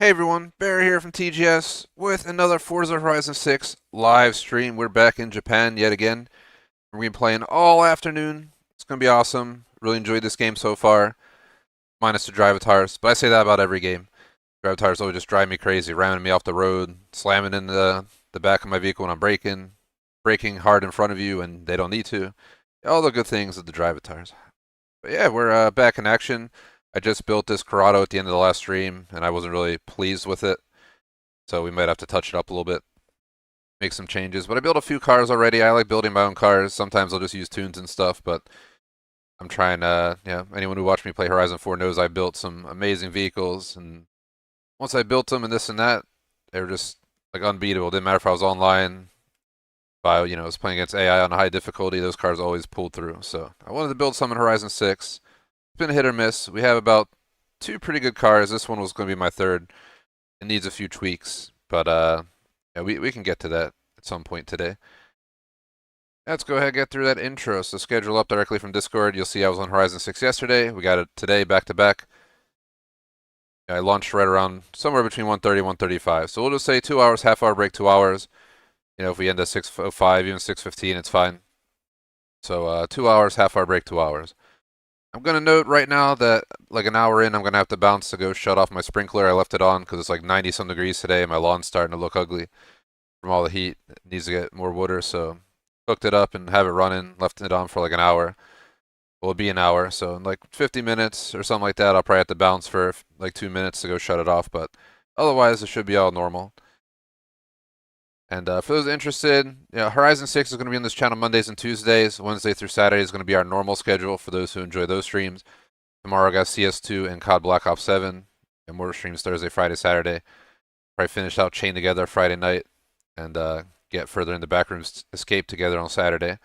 Hey everyone, Barry here from TGS with another Forza Horizon 6 live stream. We're back in Japan yet again. We're going to be playing all afternoon. It's going to be awesome. Really enjoyed this game so far, minus the drivatars. But I say that about every game. Drivatars always just drive me crazy, ramming me off the road, slamming in the back of my vehicle when I'm braking hard in front of you and they don't need to. All the good things of the drivatars. But yeah, we're back in action. I just built this Corrado at the end of the last stream, and I wasn't really pleased with it. So we might have to touch it up a little bit, make some changes. But I built a few cars already. I like building my own cars. Sometimes I'll just use tunes and stuff, but I'm trying to, anyone who watched me play Horizon 4 knows I built some amazing vehicles. And once I built them and this and that, they were just like unbeatable. Didn't matter if I was online, if I was playing against AI on a high difficulty, those cars always pulled through. So I wanted to build some in Horizon 6. It's been a hit or miss. We have about two pretty good cars. This one was going to be my third. It needs a few tweaks, but yeah, we can get to that at some point today. Let's go ahead and get through that intro. So schedule up directly from Discord. You'll see I was on Horizon 6 yesterday. We got it today back to back. I launched right around somewhere between 1:30 and 1:35. So we'll just say 2 hours, half hour break, 2 hours. If we end at 6:05, even 6:15, it's fine. So 2 hours, half hour break, 2 hours. I'm going to note right now that like an hour in, I'm going to have to bounce to go shut off my sprinkler. I left it on because it's like 90 some degrees today and my lawn's starting to look ugly from all the heat. It needs to get more water, so hooked it up and have it running, left it on for like an hour. Well, it'll be an hour, so in like 50 minutes or something like that, I'll probably have to bounce for like 2 minutes to go shut it off, but otherwise it should be all normal. And for those interested, Horizon 6 is going to be on this channel Mondays and Tuesdays. Wednesday through Saturday is going to be our normal schedule for those who enjoy those streams. Tomorrow I got CS2 and COD Black Ops 7. And more streams Thursday, Friday, Saturday. Probably finish out Chain Together Friday night. And get further into Backrooms Escape together on Saturday.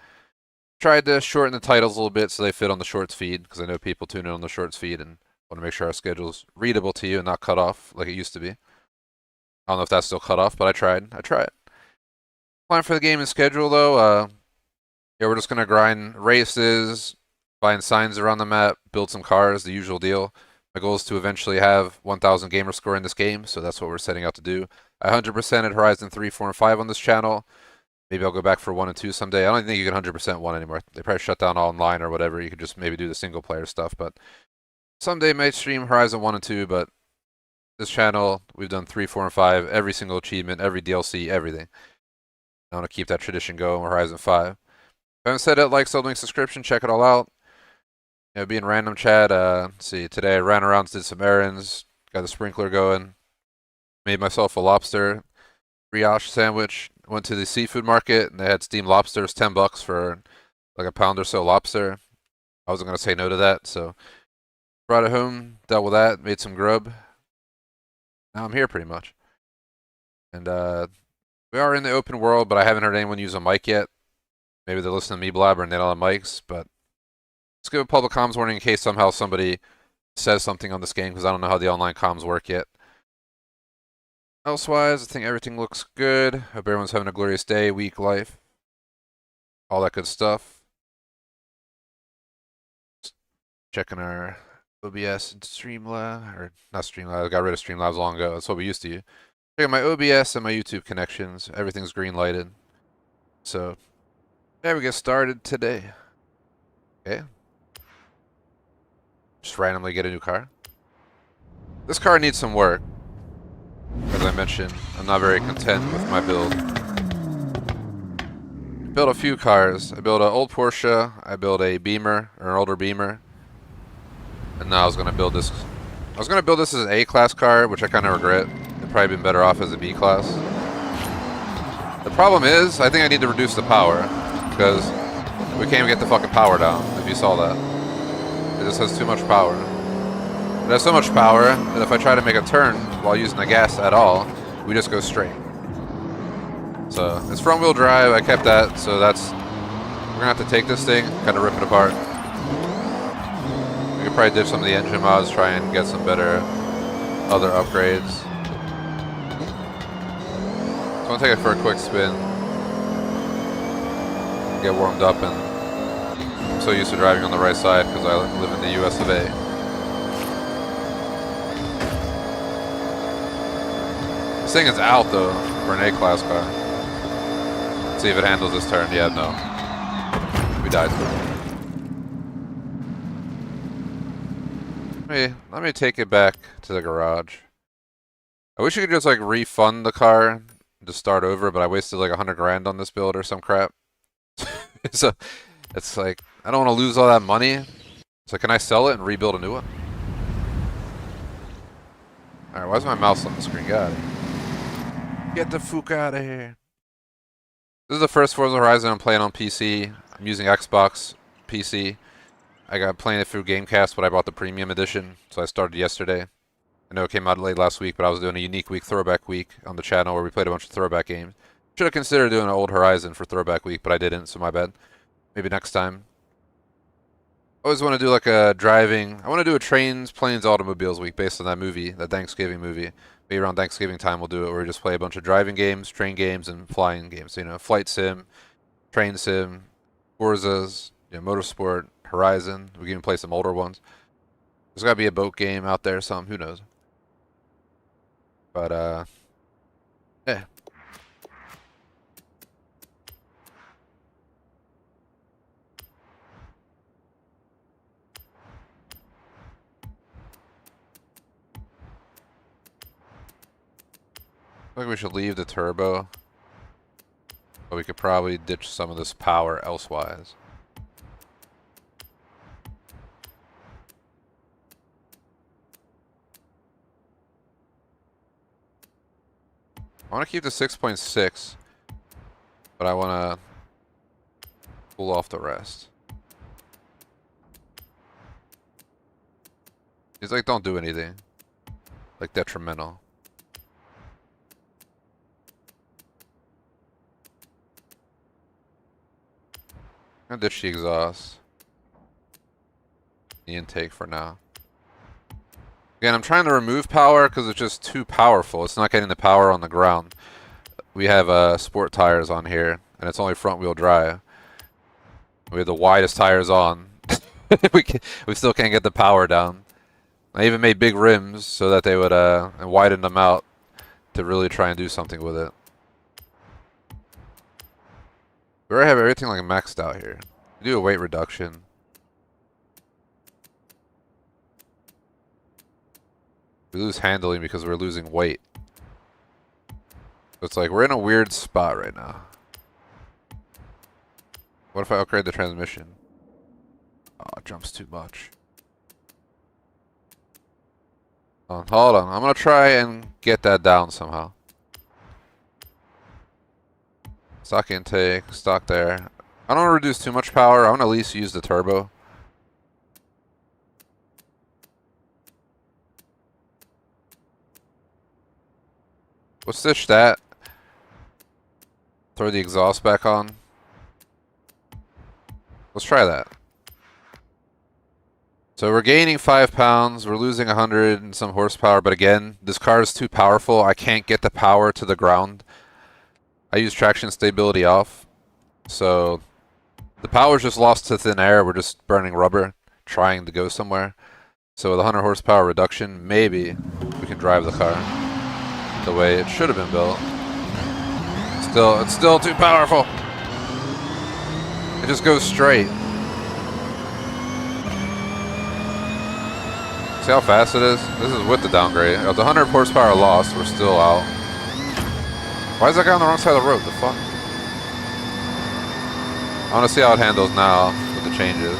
Tried to shorten the titles a little bit so they fit on the Shorts feed. Because I know people tune in on the Shorts feed and want to make sure our schedule is readable to you and not cut off like it used to be. I don't know if that's still cut off, but I tried. Plan for the game and schedule though, we're just gonna grind races, find signs around the map, build some cars, the usual deal. My goal is to eventually have 1,000 gamer score in this game, so that's what we're setting out to do. I 100% at Horizon 3, 4, and 5 on this channel. Maybe I'll go back for 1 and 2 someday. I don't think you can 100% 1 anymore. They probably shut down online or whatever. You could just maybe do the single player stuff, but someday I might stream Horizon 1 and 2, but this channel, we've done 3, 4, and 5, every single achievement, every DLC, everything. I want to keep that tradition going with Horizon 5. If I haven't said it, like, sub, link, subscription, check it all out. Be in random chat. Let's see, today I ran around, did some errands, got the sprinkler going, made myself a lobster brioche sandwich, went to the seafood market, and they had steamed lobsters, $10 for like a pound or so lobster. I wasn't going to say no to that, so brought it home, dealt with that, made some grub. Now I'm here pretty much. And we are in the open world, but I haven't heard anyone use a mic yet. Maybe they're listening to me blabber and they don't have mics, but let's give a public comms warning in case somehow somebody says something on this game, because I don't know how the online comms work yet. Elsewise, I think everything looks good. Hope everyone's having a glorious day, week, life. All that good stuff. Just checking our OBS and Streamlabs, or not Streamlabs, I got rid of Streamlabs long ago. That's what we used to use. Checking my OBS and my YouTube connections. Everything's green lighted. So, yeah, we get started today. Okay. Just randomly get a new car. This car needs some work. As I mentioned, I'm not very content with my build. I built a few cars. I built an old Porsche. I built a Beamer, or an older Beamer. And now I was going to build this. I was going to build this as an A-class car, which I kind of regret. Probably been better off as a B class. The problem is, I think I need to reduce the power, because we can't even get the fucking power down, if you saw that. It just has too much power. It has so much power that if I try to make a turn while using the gas at all, we just go straight. So, it's front wheel drive, I kept that, so that's... We're gonna have to take this thing, kind of rip it apart. We could probably ditch some of the engine mods, try and get some better other upgrades. I'm gonna take it for a quick spin, get warmed up, and I'm so used to driving on the right side because I live in the US of A. This thing is out though for an A-class car. Let's see if it handles this turn. Yeah, no. We died. Let me take it back to the garage. I wish you could just like refund the car and just start over, but I wasted like 100 grand on this build or some crap. So it's like I don't want to lose all that money. So can I sell it and rebuild a new one? All right, why is my mouse on the screen? Get out of here. Get the fuck out of here. This is the first Forza Horizon I'm playing on PC. I'm using Xbox PC. I got playing it through Gamecast, but I bought the premium edition, so I started yesterday. I know it came out late last week, but I was doing a unique week, throwback week on the channel where we played a bunch of throwback games. Should have considered doing an old Horizon for throwback week, but I didn't, so my bad. Maybe next time. I always want to do like a driving, I want to do a trains, planes, automobiles week based on that movie, that Thanksgiving movie. Maybe around Thanksgiving time we'll do it where we just play a bunch of driving games, train games, and flying games. You know, flight sim, train sim, Forzas, you know, motorsport, Horizon. We can even play some older ones. There's got to be a boat game out there, something, who knows. But, yeah. I think we should leave the turbo, but we could probably ditch some of this power elsewise. I want to keep the 6.6, but I want to pull off the rest. He's like, don't do anything, like detrimental. I'm gonna ditch the exhaust. The intake for now. Again, I'm trying to remove power because it's just too powerful. It's not getting the power on the ground. We have sport tires on here, and it's only front wheel drive. We have the widest tires on. we still can't get the power down. I even made big rims so that they would and widen them out to really try and do something with it. We already have everything like maxed out here. We do a weight reduction. We lose handling because we're losing weight. So it's like we're in a weird spot right now. What if I upgrade the transmission? Oh, it jumps too much. Hold on. I'm gonna try and get that down somehow. Stock intake, stock there. I don't want to reduce too much power. I want to at least use the turbo. We'll stitch that. Throw the exhaust back on. Let's try that. So we're gaining 5 pounds. We're losing 100 and some horsepower. But again, this car is too powerful. I can't get the power to the ground. I use traction stability off. So the power's just lost to thin air. We're just burning rubber, trying to go somewhere. So with 100 horsepower reduction, maybe we can drive the car the way it should have been built. It's still too powerful. It just goes straight. See how fast it is? This is with the downgrade. With the 100 horsepower lost, we're still out. Why is that guy on the wrong side of the road? The fuck? I want to see how it handles now with the changes.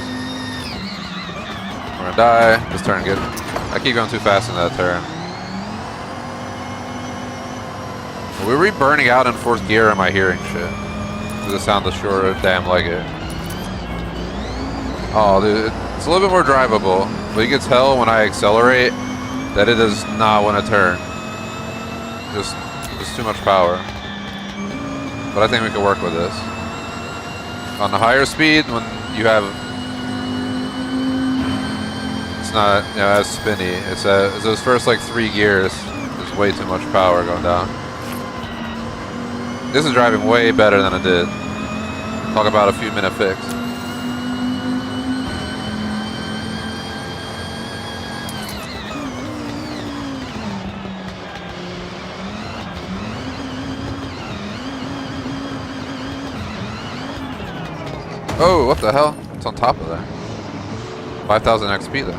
We're gonna die. This turn, good. I keep going too fast in that turn. Were we burning out in fourth gear? Am I hearing shit? Does it sound sure damn like it? Oh, dude, it's a little bit more drivable, but you can tell when I accelerate that it does not want to turn. Just too much power. But I think we can work with this. On the higher speed, when you have, it's not, you know, as spinny. It's those first like 3 gears. There's way too much power going down. This is driving way better than it did. Talk about a few minute fix. Oh, what the hell? It's on top of that. 5,000 XP there.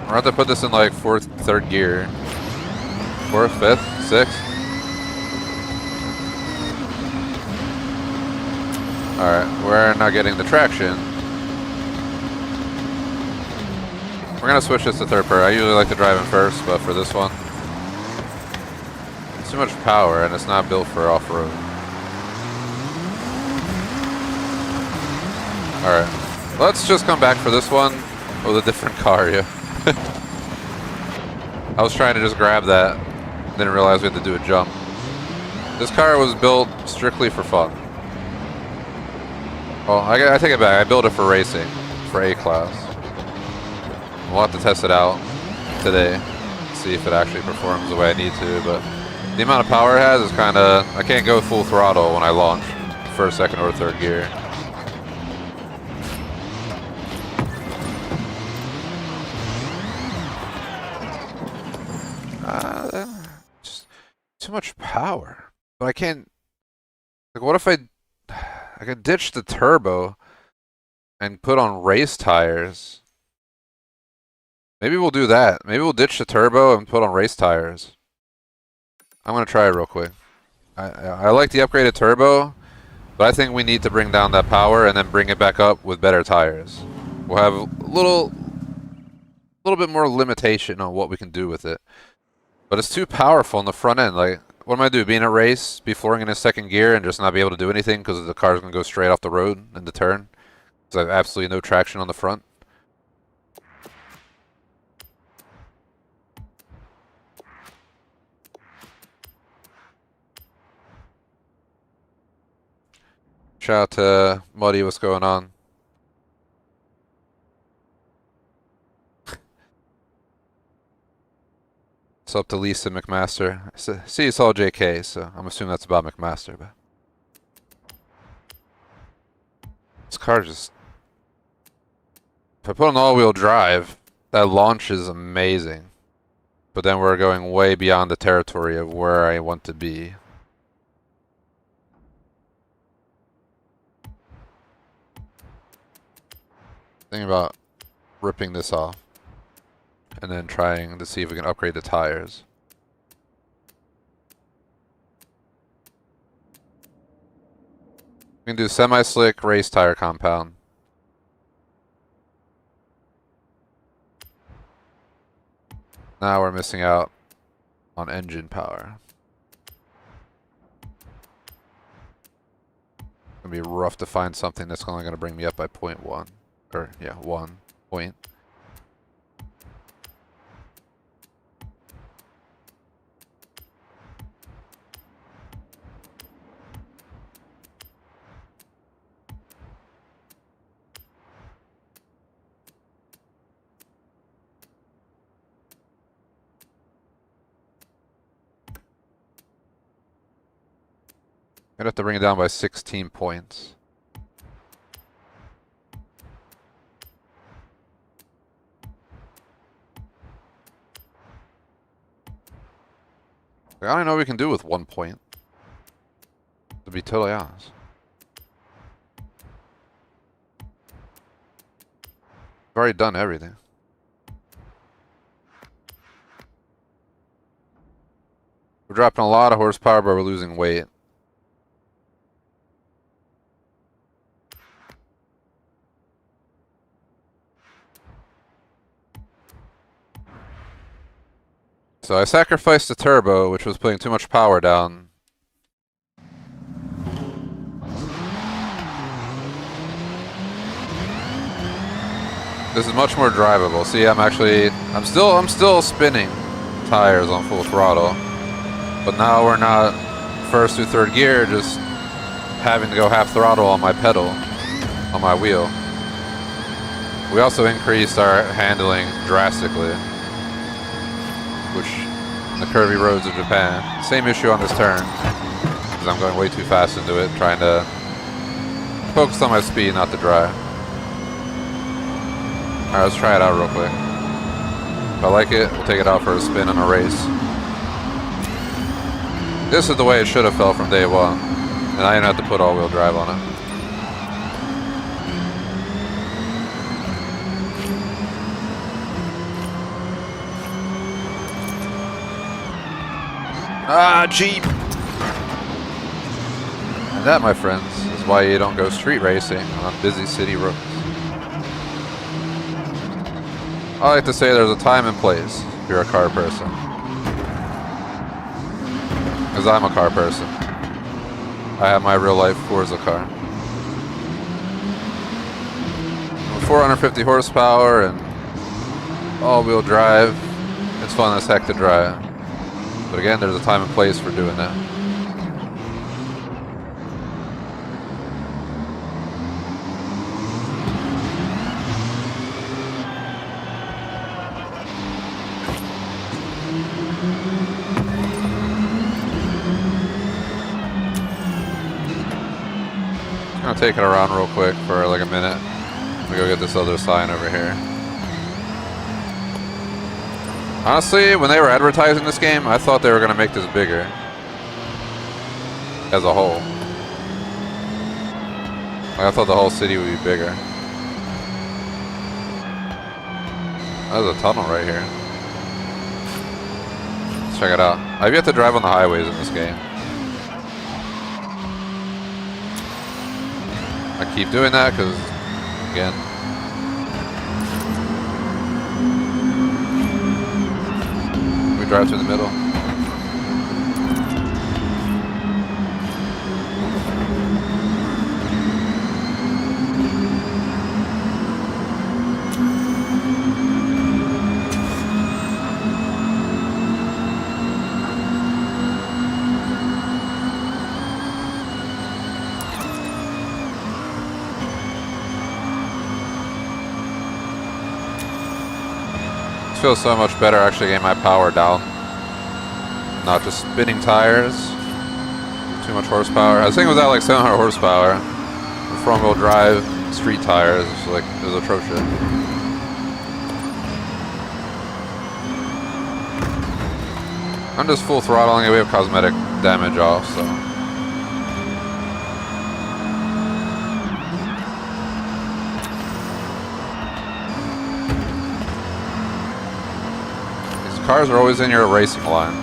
We're going to have to put this in like third gear. Fourth, fifth, sixth. Alright, we're not getting the traction. We're going to switch this to third person. I usually like to drive in first, but for this one, it's too much power and it's not built for off-road. Alright, let's just come back for this one with a different car, yeah. I was trying to just grab that, didn't realize we had to do a jump. This car was built strictly for fun. Well, I take it back, I built it for racing, for A-Class. We'll have to test it out today, see if it actually performs the way I need to, but the amount of power it has is kind of, I can't go full throttle when I launch first, second, or third gear. Just too much power. But I can't, like what if I could ditch the turbo and put on race tires? Maybe we'll do that. Maybe we'll ditch the turbo and put on race tires. I'm going to try it real quick. I like the upgraded turbo, but I think we need to bring down that power and then bring it back up with better tires. We'll have a little bit more limitation on what we can do with it. But it's too powerful in the front end. Like, what am I do? Be in a race, be flooring in a second gear, and just not be able to do anything because the car's going to go straight off the road in the turn? Because I have absolutely no traction on the front. Shout out to Muddy, what's going on? What's up to Lisa McMaster? See, it's all JK, so I'm assuming that's about McMaster. But this car just... If I put on all-wheel drive, that launch is amazing. But then we're going way beyond the territory of where I want to be. Thinking about ripping this off and then trying to see if we can upgrade the tires. We can do semi-slick race tire compound. Now we're missing out on engine power. It's gonna be rough to find something that's only gonna bring me up by 0.1. Or, yeah, 1 point. I'd have to bring it down by 16 points. I don't know what we can do with 1 point, to be totally honest. I've already done everything. We're dropping a lot of horsepower, but we're losing weight. So I sacrificed the turbo, which was putting too much power down. This is much more drivable. See, I'm still spinning tires on full throttle, but now we're not first through third gear, just having to go half throttle on my pedal, on my wheel. We also increased our handling drastically, which in the curvy roads of Japan, same issue on this turn, because I'm going way too fast into it, trying to focus on my speed, not the drive. Alright, let's try it out real quick. If I like it, we'll take it out for a spin on a race. This is the way it should have felt from day one. And I didn't have to put all-wheel drive on it. Ah, Jeep! And that, my friends, is why you don't go street racing on busy city roads. I like to say there's a time and place if you're a car person. Because I'm a car person. I have my real life Forza car. 450 horsepower and all-wheel drive. It's fun as heck to drive. But again, there's a time and place for doing that. I'm gonna take it around real quick for like a minute. We go get this other sign over here. Honestly, when they were advertising this game, I thought they were gonna make this bigger. As a whole. Like, I thought the whole city would be bigger. There's a tunnel right here. Let's check it out. I've yet to drive on the highways in this game. I keep doing that because, again, we drive through the middle. Feels so much better actually getting my power down. Not just spinning tires. Too much horsepower. I was thinking it was at like 700 horsepower. The front wheel drive street tires like it was atrocious. I'm just full throttling it. We have cosmetic damage off, so. Cars are always in your racing line.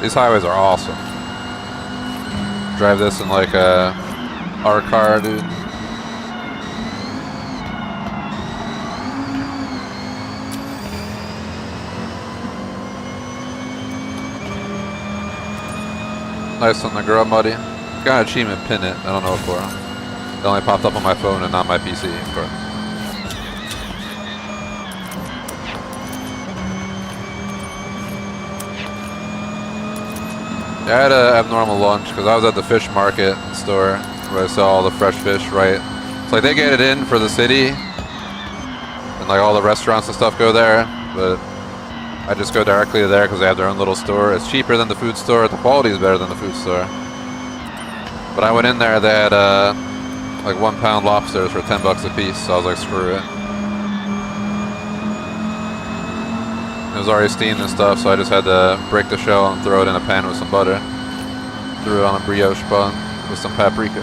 These highways are awesome. Drive this in like our car, dude. Nice on the grill, buddy. Got an achievement, pin it. I don't know what for. It only popped up on my phone and not my PC, of course. Yeah, I had an abnormal lunch because I was at the fish market store where I saw all the fresh fish, right? It's like they get it in for the city and like all the restaurants and stuff go there, but I just go directly to there because they have their own little store. It's cheaper than the food store. The quality is better than the food store. But I went in there, they had like 1 pound lobsters for 10 bucks a piece, so I was like, screw it. It was already steamed and stuff, so I just had to break the shell and throw it in a pan with some butter. Threw it on a brioche bun with some paprika.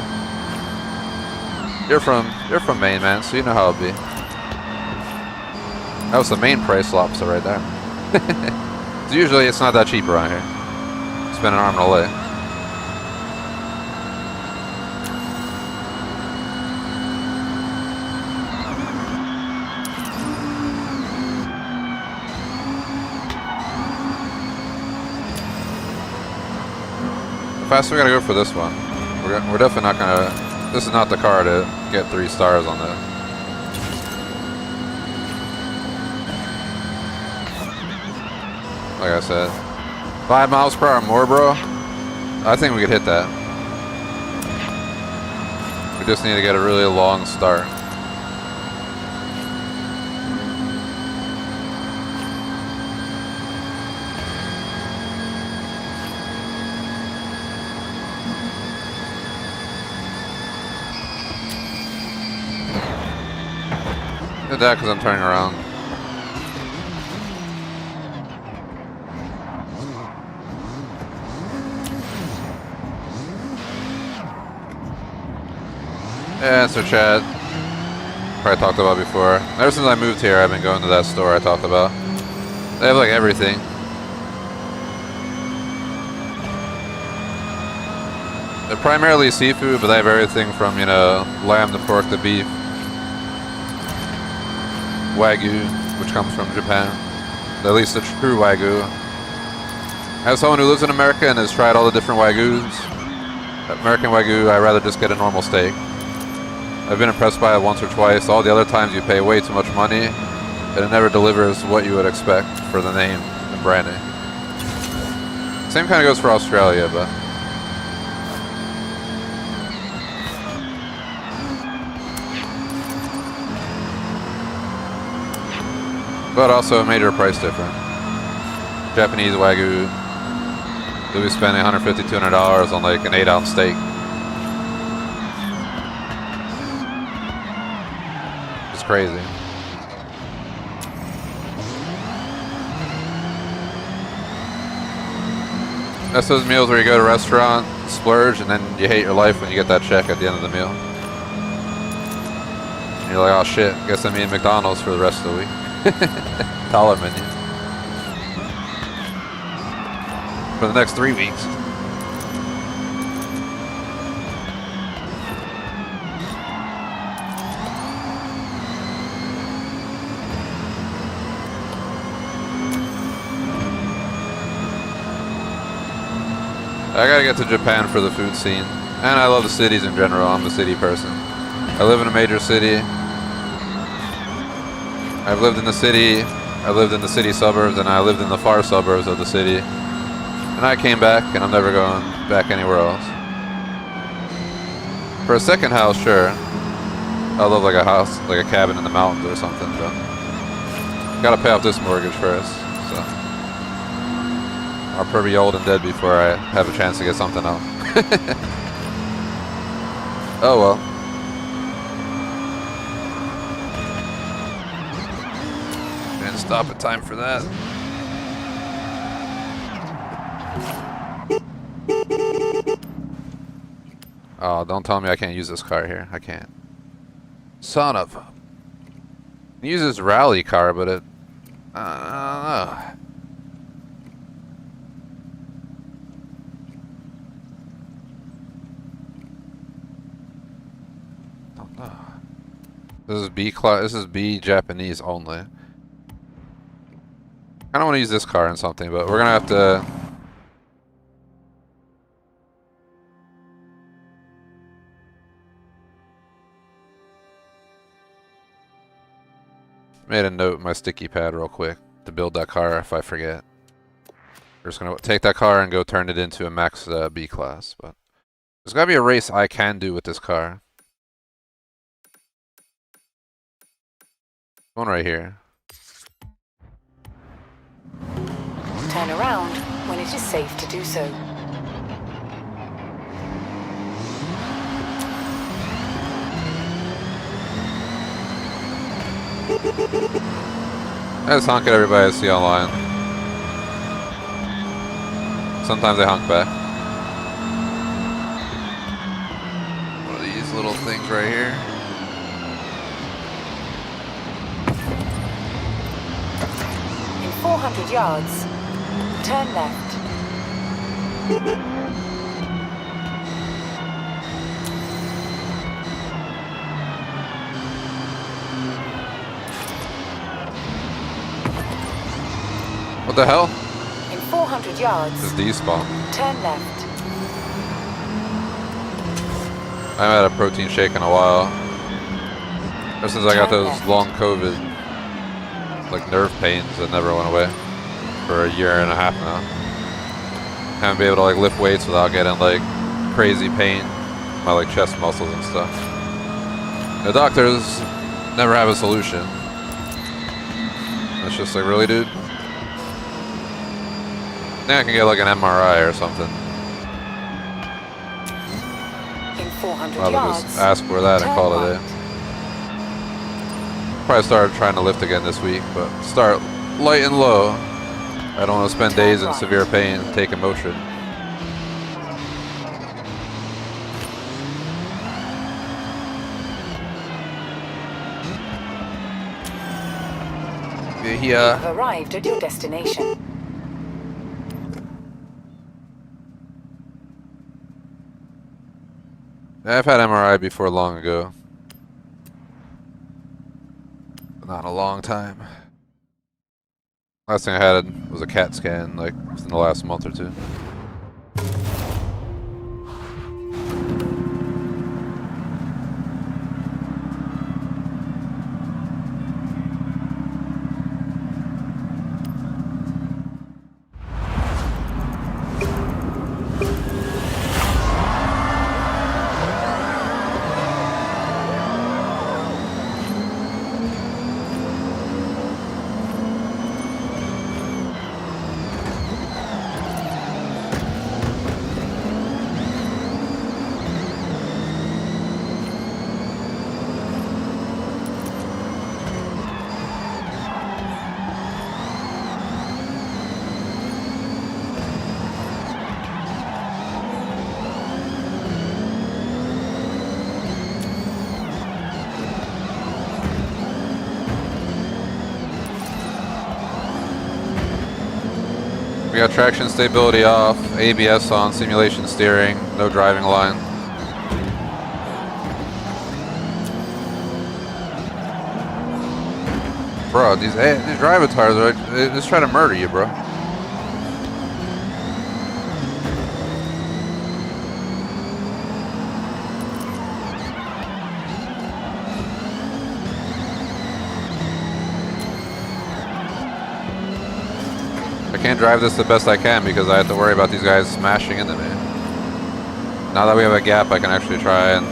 You're from Maine, man, so you know how it'll be. That was the Maine price lobster right there. So usually it's not that cheap around here. Spend an arm and a leg. Fast, we gotta go for this one. We're definitely not gonna. This is not the car to get 3 stars on this. Like I said, 5 miles per hour more, bro. I think we could hit that. We just need to get a really long start. that because I'm turning around. Yeah, so Chad. Probably talked about before. Ever since I moved here, I've been going to that store I talked about. They have like everything. They're primarily seafood, but they have everything from, you know, lamb to pork to beef. Wagyu, which comes from Japan. At least the true Wagyu. As someone who lives in America and has tried all the different Wagyus, American Wagyu, I'd rather just get a normal steak. I've been impressed by it once or twice. All the other times you pay way too much money, and it never delivers what you would expect for the name and branding. Same kind of goes for Australia, but... But also a major price difference. Japanese Wagyu, you'll be spending $150, $200 on like an 8-ounce steak. It's crazy. That's those meals where you go to a restaurant, splurge, and then you hate your life when you get that check at the end of the meal. And you're like, oh shit, guess I'm eating McDonald's for the rest of the week. $1 menu. For the next 3 weeks. I gotta get to Japan for the food scene. And I love the cities in general. I'm a city person. I live in a major city. I've lived in the city. I lived in the city suburbs, and I lived in the far suburbs of the city. And I came back, and I'm never going back anywhere else. For a second house, sure. I love like a house, like a cabin in the mountains or something, but gotta pay off this mortgage first, so. I'll probably be old and dead before I have a chance to get something else. Oh well. Didn't stop in time for that. Oh, don't tell me I can't use this car here. I can't. Son of a... It uses rally car, but it... I don't know. This is B class. This is B Japanese only. I don't want to use this car in something, but we're gonna have to. Made a note in my sticky pad real quick to build that car if I forget. We're just gonna take that car and go turn it into a max B class, but there's gotta be a race I can do with this car. One right here. Turn around when it is safe to do so. I just honk at everybody I see online. Sometimes they honk back. One of these little things right here. In 400 yards, turn left. What the hell? In 400 yards, This is despawn. turn left. I haven't had a protein shake in a while. Ever since I got those long COVID, like nerve pains that never went away for a year and a half now. Haven't been able to like lift weights without getting like crazy pain, my like chest muscles and stuff. The doctors never have a solution. It's just like, really, dude? I think I can get like an MRI or something. In 400 I'll yards, just ask for that and call it a day. Probably start trying to lift again this week, but start light and low. I don't want to spend days in severe pain taking motion. You have arrived at your destination. I've had MRI before long ago. Not in a long time. Last thing I had was a CAT scan, like within the last month or two. We got traction stability off, ABS on, simulation steering, no driving line. Bro, these drive avatars are like, they just try to murder you, bro. I can't drive this the best I can because I have to worry about these guys smashing into me. Now that we have a gap, I can actually try and...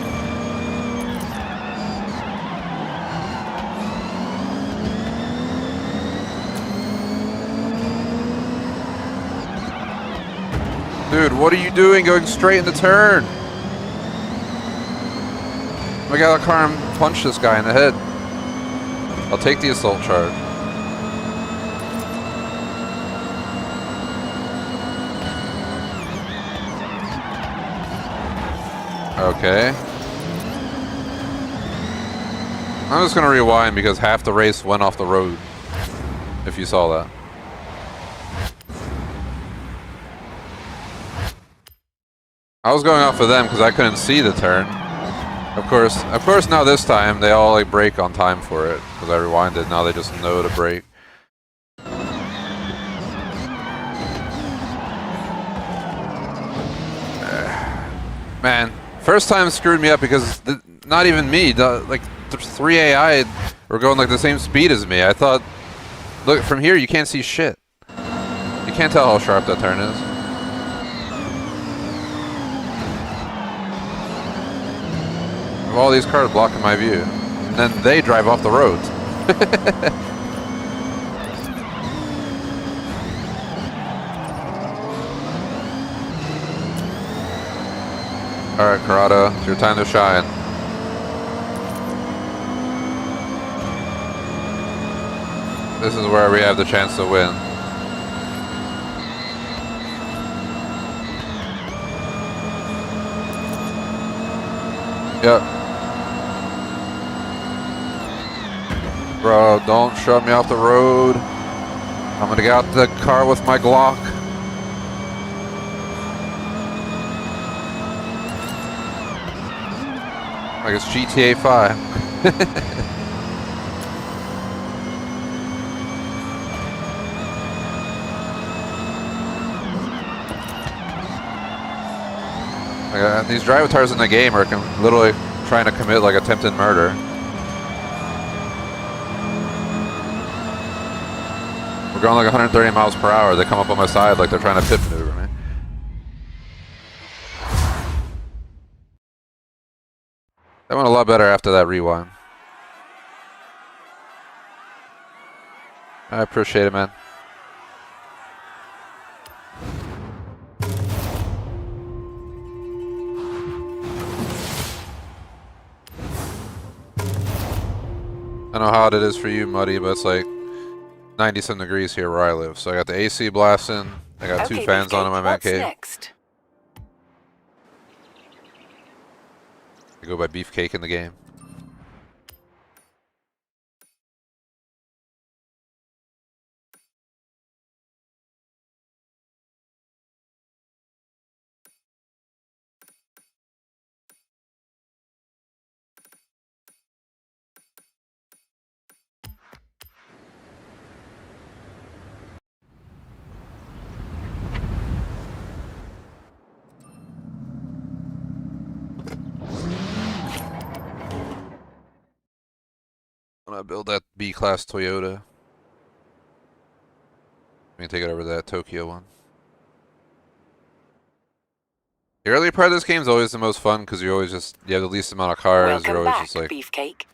Dude, what are you doing going straight in the turn? I got a car and punch this guy in the head. I'll take the assault charge. Okay. I'm just gonna rewind because half the race went off the road. If you saw that. I was going off of them because I couldn't see the turn. Of course now this time they all like brake on time for it because I rewinded. Now they just know to brake. Man. First time screwed me up because not even me, like 3 AI were going like the same speed as me. I thought, look, from here you can't see shit. You can't tell how sharp that turn is. Of all these cars blocking my view. And then they drive off the road. Alright, Corrado, it's your time to shine. This is where we have the chance to win. Yep. Bro, don't shove me off the road. I'm gonna get out the car with my Glock. Like it's GTA 5. These drive avatars in the game are literally trying to commit like attempted murder. We're going like 130 miles per hour. They come up on my side like they're trying to pit maneuver me. That went a lot better after that rewind. I appreciate it, man. don't know how hot it is for you, Muddy, but it's like 90-some degrees here where I live. So I got the AC blasting. I got two Okay, fans on in my Beefcake, man what's cave. next? I go by Beefcake in the game. I'm gonna build that B-class Toyota. I'm gonna take it over to that Tokyo one. The early part of this game is always the most fun because you have the least amount of cars. You're Welcome always back, just like Beefcake.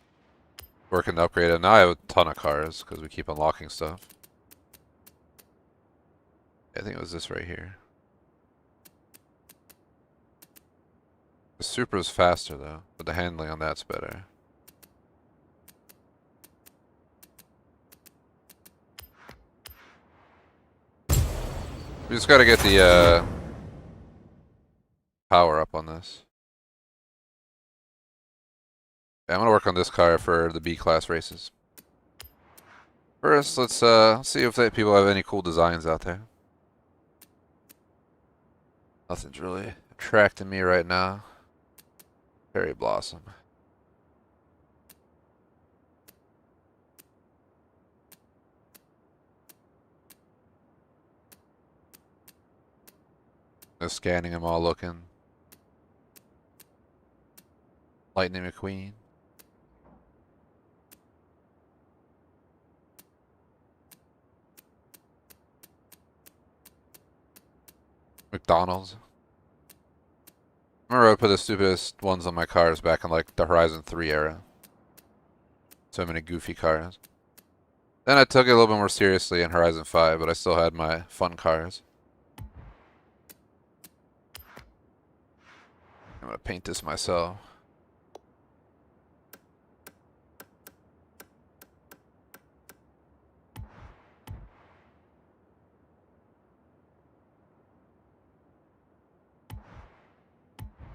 working to upgrade it. Now I have a ton of cars because we keep unlocking stuff. I think it was this right here. The Supra's faster though, but the handling on that's better. We just gotta get the power up on this. Yeah, I'm gonna work on this car for the B-class races. First, let's see if people have any cool designs out there. Nothing's really attracting me right now. Cherry Blossom. Just scanning them all, looking. Lightning McQueen. McDonald's. I remember I put the stupidest ones on my cars back in like the Horizon 3 era. So many goofy cars. Then I took it a little bit more seriously in Horizon 5, but I still had my fun cars. I'm gonna paint this myself.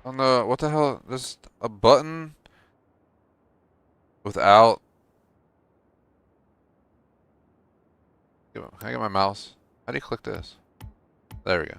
Oh no, what the hell? There's a button without. Can I get my mouse? How do you click this? There we go.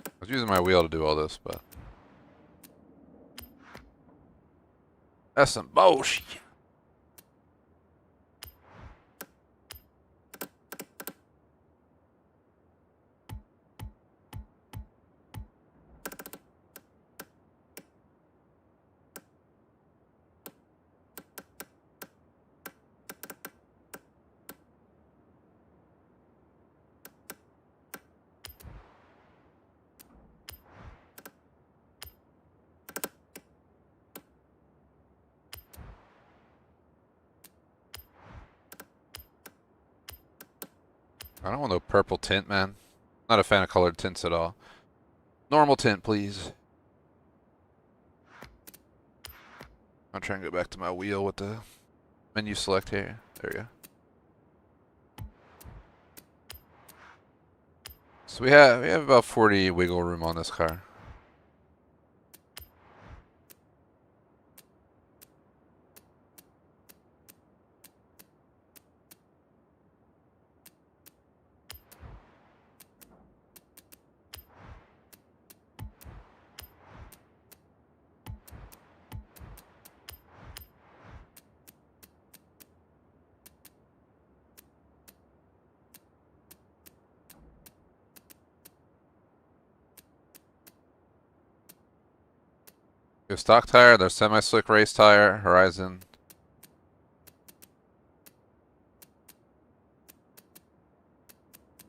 I was using my wheel to do all this, but that's some bullshit. I don't want no purple tint, man. Not a fan of colored tints at all. Normal tint, please. I'll try and go back to my wheel with the menu select here. There we go. So we have about 40 wiggle room on this car. We have stock tire, there's semi-slick race tire, Horizon.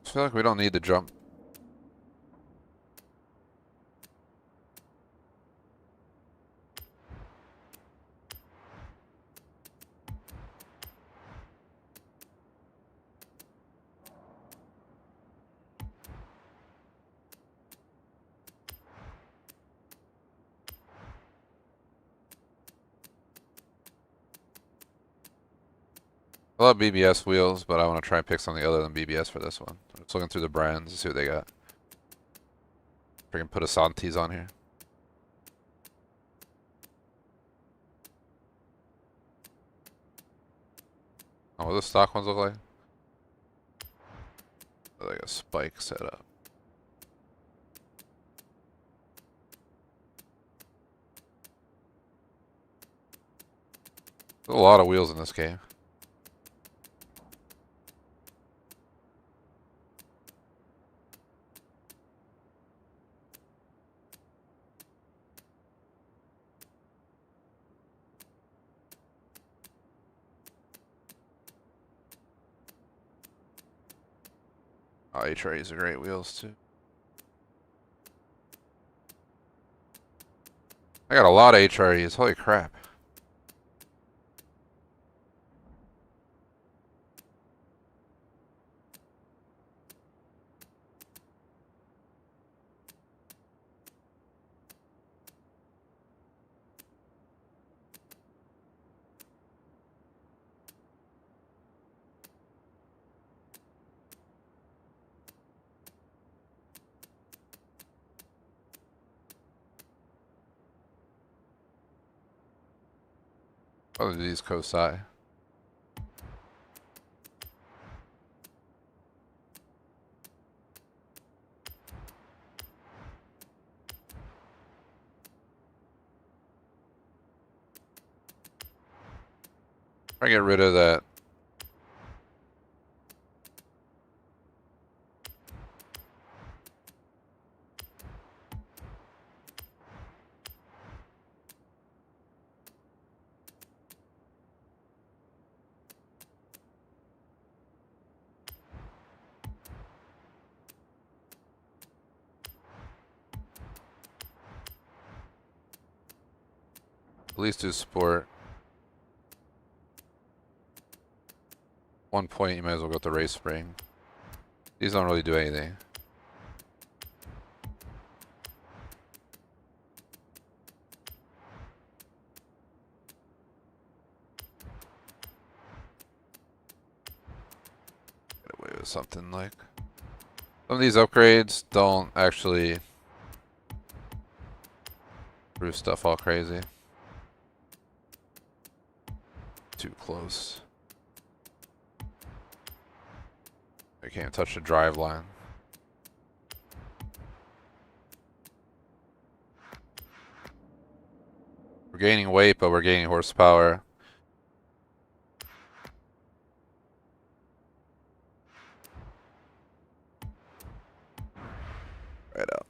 I feel like we don't need to jump. I love BBS wheels, but I want to try and pick something other than BBS for this one. I'm just looking through the brands to see what they got. If I can put a Santis on here. Oh, what do the stock ones look like? Like a spike setup. There's a lot of wheels in this game. Oh, HREs are great wheels too. I got a lot of HREs, holy crap. What are these Kosai? I get rid of that. At least do sport. 1 point, you might as well go with the race spring. These don't really do anything. Get away with something like... Some of these upgrades don't actually prove stuff all crazy. Too close. I can't touch the drive line. We're gaining weight, but we're gaining horsepower. Right up.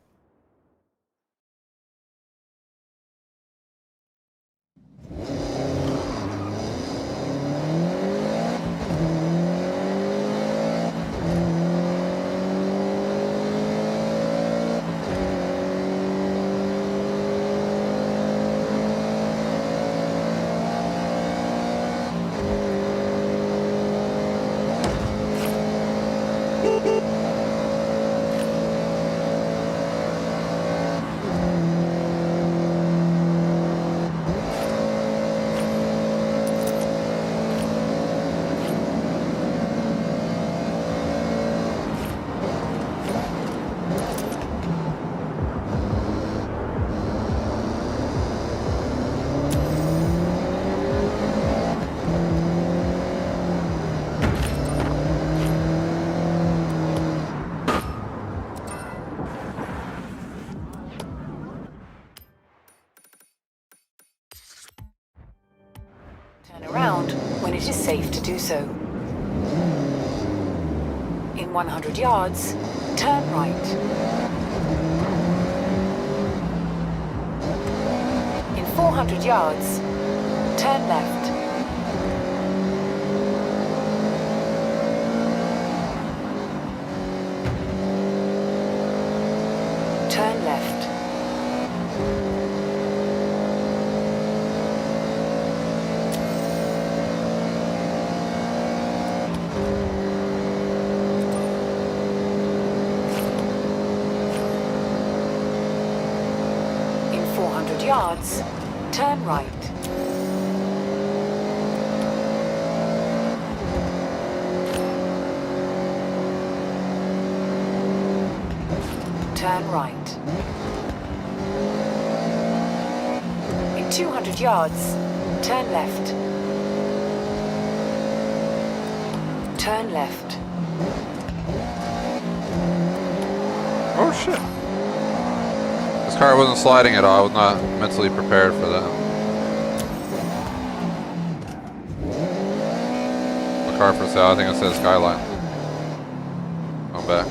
Turn around when it is safe to do so. In 100 yards, turn right. In 400 yards, turn left. Turn left. In 400 yards, turn right. Turn right. In 200 yards, turn left. Turn left. Oh shit. This car wasn't sliding at all. I was not mentally prepared for that. A car for sale. I think it says Skyline. Going back.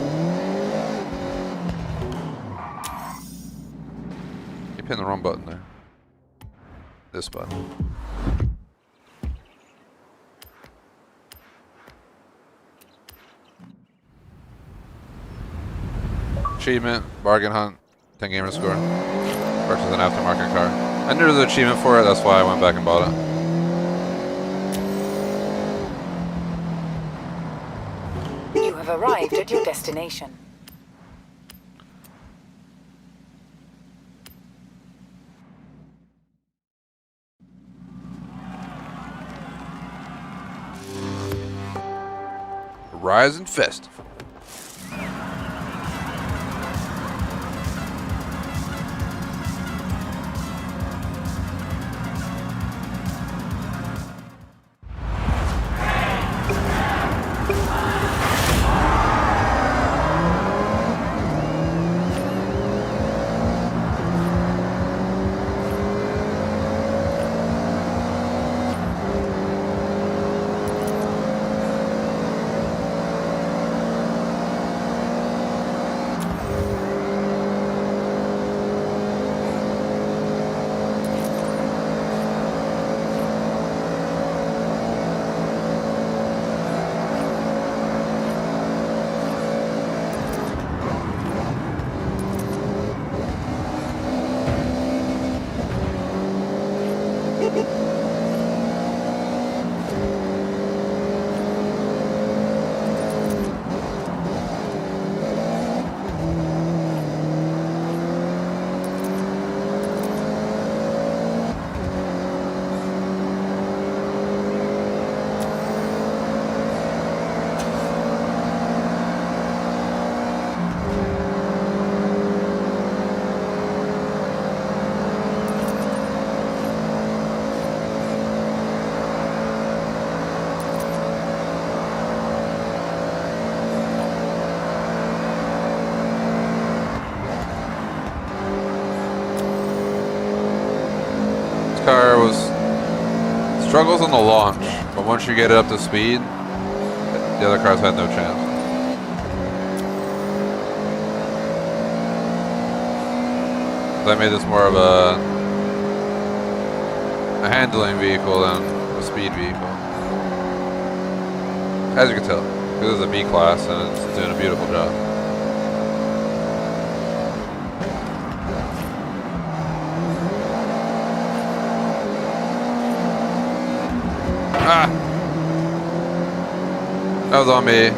Keep hitting the wrong button there. This button. Achievement, bargain hunt, 10 gamer score. Purchase an aftermarket car. I knew there was an achievement for it, that's why I went back and bought it. You have arrived at your destination. Ryzen Festival. Car was struggles on the launch, but once you get it up to speed, the other cars had no chance. I made this more of a handling vehicle than a speed vehicle, as you can tell. This is a B class and it's doing a beautiful job. Ah! That was on me.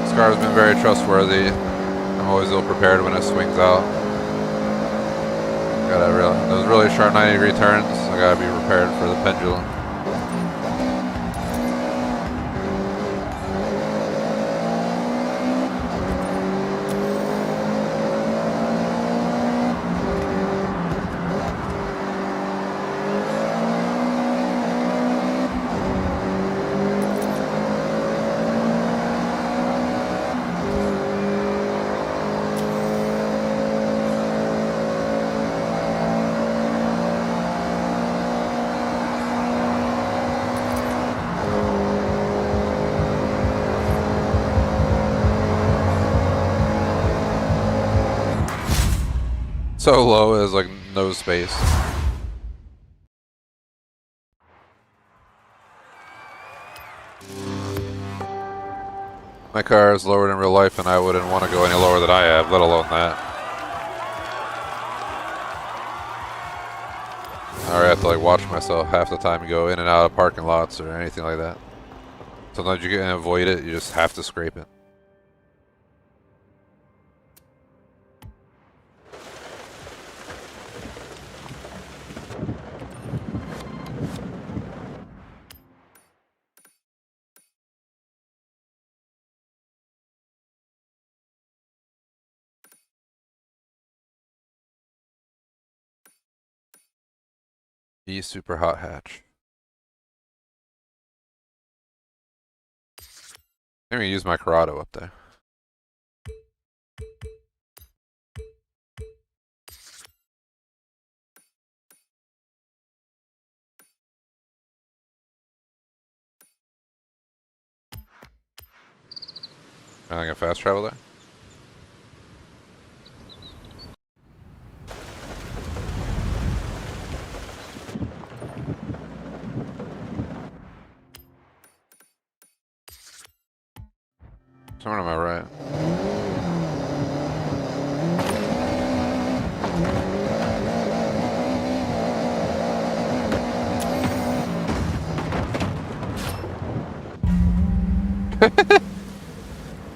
This car has been very trustworthy. I'm always ill prepared when it swings out. Those really sharp 90-degree turns, I gotta be prepared for the pendulum. So low is like no space. My car is lowered in real life and I wouldn't want to go any lower than I have, let alone that. I already have to like watch myself half the time and go in and out of parking lots or anything like that. Sometimes you can avoid it, you just have to scrape it. Be super hot hatch. I'm gonna use my Corrado up there. I think I fast travel there. Somewhere on my right.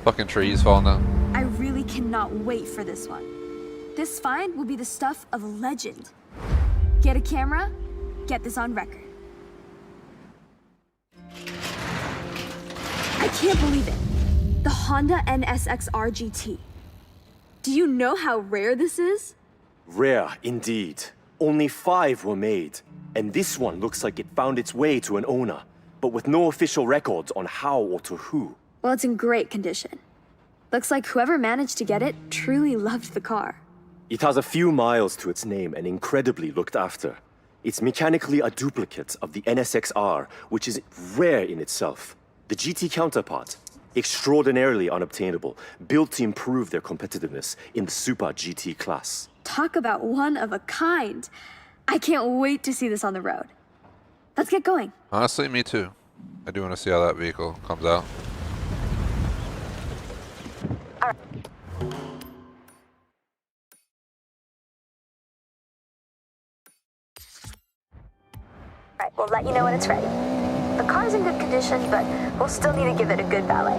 Fucking trees falling down. I really cannot wait for this one. This find will be the stuff of a legend. Get a camera, get this on record. I can't believe it. The Honda NSXR GT. Do you know how rare this is? Rare indeed. Only 5 were made, and this one looks like it found its way to an owner, but with no official records on how or to who. Well, it's in great condition. Looks like whoever managed to get it truly loved the car. It has a few miles to its name and incredibly looked after. It's mechanically a duplicate of the NSXR, which is rare in itself. The GT counterpart, extraordinarily unobtainable, built to improve their competitiveness in the Super GT class. Talk about one of a kind. I can't wait to see this on the road. Let's get going. Honestly, me too. I do want to see how that vehicle comes out. Alright, we'll let you know when it's ready. The car's in good condition, but we'll still need to give it a good valet.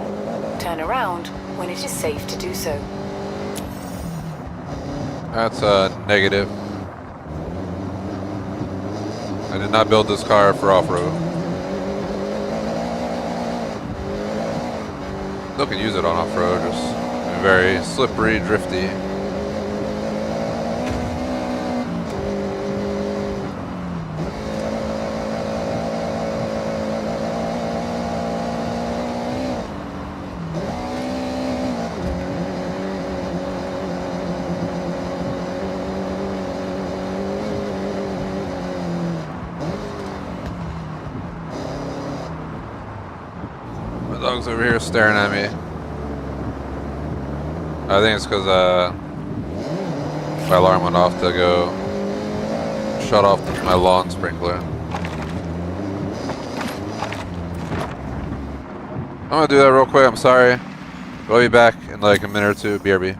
Turn around when it is safe to do so. That's a negative. I did not build this car for off-road. Still can use it on off-road, just very slippery, drifty. My dog's over here staring at me. I think it's because my alarm went off to go shut off my lawn sprinkler. I'm gonna do that real quick, I'm sorry. We'll be back in like a minute or two, BRB.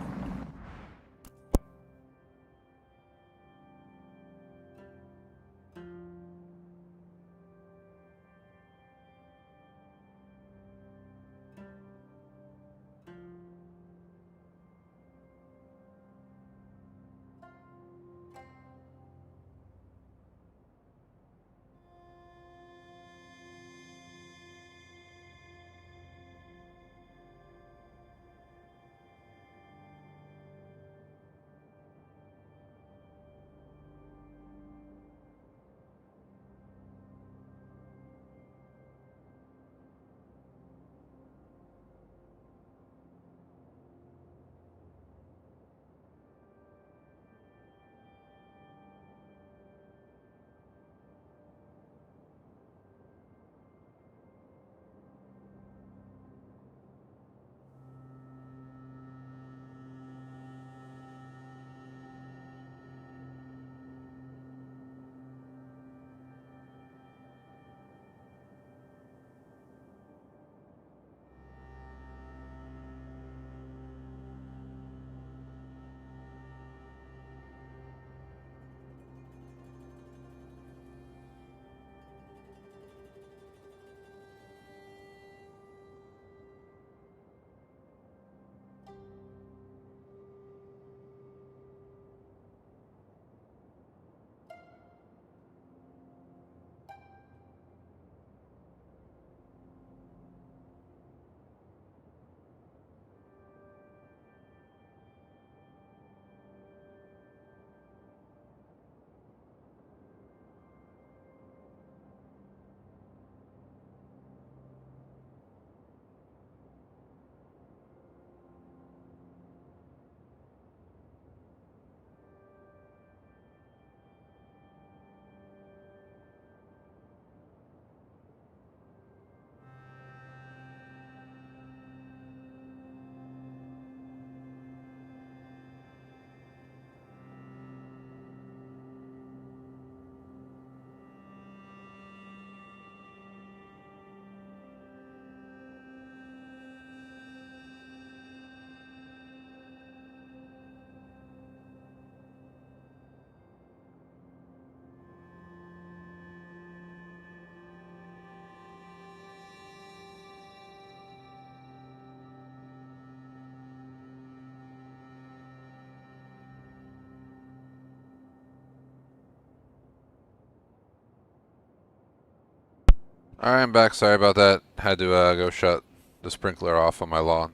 Alright, I'm back. Sorry about that. Had to go shut the sprinkler off on my lawn,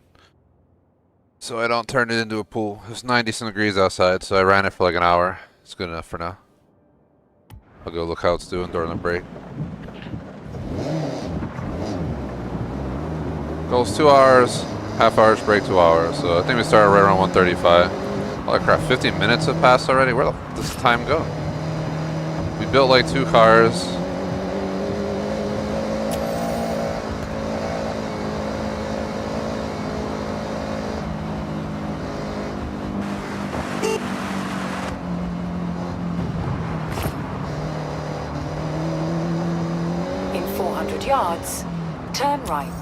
so I don't turn it into a pool. It's 90 degrees outside, so I ran it for like an hour. It's good enough for now. I'll go look how it's doing during the break. Goal's 2 hours, half hour's break, 2 hours. So I think we started right around 1:35. Holy crap, 15 minutes have passed already? Where the f does time go? We built like 2 cars. In 400 yards, turn right.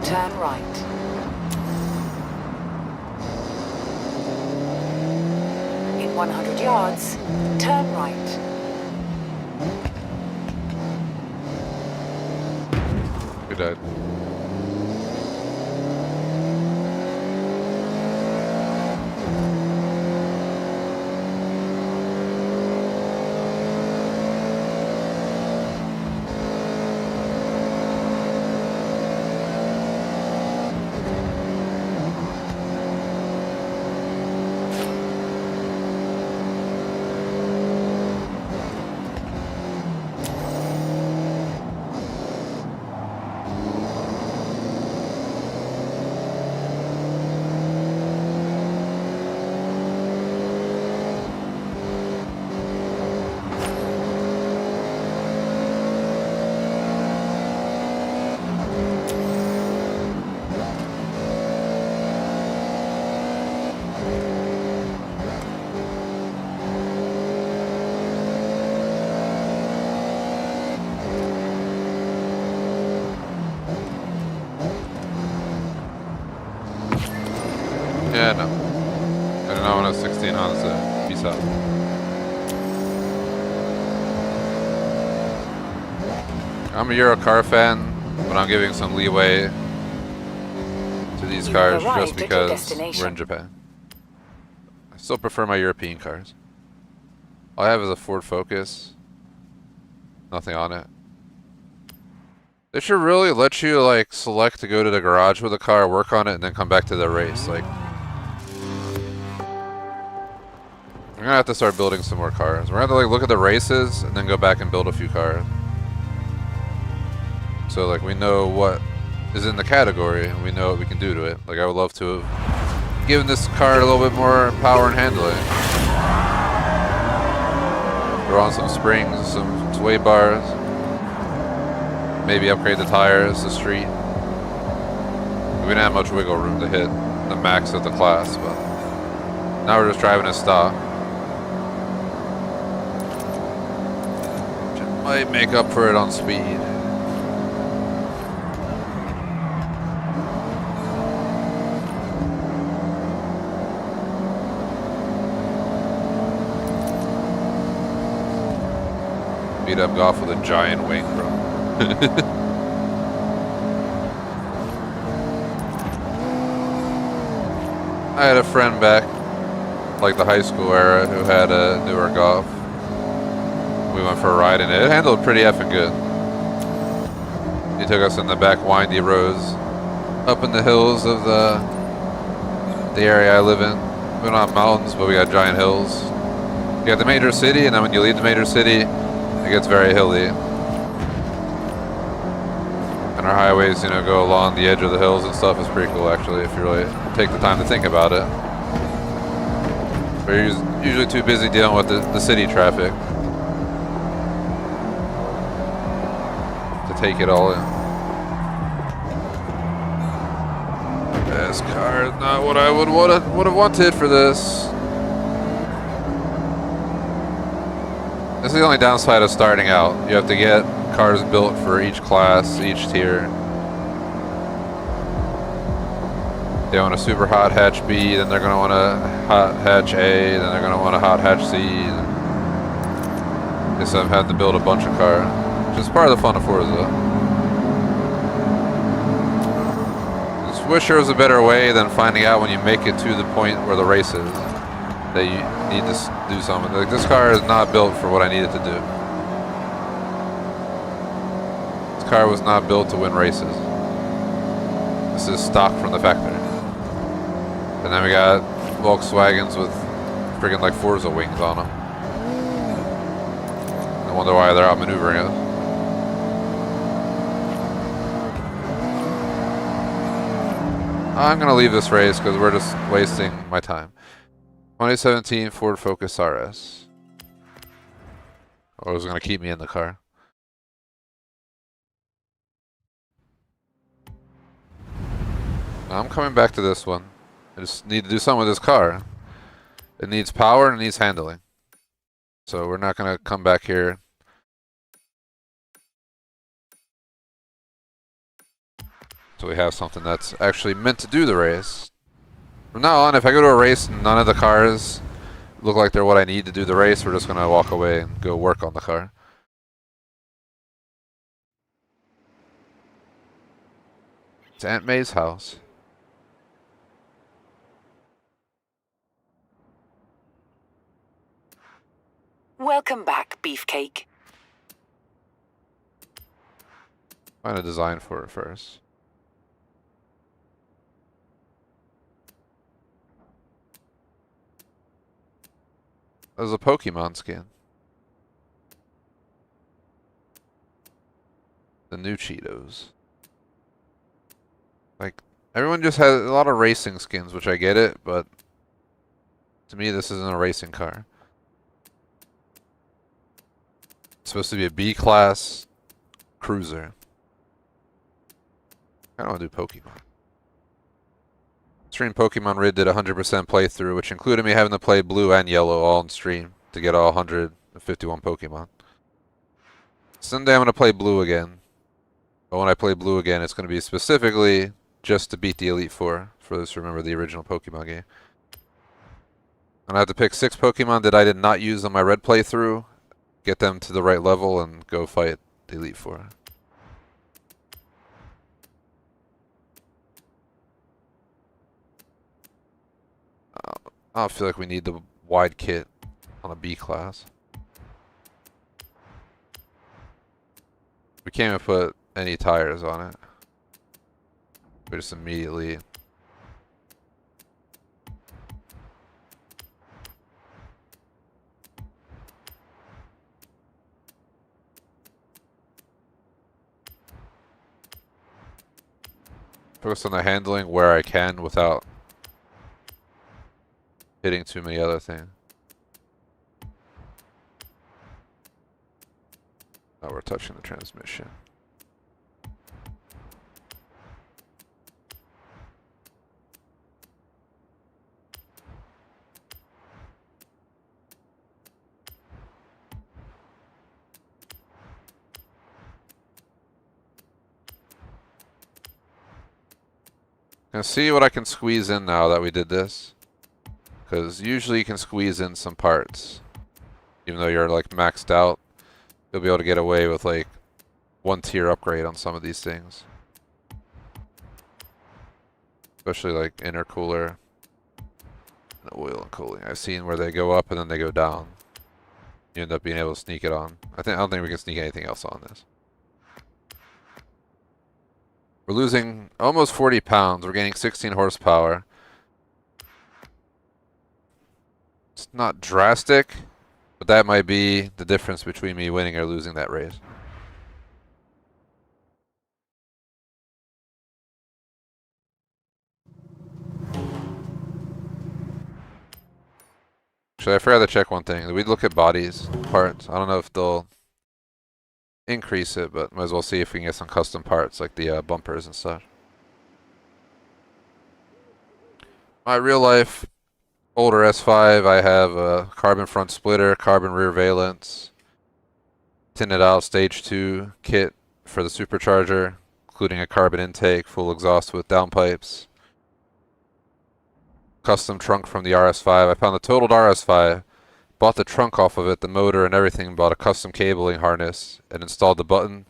Turn right. In 100 yards, turn right. We died. Yeah, no. I don't know when I was 16 on, so peace out. I'm a Euro car fan, but I'm giving some leeway to these cars just because we're in Japan. I still prefer my European cars. All I have is a Ford Focus. Nothing on it. They should really let you like select to go to the garage with a car, work on it, and then come back to the race. Like, we're gonna have to start building some more cars. We're gonna have to like look at the races and then go back and build a few cars. So like we know what is in the category and we know what we can do to it. Like I would love to have given this car a little bit more power and handling. Throw on some springs, some sway bars. Maybe upgrade the tires, the street. We didn't have much wiggle room to hit the max of the class, but now we're just driving a stock. Which might make up for it on speed. Beat up golf with a giant wing, bro. I had a friend back, like the high school era, who had a newer Golf. We went for a ride in it. It handled pretty effing good. He took us in the back windy roads, up in the hills of the area I live in. We don't have mountains, but we got giant hills. You got the major city, and then when you leave the major city, it gets very hilly. And our highways, you know, go along the edge of the hills and stuff. Is pretty cool, actually, if you really take the time to think about it. We're usually too busy dealing with the city traffic to take it all in. This car is not what I would have wanted for this. This is the only downside of starting out. You have to get cars built for each class, each tier. They want a super hot hatch B, then they're going to want a hot hatch A, then they're going to want a hot hatch C. Guess I've had to build a bunch of cars, which is part of the fun of Forza. Just wish there was a better way than finding out when you make it to the point where the race is that you need to do something. Like, this car is not built for what I need it to do. This car was not built to win races. This is stock from the factory. And then we got Volkswagens with friggin' like Forza wings on them. I wonder why they're outmaneuvering us. I'm gonna leave this race because we're just wasting my time. 2017 Ford Focus RS. Or is it gonna keep me in the car? I'm coming back to this one. I just need to do something with this car. It needs power and it needs handling. So we're not gonna come back here. So we have something that's actually meant to do the race. From now on, if I go to a race and none of the cars look like they're what I need to do the race, we're just gonna walk away and go work on the car. It's Aunt May's house. Welcome back, Beefcake. Find a design for it first. There's a Pokemon skin. The new Cheetos. Like, everyone just has a lot of racing skins, which I get it, but to me this isn't a racing car. It's supposed to be a B-class cruiser. I don't want to do Pokemon. Stream Pokemon Rid did 100% playthrough, which included me having to play blue and yellow all on stream to get all 151 Pokemon. Someday I'm going to play blue again. But when I play blue again, it's going to be specifically just to beat the Elite Four, for those who remember the original Pokemon game. And I have to pick 6 Pokemon that I did not use on my red playthrough, get them to the right level, and go fight the Elite Four. I don't feel like we need the wide kit on a B class. We can't even put any tires on it. We just immediately... focus on the handling where I can without hitting too many other things. Now we're touching the transmission. Gonna see what I can squeeze in now that we did this. Because usually you can squeeze in some parts. Even though you're like maxed out, you'll be able to get away with like 1 tier upgrade on some of these things. Especially like intercooler and oil and cooling. I've seen where they go up and then they go down. You end up being able to sneak it on. I don't think we can sneak anything else on this. We're losing almost 40 pounds. We're gaining 16 horsepower. It's not drastic, but that might be the difference between me winning or losing that race. Actually, I forgot to check one thing. We look at bodies, parts. I don't know if they'll increase it, but might as well see if we can get some custom parts like the bumpers and such. My real life older S5, I have a carbon front splitter, carbon rear valence, tinted out stage 2 kit for the supercharger, including a carbon intake, full exhaust with downpipes, custom trunk from the RS5. I found the totaled RS5, bought the trunk off of it, the motor and everything, bought a custom cabling harness, and installed the button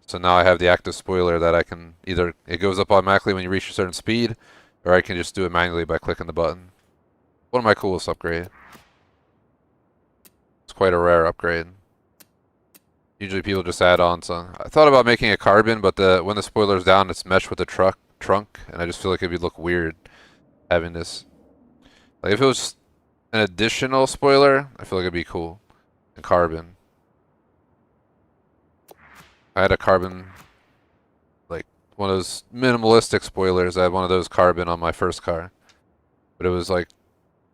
So now I have the active spoiler that I can either, it goes up automatically when you reach a certain speed, or I can just do it manually by clicking the button. One of my coolest upgrades. It's quite a rare upgrade. Usually people just add on some. I thought about making a carbon, but when the spoiler's down, it's meshed with the trunk, and I just feel like it would look weird having this. Like if it was an additional spoiler, I feel like it'd be cool. And carbon. I had a carbon, like one of those minimalistic spoilers. I had one of those carbon on my first car, but it was like,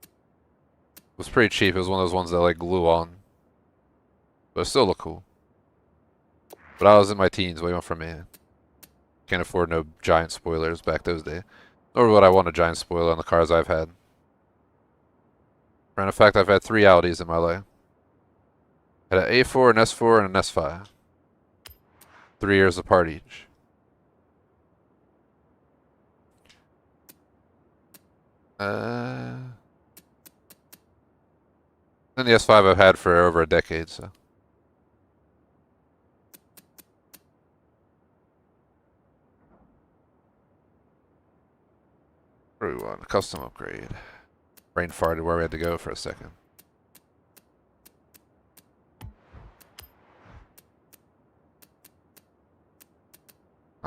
it was pretty cheap. It was one of those ones that like glue on, but it still looked cool. But I was in my teens, waiting for me. Can't afford no giant spoilers back those days. Nor would I want a giant spoiler on the cars I've had. Matter of fact, I've had 3 Audis in my life. I had an A4, an S4, and an S5. 3 years apart each. And the S5 I've had for over a decade, so. What do we want? A custom upgrade. Brain farted where we had to go for a second.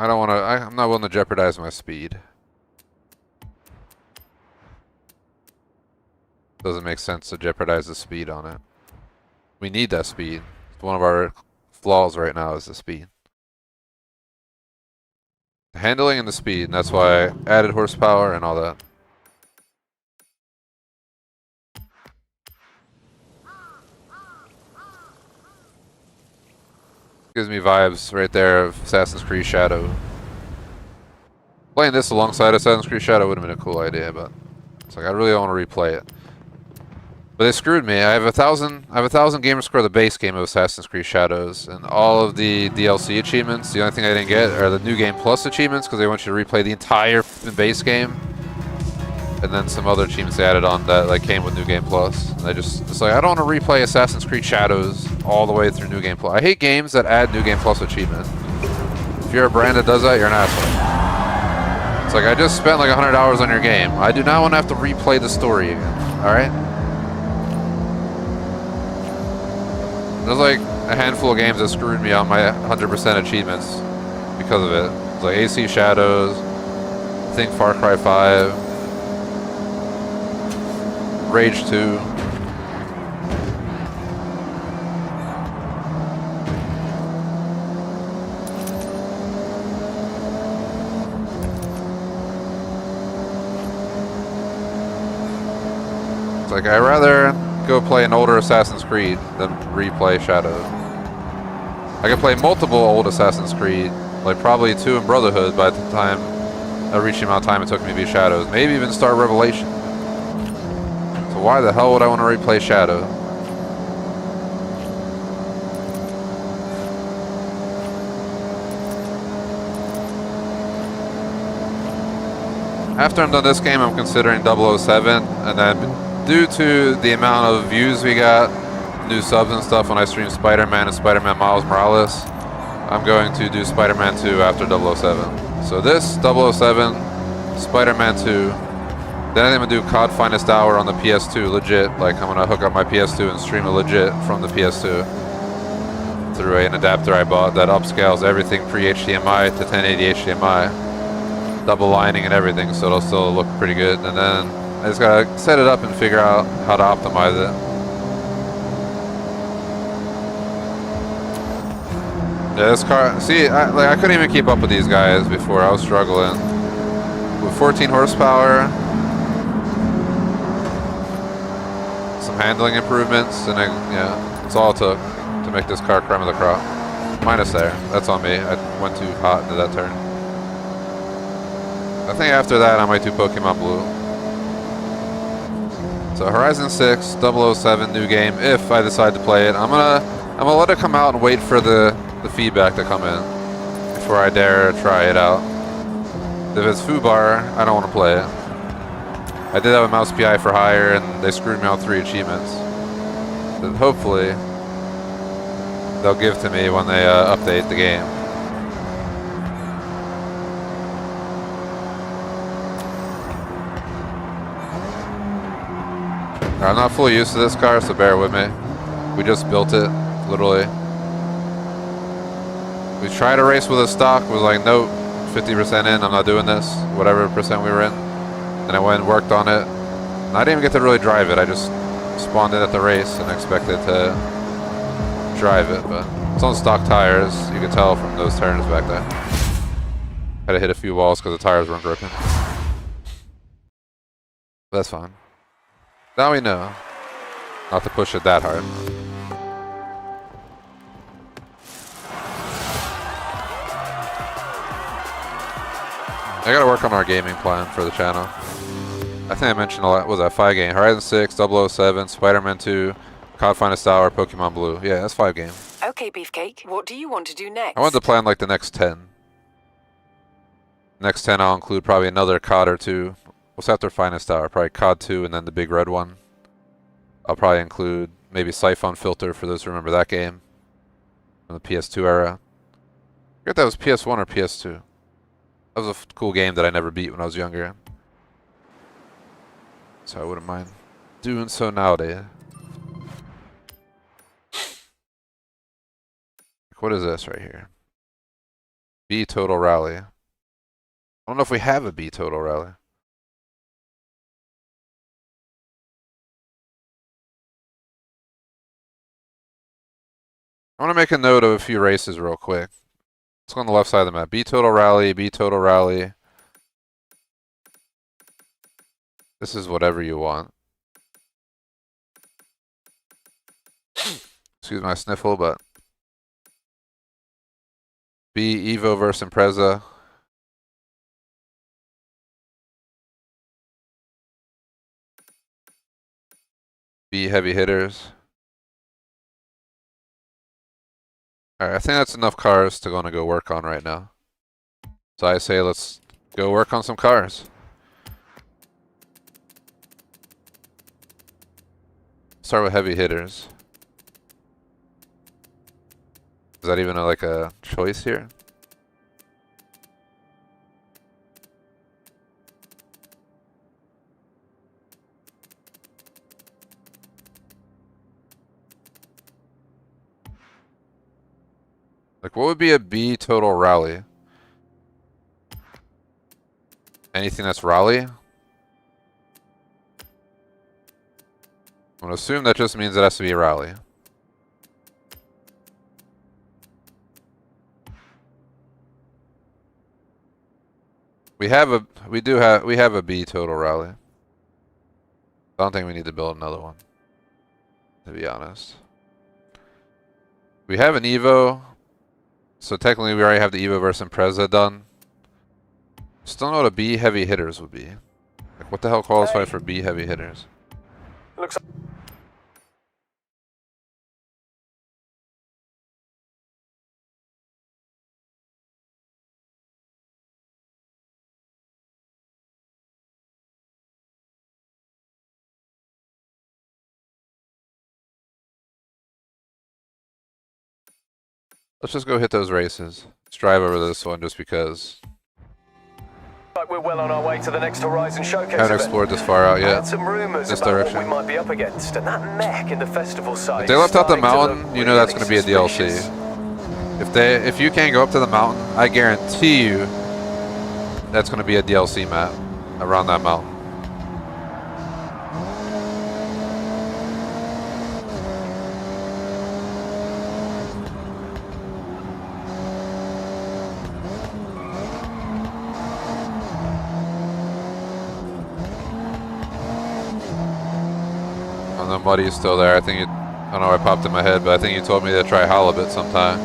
I don't want to, I'm not willing to jeopardize my speed. Doesn't make sense to jeopardize the speed on it. We need that speed. One of our flaws right now is the speed. The handling and the speed, and that's why I added horsepower and all that. Gives me vibes right there of Assassin's Creed Shadow. Playing this alongside Assassin's Creed Shadow would have been a cool idea, but it's like I really don't want to replay it. But they screwed me. I have 1,000 gamer score the base game of Assassin's Creed Shadows, and all of the DLC achievements. The only thing I didn't get are the New Game Plus achievements because they want you to replay the entire base game, and then some other achievements they added on that like came with New Game Plus. And it's like I don't want to replay Assassin's Creed Shadows all the way through New Game Plus. I hate games that add New Game Plus achievement. If you're a brand that does that, you're an asshole. It's like I just spent like 100 hours on your game. I do not want to have to replay the story again. All right. There's like a handful of games that screwed me on my 100% achievements because of it. It's like AC Shadows, I think Far Cry 5, Rage 2. It's like I'd rather go play an older Assassin's Creed than replay Shadows. I could play multiple old Assassin's Creed, like probably 2 in Brotherhood by the time I reached the amount of time it took me to beat Shadows. Maybe even start Revelation. So why the hell would I want to replay Shadow? After I'm done this game, I'm considering 007, and then due to the amount of views we got, new subs and stuff when I stream Spider-Man and Spider-Man Miles Morales, I'm going to do Spider-Man 2 after 007. So this, 007, Spider-Man 2, then I'm going to do COD Finest Hour on the PS2, legit. Like I'm going to hook up my PS2 and stream it legit from the PS2 through an adapter I bought that upscales everything pre-HDMI to 1080 HDMI, double lining and everything, so it'll still look pretty good. And then I just gotta set it up and figure out how to optimize it. Yeah, this car, see, I couldn't even keep up with these guys before. I was struggling. With 14 horsepower, some handling improvements, and yeah, that's all it took to make this car creme of the crop. Minus there, that's on me. I went too hot into that turn. I think after that I might do Pokemon Blue. So Horizon 6, 007 new game. If I decide to play it, I'm gonna let it come out and wait for the feedback to come in before I dare try it out. If it's FUBAR, I don't want to play it. I did that with Mouse PI for Hire, and they screwed me on 3 achievements that hopefully they'll give to me when they update the game. I'm not fully used to this car, so bear with me. We just built it, literally. We tried to race with a stock, was like, nope, 50% in, I'm not doing this, whatever percent we were in. Then I went and worked on it. And I didn't even get to really drive it, I just spawned it at the race and expected to drive it, but it's on stock tires, you can tell from those turns back there. Had to hit a few walls because the tires weren't gripping. That's fine. Now we know not to push it that hard. I gotta work on our gaming plan for the channel. I think I mentioned a lot. What was that 5 game? Horizon 6, 007, Spider-Man 2, COD Finest Hour, Pokemon Blue. Yeah, that's 5 games. Okay, Beefcake. What do you want to do next? I wanted to plan like the next 10. Next 10 I'll include probably another COD or 2. What's after Finest Hour? Probably COD 2 and then the big red one. I'll probably include maybe Siphon Filter for those who remember that game. From the PS2 era. I forget that was PS1 or PS2. That was a cool game that I never beat when I was younger. So I wouldn't mind doing so nowadays. What is this right here? B Total Rally. I don't know if we have a B Total Rally. I want to make a note of a few races real quick. Let's go on the left side of the map. B Total Rally, B Total Rally. This is whatever you want. Excuse my sniffle, but B Evo versus Impreza. B Heavy Hitters. Alright, I think that's enough cars to go work on right now. So I say let's go work on some cars. Start with Heavy Hitters. Is that even like a choice here? Like, what would be a B Total Rally? Anything that's rally? I'm gonna assume that just means it has to be a rally. We have a B Total Rally. I don't think we need to build another one, to be honest. We have an Evo. So technically we already have the Evo versus Impreza done. Just don't know what a B Heavy Hitters would be. Like, what the hell qualifies for B Heavy Hitters? Looks Let's just go hit those races. Let's drive over this one just because like we're well on our way to the next Horizon showcase. I haven't explored this far out I had yet. some rumors This about direction. what we might be up against, and that mech in the festival site. If they left out the is starting to mountain, look you know that's really going to be a DLC. suspicious. If you can't go up to the mountain, I guarantee you that's going to be a DLC map around that mountain. And the Muddy's still there. I think I don't know why it popped in my head, but I think you told me to try halibut sometime.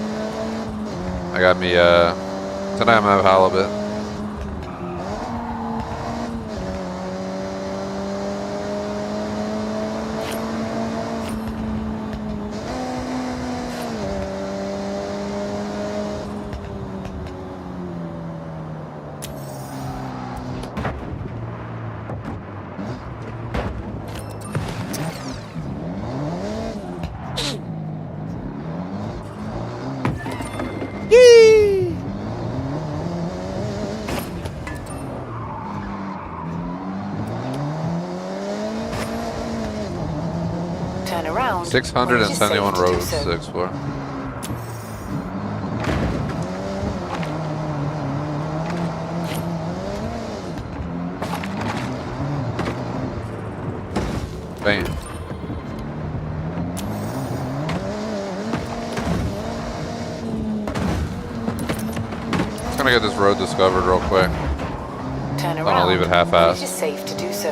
I got me, tonight I'm gonna have halibut. Turn around. 671 when it is roads safe to to do explore. Bam. Just gonna get this road discovered real quick. so. Turn Don't around. wanna leave it when half-assed. it is safe to do so.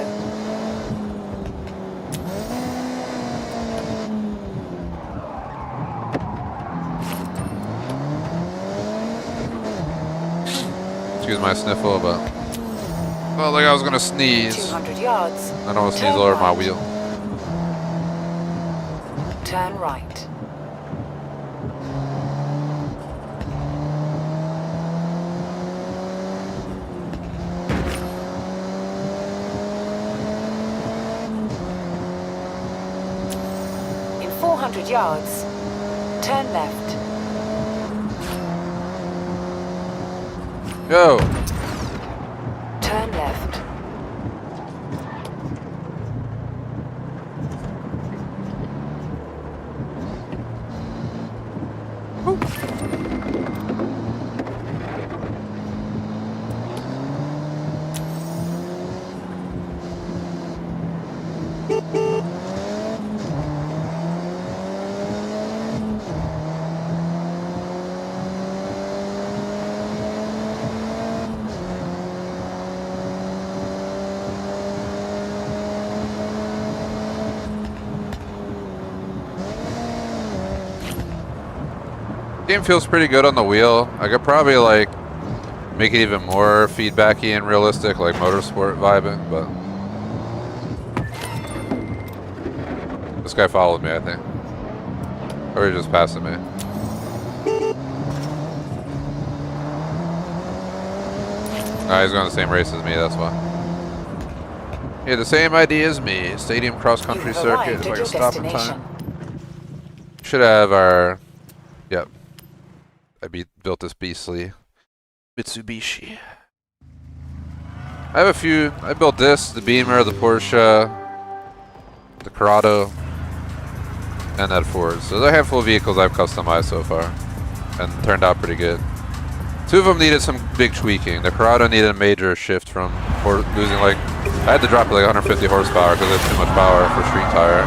Excuse my sniffle, but felt like I was gonna sneeze. 200 yards. I don't want to sneeze Turn all over my right. wheel. Turn right. In 400 yards, turn left. Go! Turn left. Game feels pretty good on the wheel. I could probably like make it even more feedbacky and realistic, like motorsport vibing, but this guy followed me, I think. Or he just passing me. Nah, he's going the same race as me, that's why. He had the same idea as me. Stadium cross-country You have circuit arrived is at like your a stop in destination. time. Should have our... Yep. I built this beastly Mitsubishi. I have a few. I built this, the Beamer, the Porsche, the Corrado, and that Ford. So there's a handful of vehicles I've customized so far, and turned out pretty good. Two of them needed some big tweaking. The Corrado needed a major shift from losing like... I had to drop it like 150 horsepower because it's too much power for street tire.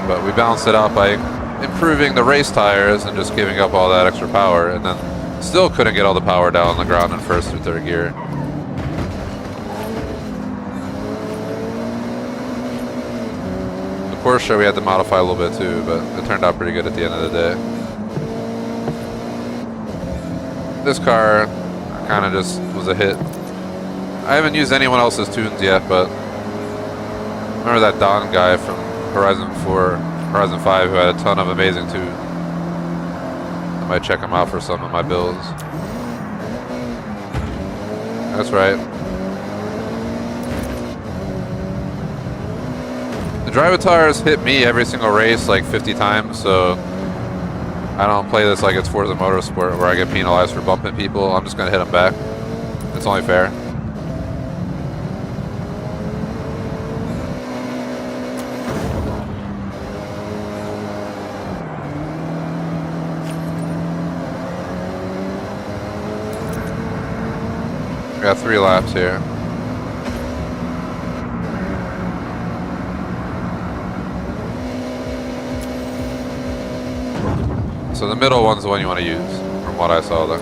But we balanced it out by improving the race tires and just giving up all that extra power, and then still couldn't get all the power down on the ground in first or third gear. The Porsche we had to modify a little bit too, but it turned out pretty good at the end of the day. This car kind of just was a hit. I haven't used anyone else's tunes yet, but remember that Don guy from Horizon 4, Horizon 5 who had a ton of amazing tunes. I might check him out for some of my builds. That's right. The Drivatars hit me every single race like 50 times, so I don't play this like it's Forza Motorsport where I get penalized for bumping people. I'm just going to hit them back. It's only fair. Got 3 laps here. So the middle one's the one you want to use, from what I saw there.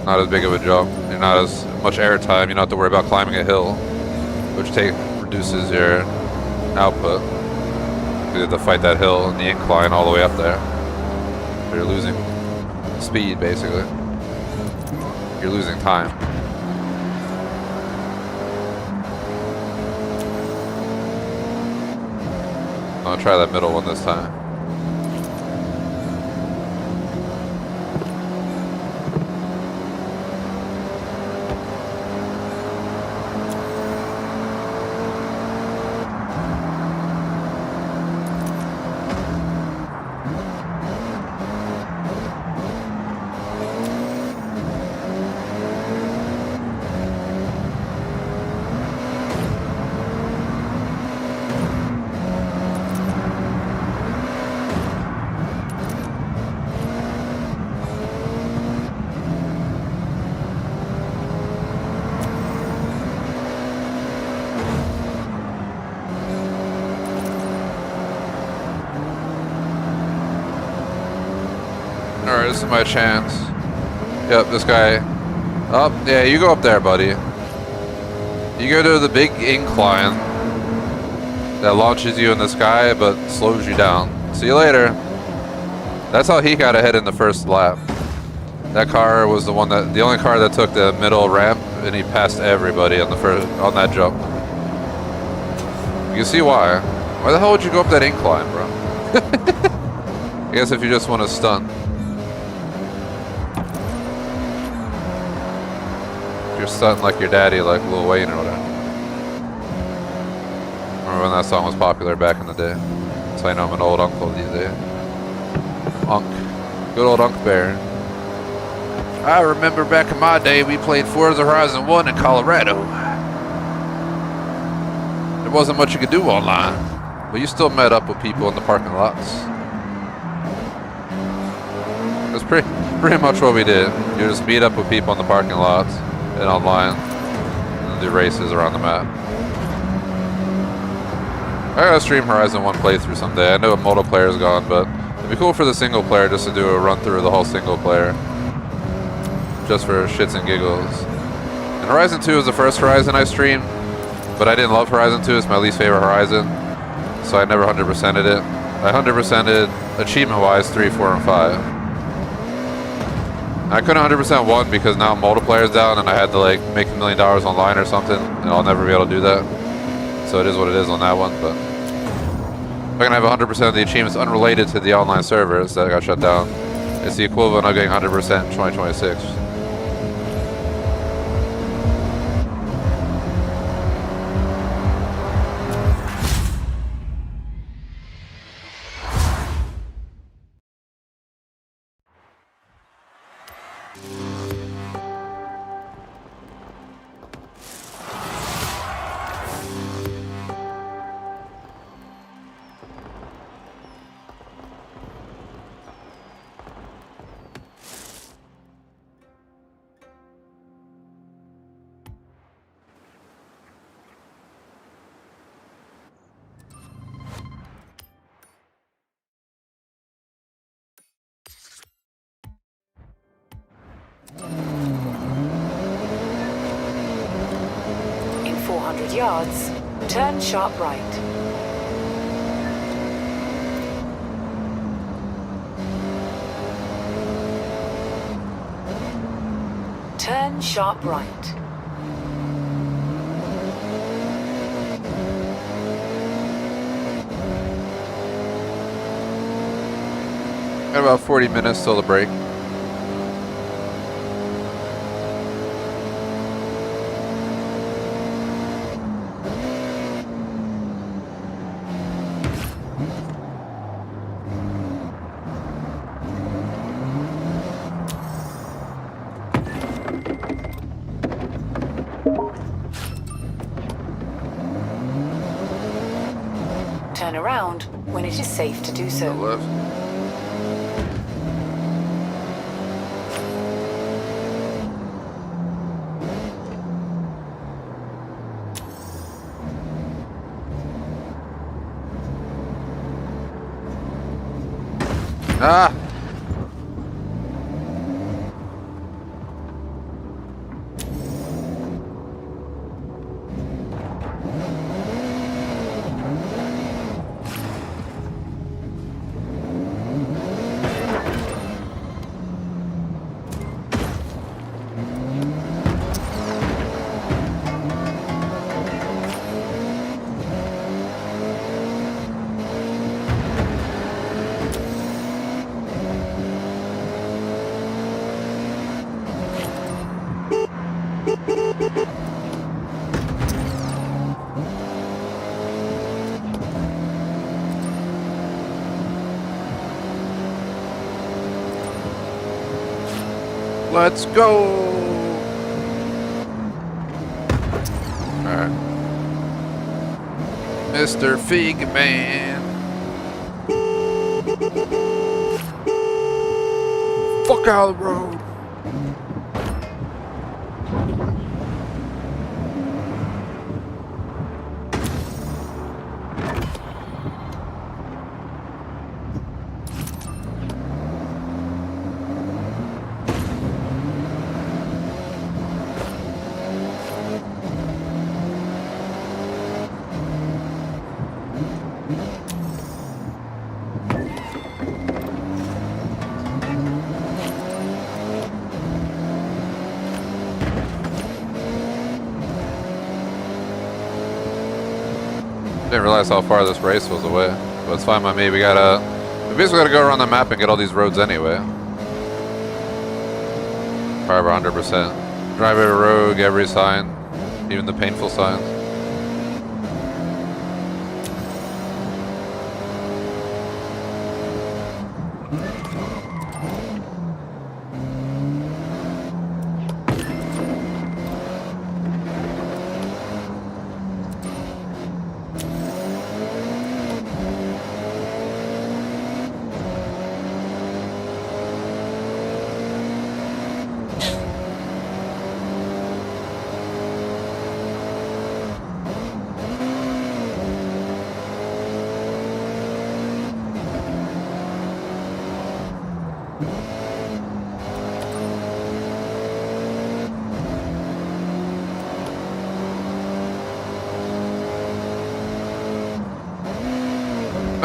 Not as big of a jump. You're not as much air time. You don't have to worry about climbing a hill, which reduces your output. You have to fight that hill and the incline all the way up there. So you're losing speed, basically. You're losing time. I'll try that middle one this time. Alright, this is my chance. Yep, this guy. Up, yeah, you go up there, buddy. You go to the big incline that launches you in the sky but slows you down. See you later. That's how he got ahead in the first lap. That car was the only car that took the middle ramp, and he passed everybody on on that jump. You can see why. Why the hell would you go up that incline, bro? I guess if you just want to stunt. If you're stunting like your daddy, like Lil Wayne or whatever. Remember when that song was popular back in the day? So I know I'm an old uncle these days. Unk. Good old Unk Bear. I remember back in my day, we played Forza Horizon 1 in Colorado. There wasn't much you could do online, but you still met up with people in the parking lots. That's pretty much what we did. You just meet up with people in the parking lots and online, and do races around the map. I gotta stream Horizon 1 playthrough someday. I know multiplayer is gone, but it'd be cool for the single player just to do a run through of the whole single player. Just for shits and giggles. And Horizon 2 was the first Horizon I streamed, but I didn't love Horizon 2. It's my least favorite Horizon, so I never 100%ed it. I 100%ed achievement-wise 3, 4, and 5. I couldn't 100% 1 because now multiplayer's down and I had to like make $1 million online or something, and I'll never be able to do that. So it is what it is on that one, but if I can have 100% of the achievements unrelated to the online servers that got shut down, it's the equivalent of getting 100% in 2026. In 400 yards, turn sharp right. Turn sharp right. Got about 40 minutes till the break. Turn around when it is safe to do so. Left. Ah! Let's go! Alright. Mr. Fig Man. Fuck out of the road. Didn't realize how far this race was away, but it's fine by me. We basically gotta go around the map and get all these roads anyway. Probably 100%. Drive every road, every sign, even the painful signs.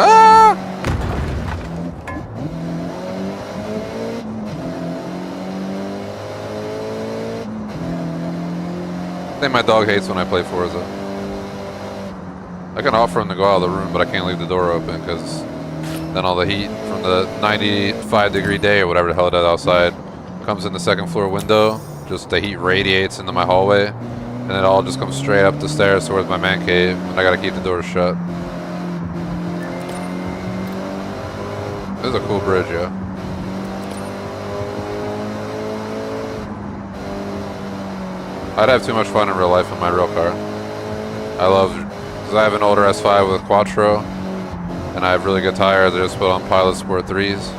Ah! I think my dog hates when I play Forza. I can offer him to go out of the room, but I can't leave the door open because then all the heat from the 95-degree day or whatever the hell it is outside comes in the second floor window. Just the heat radiates into my hallway, and it all just comes straight up the stairs towards my man cave, and I gotta keep the doors shut. This is a cool bridge, yeah. I'd have too much fun in real life in my real car. Because I have an older S5 with Quattro, and I have really good tires. I just put on Pilot Sport 3s.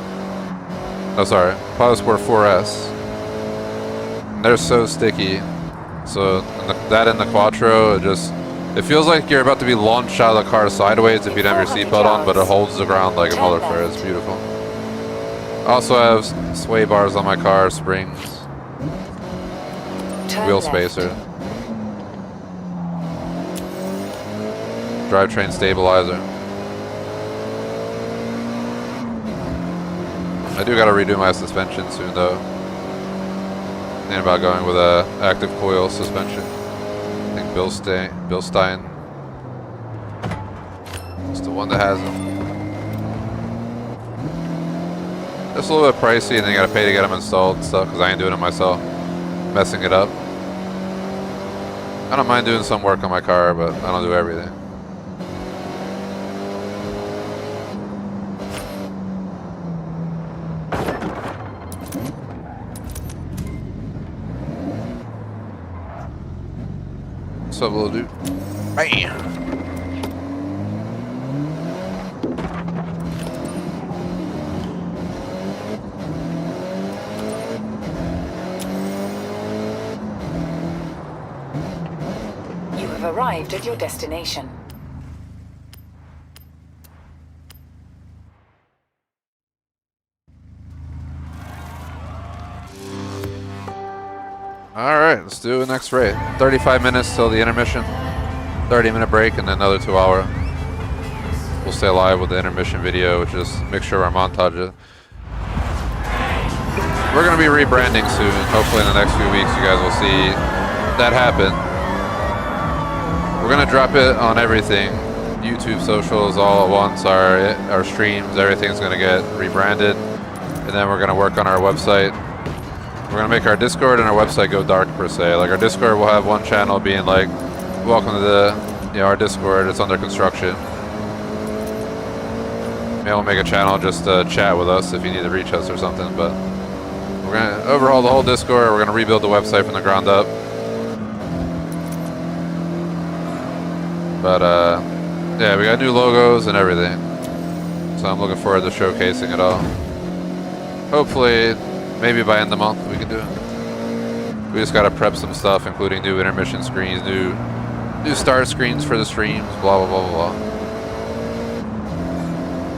Oh, sorry, Pilot Sport 4S. And they're so sticky. So that in the Quattro, it feels like you're about to be launched out of the car sideways if you don't have your seatbelt on, but it holds the ground like a motherfucker. It's beautiful. Also have sway bars on my car, springs, wheel spacer, drivetrain stabilizer. I do gotta redo my suspension soon though. Thinking about going with a active coil suspension. I think Bill Stein is the one that has them. It's a little bit pricey, and then you gotta pay to get them installed and stuff, because I ain't doing it myself. Messing it up. I don't mind doing some work on my car, but I don't do everything. What's up, little dude? Bam! Arrived at your destination. Alright, let's do the next raid. 35 minutes till the intermission. 30-minute break and then another 2 hour. We'll stay live with the intermission video, which is make sure our montage it. We're going to be rebranding soon. Hopefully in the next few weeks you guys will see that happen. We're gonna drop it on everything, YouTube, socials, all at once. Our streams, everything's gonna get rebranded, and then we're gonna work on our website. We're gonna make our Discord and our website go dark per se. Like our Discord will have one channel being like, "Welcome to our Discord. It's under construction." Maybe we'll make a channel just to chat with us if you need to reach us or something. But we're gonna overhaul the whole Discord. We're gonna rebuild the website from the ground up. But yeah, we got new logos and everything. So I'm looking forward to showcasing it all. Hopefully, maybe by end of the month we can do it. We just gotta prep some stuff, including new intermission screens, new start screens for the streams, blah, blah, blah, blah, blah.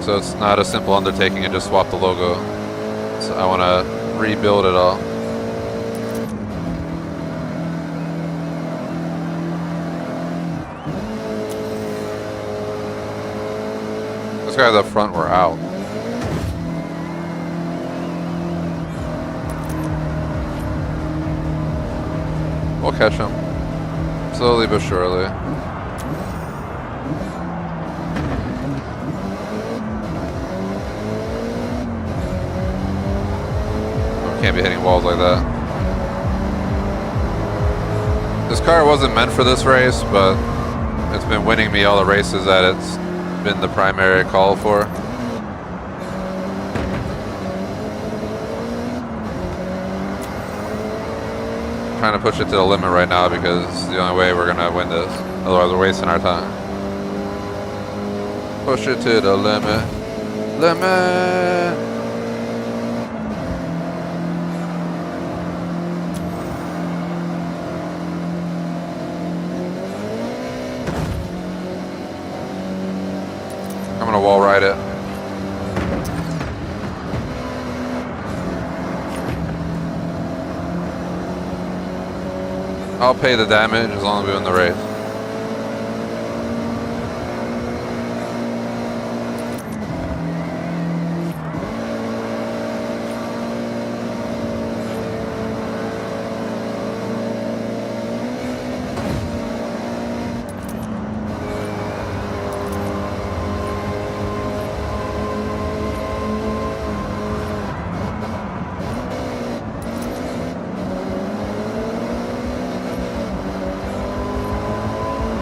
So it's not a simple undertaking and just swap the logo. So I wanna rebuild it all. Those guys up front were out. We'll catch them. Slowly but surely. can't be hitting walls like that. This car wasn't meant for this race, but it's been winning me all the races that it's been the primary call for. Trying to push it to the limit right now because it's the only way we're gonna win this. Otherwise we're wasting our time. Push it to the limit. Limit! I'm gonna wall ride it. I'll pay the damage as long as we win the race.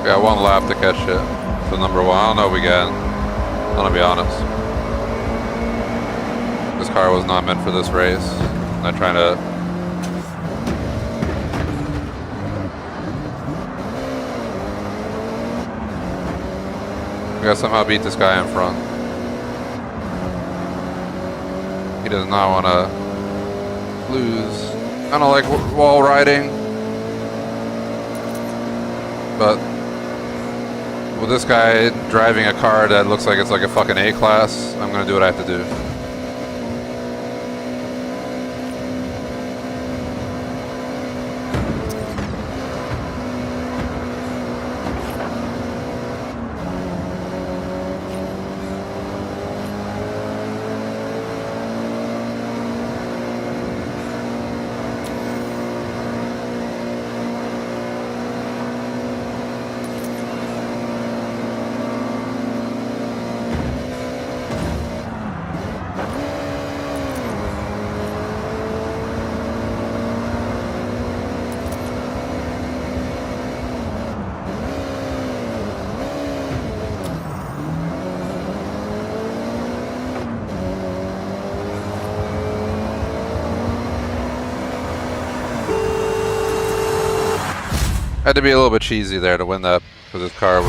Got one lap to catch it. So number one, I don't know if we can. I'm gonna be honest. This car was not meant for this race. I'm not trying to. We gotta somehow beat this guy in front. He does not want to lose. I don't like wall riding, but with this guy driving a car that looks like it's like a fucking A-class, I'm gonna do what I have to do. Had to be a little bit cheesy there to win that because this car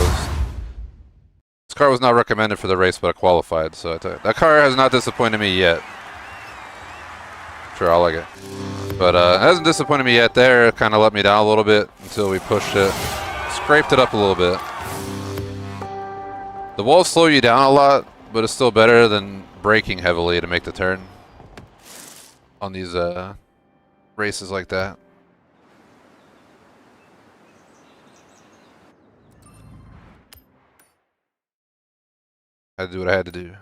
was not recommended for the race, but it qualified. So that car has not disappointed me yet. Sure, I'll like it, but it hasn't disappointed me yet. There, it kind of let me down a little bit until we pushed it, scraped it up a little bit. The walls slow you down a lot, but it's still better than braking heavily to make the turn on these races like that. I had to do what I had to do.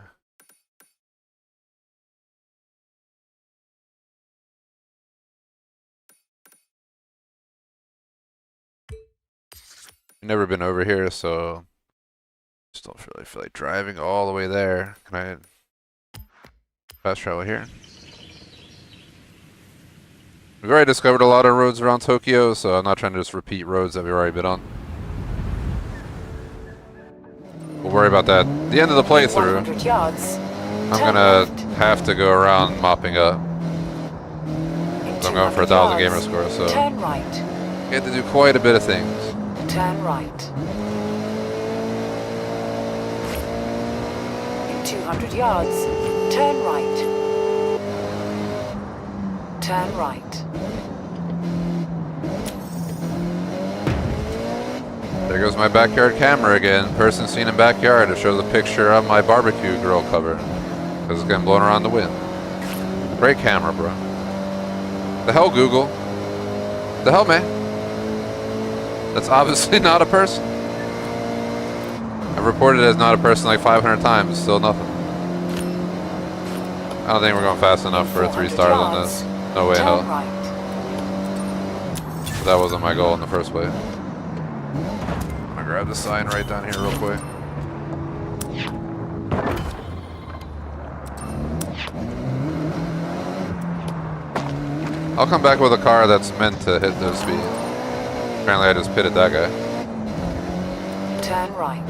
Never been over here, so just don't really feel like driving all the way there. Can I fast travel here? We've already discovered a lot of roads around Tokyo, so I'm not trying to just repeat roads that we've already been on. We'll worry about that at the end of the playthrough. 100 yards. I'm gonna have to go around mopping up. I'm going for 1,000 gamer score, so Turn right. you have to do quite a bit of things. Turn right. In 200 yards, turn right. Turn right. There goes my backyard camera again. Person seen in backyard. It shows a picture of my barbecue grill cover because it's getting blown around the wind. Great camera, bro. The hell, Google? The hell, man? That's obviously not a person. I've reported it as not a person like 500 times. Still nothing. I don't think we're going fast enough for 3 stars on this. No way in hell. Right. That wasn't my goal in the first place. Grab the sign right down here real quick. I'll come back with a car that's meant to hit those speeds. Apparently I just pitted that guy. Turn right.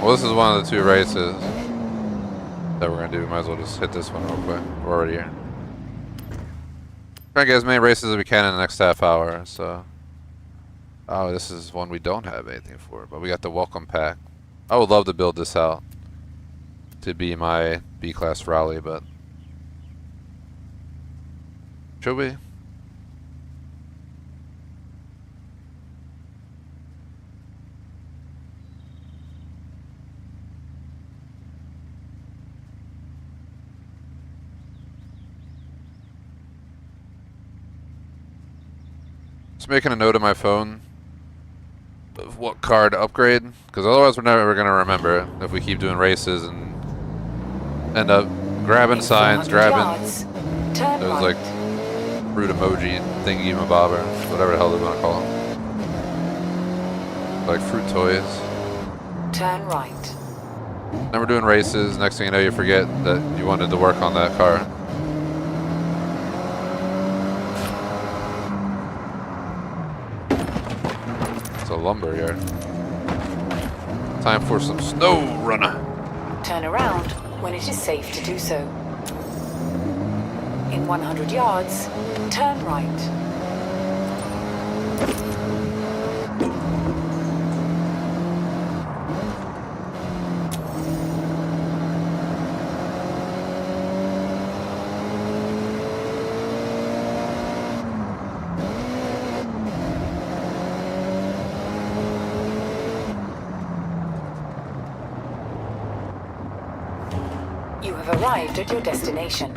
Well, this is one of the 2 races that we're gonna do. Might as well just hit this one real quick. We're already here. Try to get as many races as we can in the next half hour, so. Oh, this is one we don't have anything for, but we got the welcome pack. I would love to build this out to be my B-class rally, but should we? Just making a note on my phone of what car to upgrade, because otherwise we're never going to remember if we keep doing races and end up grabbing signs, grabbing those like fruit emoji thingy mabobber, whatever the hell they want to call them. Like fruit toys. Turn right. Then we're doing races, next thing you know you forget that you wanted to work on that car. A lumber yard. Time for some snow runner. Turn around when it is safe to do so. In 100 yards, turn right. You have arrived at your destination.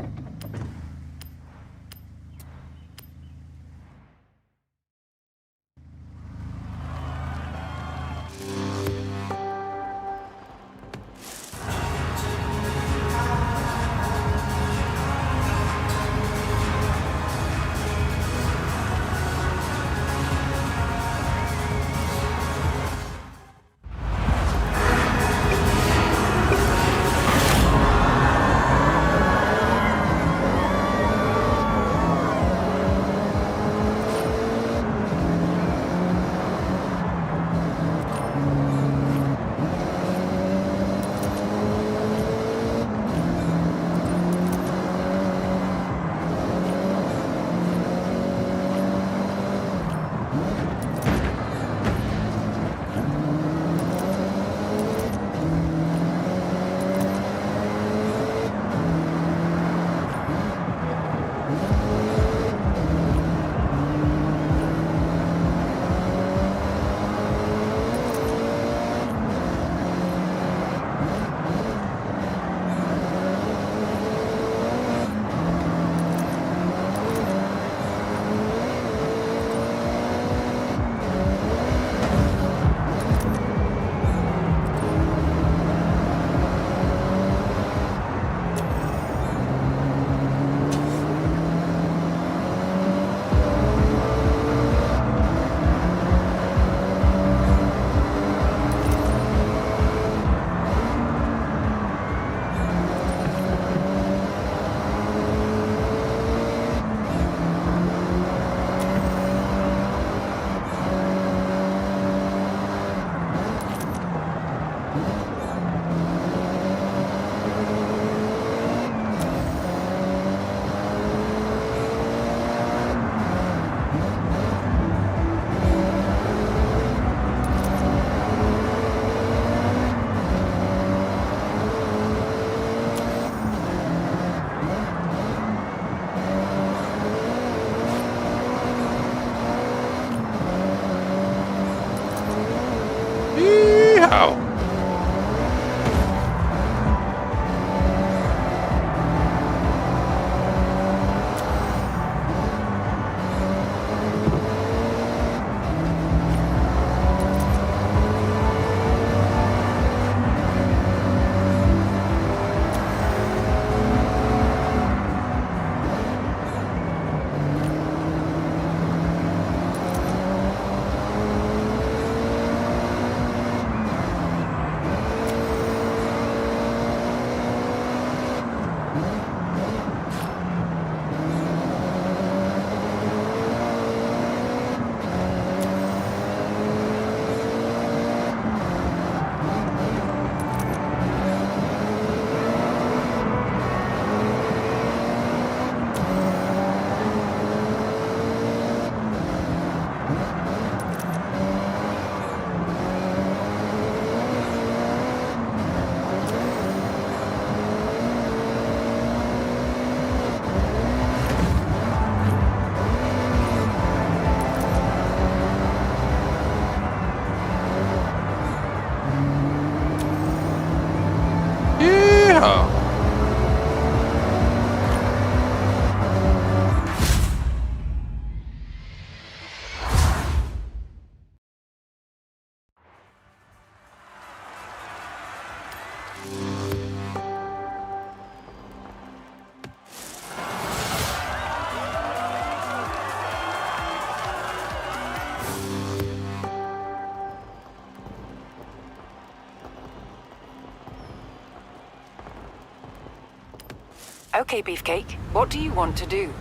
Okay, Beefcake. What do you want to do?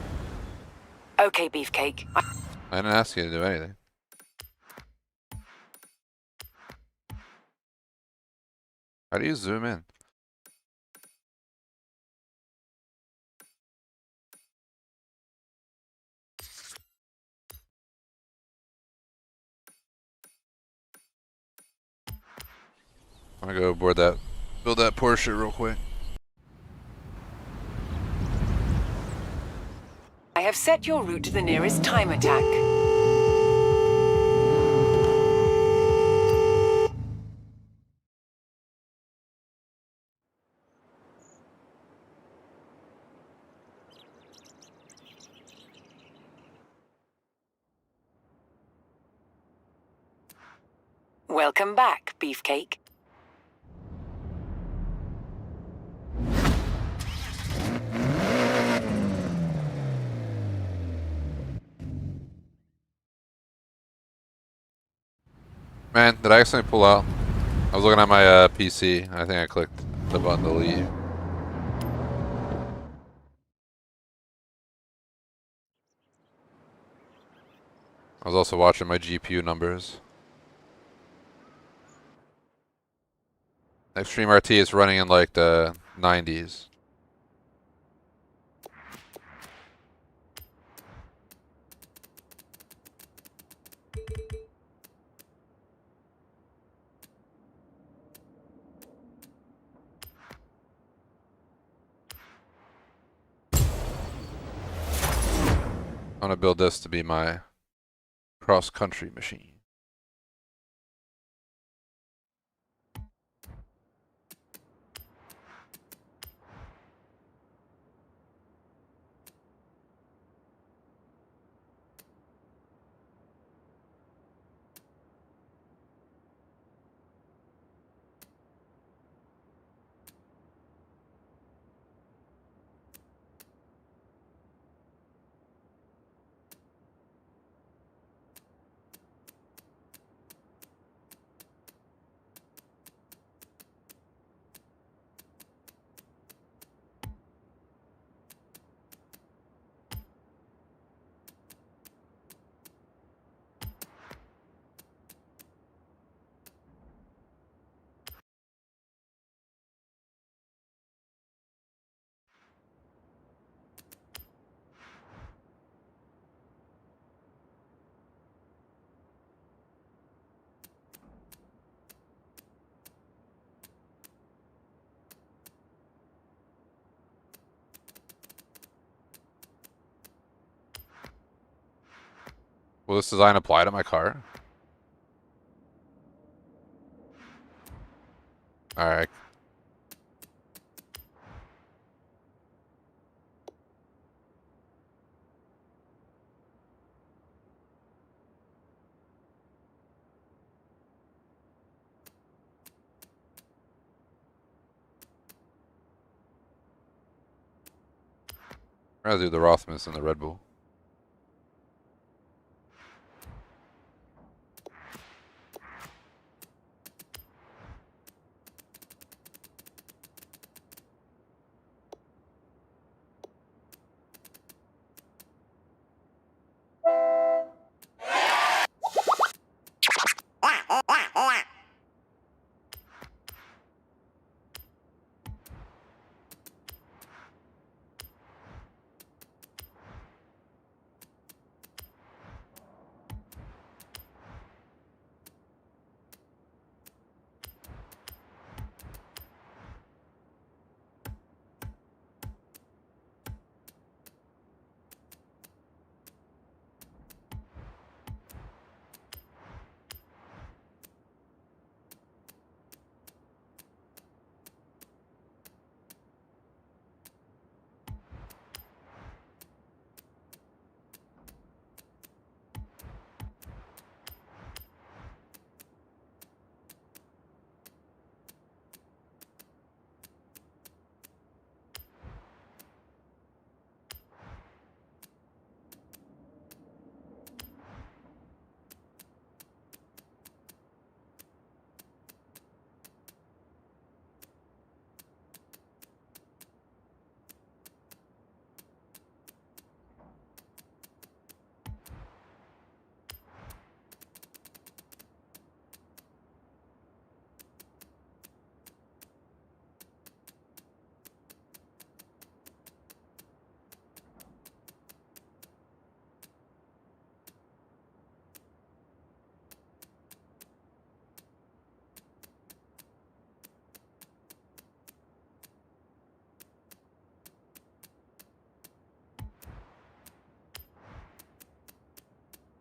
Okay, Beefcake. I didn't ask you to do anything. How do you zoom in? I'm gonna go board that, build that Porsche real quick. I have set your route to the nearest time attack. Welcome back, Beefcake. Man, did I accidentally pull out? I was looking at my PC. I think I clicked the button to leave. I was also watching my GPU numbers. Extreme RT is running in like the 90s. I'm gonna build this to be my cross-country machine. Will this design apply to my car? Alright. I'd rather do the Rothmans than the Red Bull.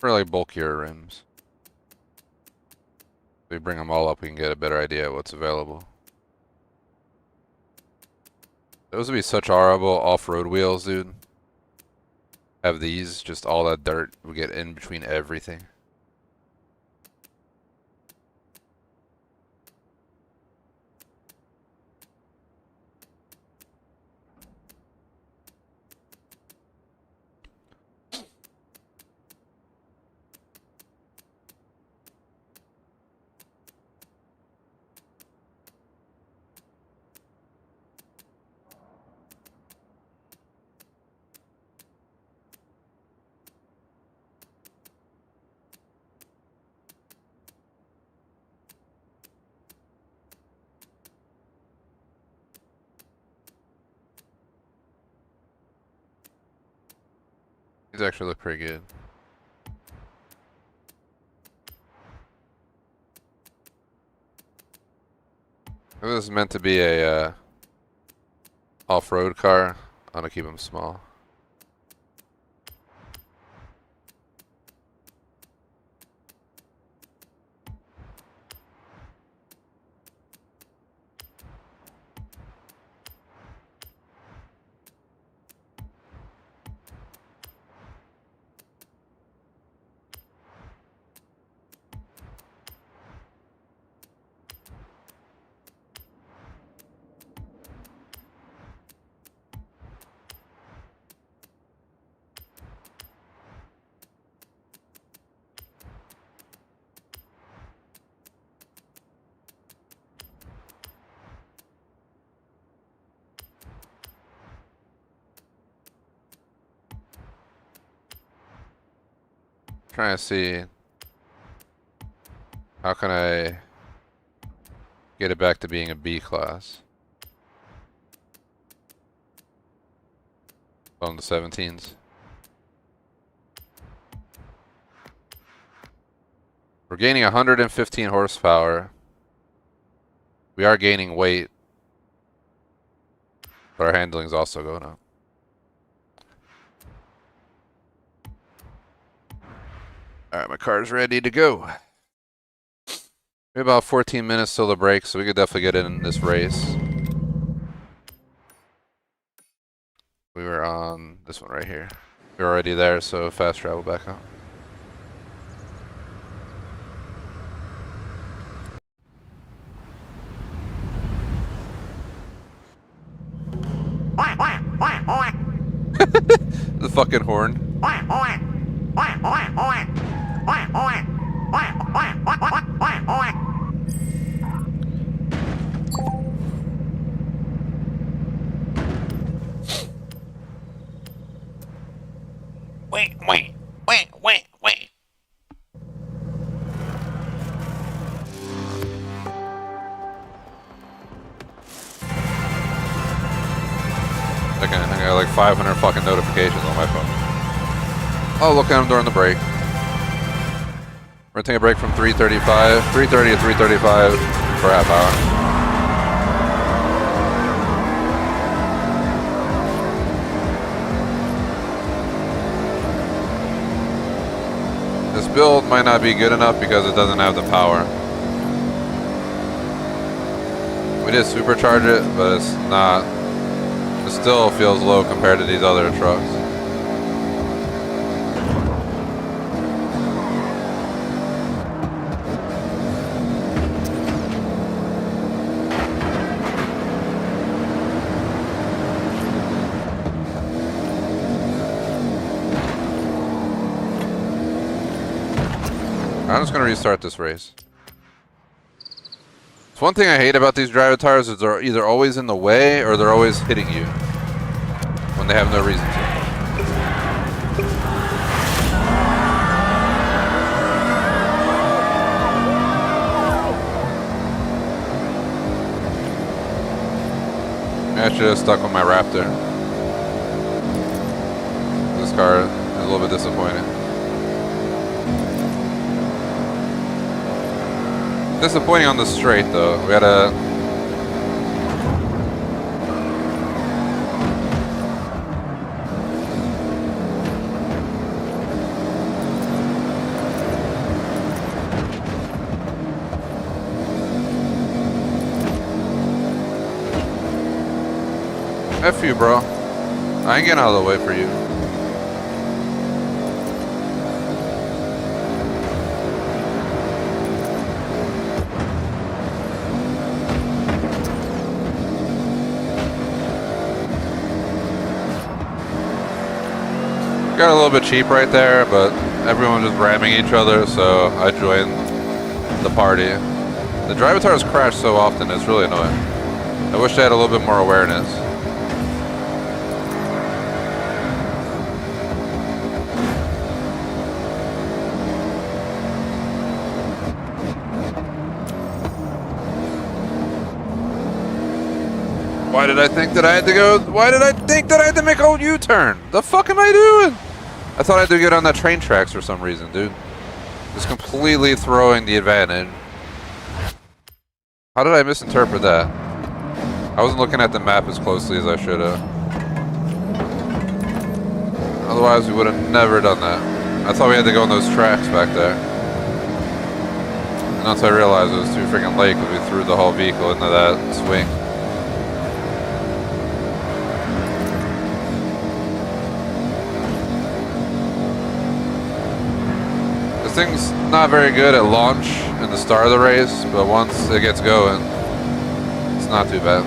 For like bulkier rims. If we bring them all up, we can get a better idea of what's available. Those would be such horrible off-road wheels, dude. Have these, just all that dirt we get in between everything. These actually look pretty good. If this is meant to be a off-road car, I'm gonna keep them small. Trying to see how can I get it back to being a B class on the 17s. We're gaining 115 horsepower. We are gaining weight, but our handling is also going up. Alright, my car's ready to go. We have about 14 minutes till the break, so we could definitely get in this race. We were on this one right here. We were already there, so fast travel back up. The fucking horn. Wait. I got like 500 fucking notifications on my phone. Oh, look at them during the break. We're gonna take a break from 3:35 to 3:35 for a half hour. This build might not be good enough because it doesn't have the power. We did supercharge it, but it's not. It still feels low compared to these other trucks. I'm just going to restart this race. It's one thing I hate about these driver tires is they're either always in the way or they're always hitting you when they have no reason to. I should have stuck with my Raptor. This car is a little bit disappointing. Disappointing on the straight though. We had a F you, bro. I ain't getting out of the way for you. Got a little bit cheap right there, but everyone was ramming each other, so I joined the party. The drivatars crash so often, it's really annoying. I wish I had a little bit more awareness. Why did I think that I had to go? Why did I think that I had to make a U-turn? The fuck am I doing? I thought I had to get on that train tracks for some reason, dude. Just completely throwing the advantage. How did I misinterpret that? I wasn't looking at the map as closely as I should have. Otherwise, we would have never done that. I thought we had to go on those tracks back there. And once I realized it was too freaking late because we threw the whole vehicle into that swing. This thing's not very good at launch in the start of the race, but once it gets going, it's not too bad.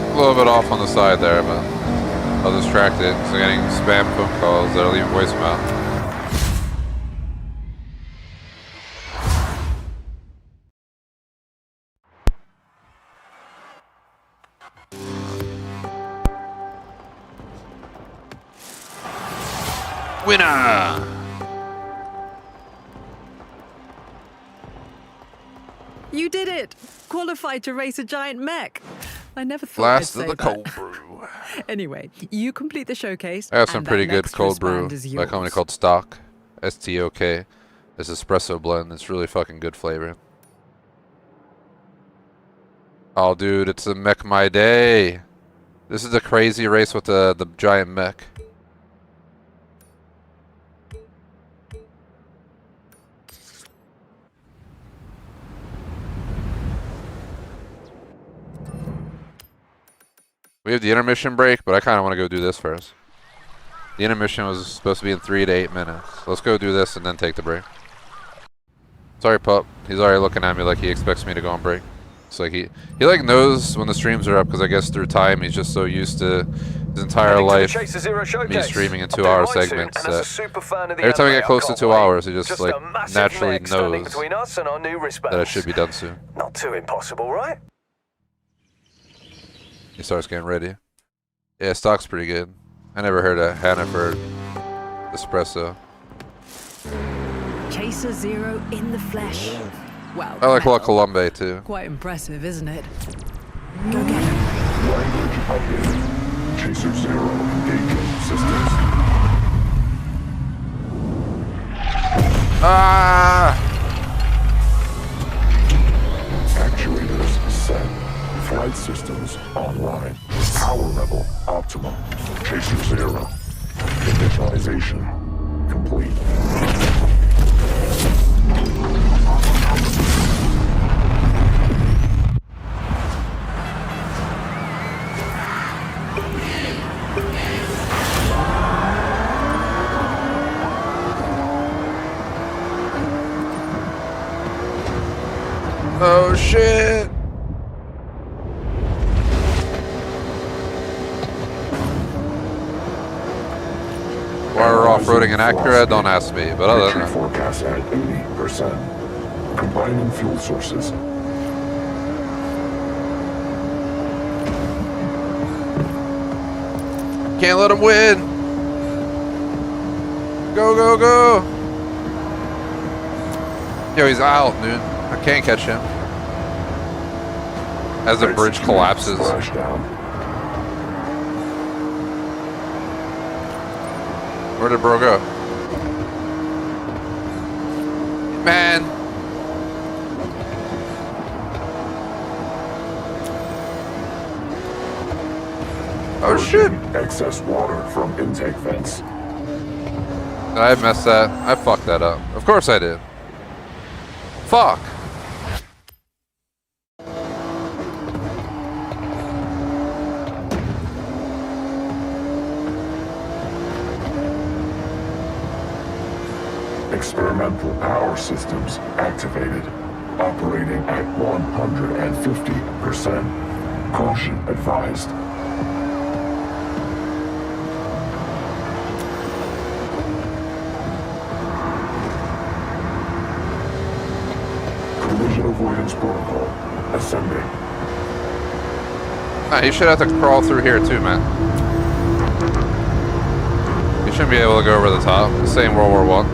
A little bit off on the side there, but I was distracted because I'm getting spam phone calls that are leaving voicemail. Winner! You did it! Qualified to race a giant mech. I never thought Last I'd of the say cold that. brew. Anyway, you complete the showcase. I got some and pretty that good next cold brew wristband is by a company yours. called Stock. STOK. It's espresso blend. It's really fucking good flavor. Oh, dude, it's a mech my day. This is a crazy race with the giant mech. We have the intermission break, but I kind of want to go do this first. The intermission was supposed to be in 3 to 8 minutes. Let's go do this and then take the break. Sorry, pup. He's already looking at me like he expects me to go on break. It's like he like knows when the streams are up because I guess through time he's just so used to his entire life me streaming in 2-hour segments that every time I get close to 2 hours, he just like naturally knows that I should be done soon. Not too impossible, right? He starts getting ready. Yeah, Stock's pretty good. I never heard of Hannaford espresso. Chaser Zero in the flesh. Well, I like La well, Colombe too. quite impressive, isn't it? Go get him. Language updated. Chaser Zero engaging systems. Ah! Actuators set. Flight systems online. Power level optimum. Chaser Zero. Initialization complete. Oh shit! Why we're off-roading an Acura? Don't ask me, but other than Entry that. forecast at 80%. Combining fuel sources. Can't let him win. Go, go, go. Yo, he's out, dude. I can't catch him. As the bridge collapses. Splashdown. Where did bro go? Man. Oh shit. Excess water from intake vents. I messed that. I fucked that up. Of course I did. Fuck. Experimental power systems activated. Operating at 150%. Caution advised. Collision avoidance protocol. Ascending. Nah, you should have to crawl through here too, man. You shouldn't be able to go over the top. The same World War I.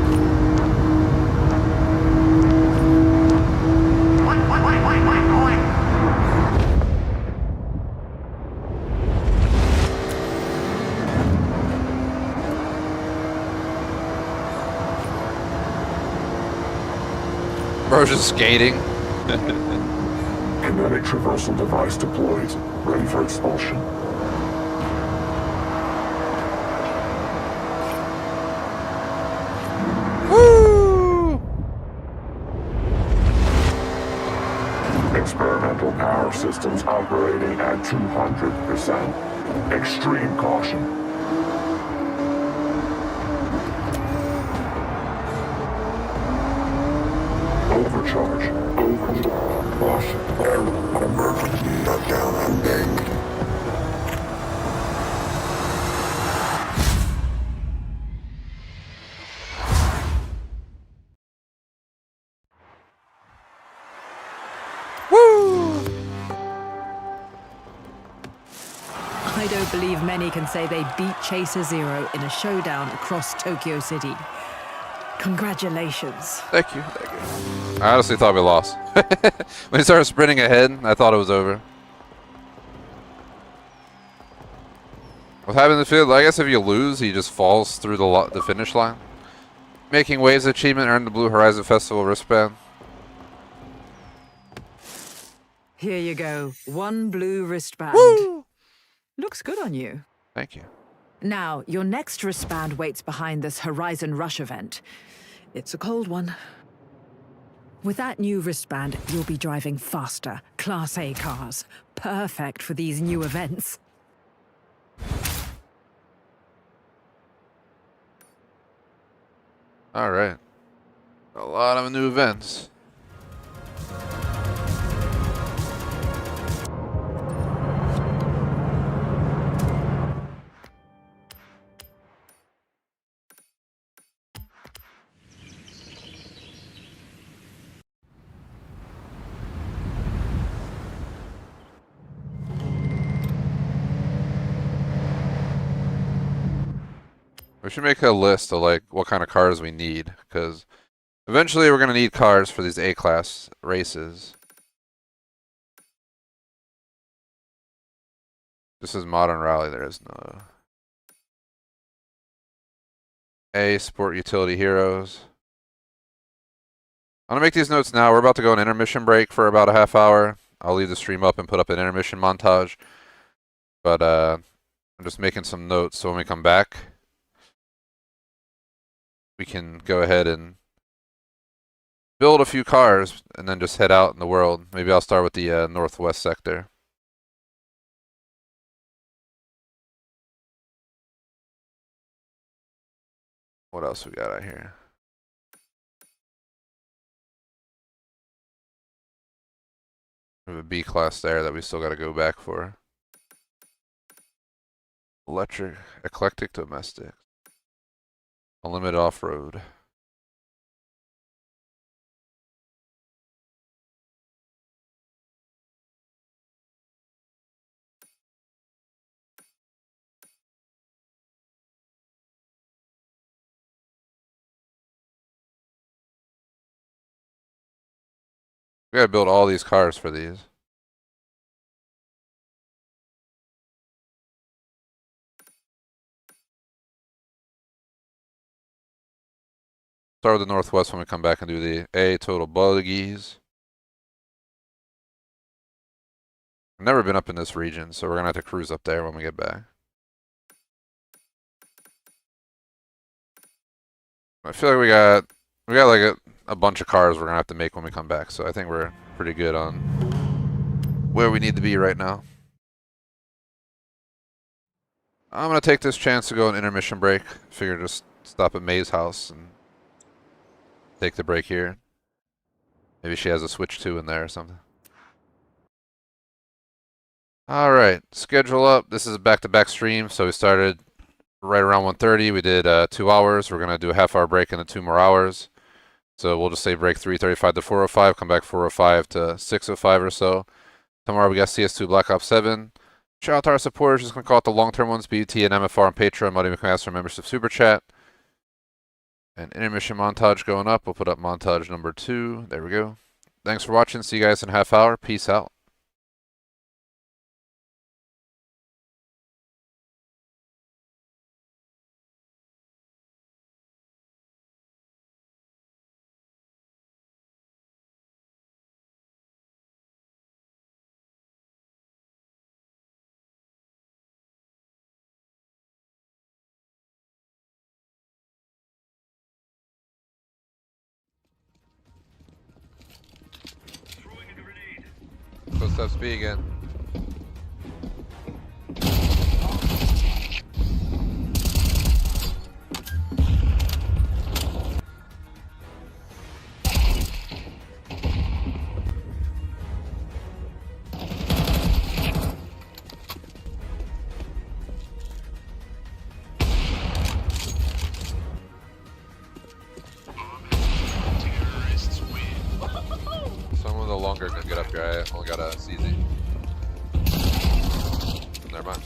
Bro's just skating. Kinetic traversal device deployed. Ready for expulsion. Woo! Experimental power systems operating at 200%. Extreme caution. Overcharge. Overcharge. Caution. Error. Emergency shutdown ending. Woo! I don't believe many can say they beat Chaser Zero in a showdown across Tokyo City. Congratulations. Thank you. Thank you. I honestly thought we lost. When he started sprinting ahead, I thought it was over. What happened in the field? I guess if you lose, he just falls through the finish line. Making waves achievement earned the Blue Horizon Festival wristband. Here you go. One blue wristband. Woo! Looks good on you. Thank you. Now, your next wristband waits behind this Horizon Rush event. It's a cold one. With that new wristband, you'll be driving faster, Class A cars. Perfect for these new events. All right. A lot of new events. We should make a list of like what kind of cars we need, because eventually we're gonna need cars for these A-class races. This is Modern Rally. There is no A Sport Utility Heroes. I'm gonna make these notes now. We're about to go an intermission break for about a half hour. I'll leave the stream up and put up an intermission montage. But I'm just making some notes so when we come back, we can go ahead and build a few cars and then just head out in the world. Maybe I'll start with the northwest sector. What else we got out here? We have a B class there that we still got to go back for. Electric, eclectic domestic. Unlimited off-road. We gotta build all these cars for these. Start with the Northwest when we come back and do the A total buggies. I've never been up in this region, so we're gonna have to cruise up there when we get back. I feel like we got like a bunch of cars we're gonna have to make when we come back, so I think we're pretty good on where we need to be right now. I'm gonna take this chance to go an intermission break. Figure just stop at May's house and take the break here. Maybe she has a Switch 2 in there or something. Alright, schedule up. This is a back-to-back stream, so we started right around 1:30. We did 2 hours. We're going to do a half-hour break and then 2 more hours. So we'll just say break 3:35 to 4:05, come back 4:05 to 6:05 or so. Tomorrow we got CS2 Black Ops 7. Shout out to our supporters. Just going to call it the long-term ones, BT and MFR and Patreon. Money we can ask for membership Super Chat. And intermission montage going up. We'll put up montage number 2. There we go. Thanks for watching. See you guys in a half hour. Peace out. Footsteps B again. Someone with a longer can get up here. I only got a CZ. Never mind.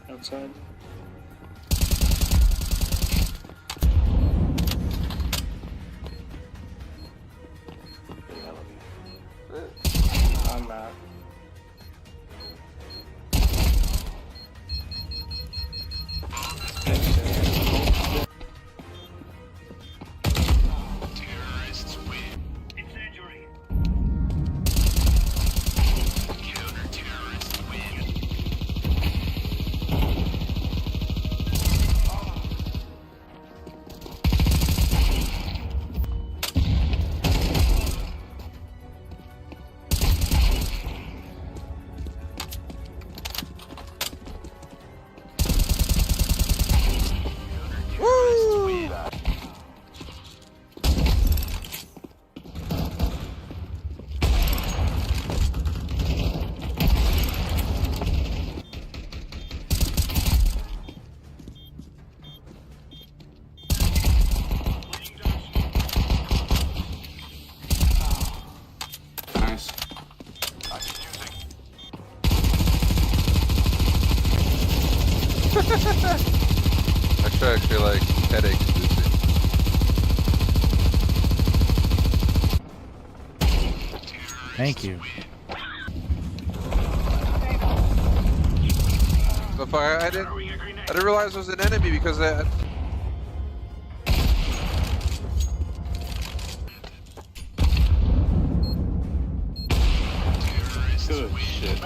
Outside. I'm out. Terrorists win. Incendiary. Counter-terrorists win. Nice. Actually like headache inducing. Thank you. The fire, I didn't realize it was an enemy because I Good shit.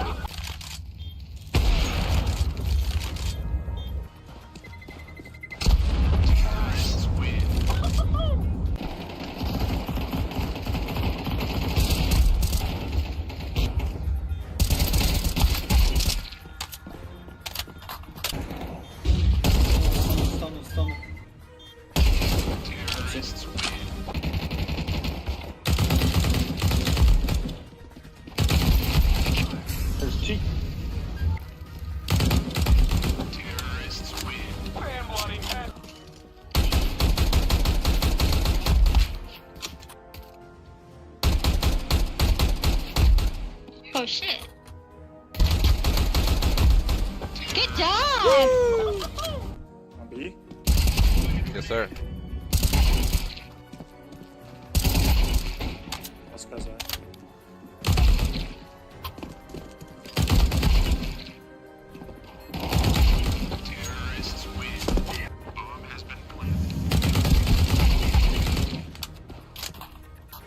Oh shit. Good job! On B? Yes, sir. Let's go there.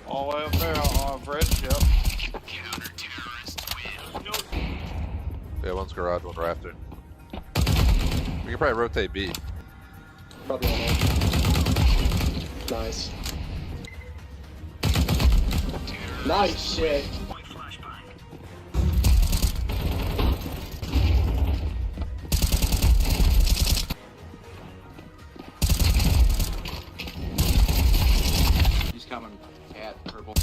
All the way up there on bridge, yep. Yeah, one's garage, one rafter. We can probably rotate B. Probably on that. Nice. Nice shit. He's coming. Cat, purple.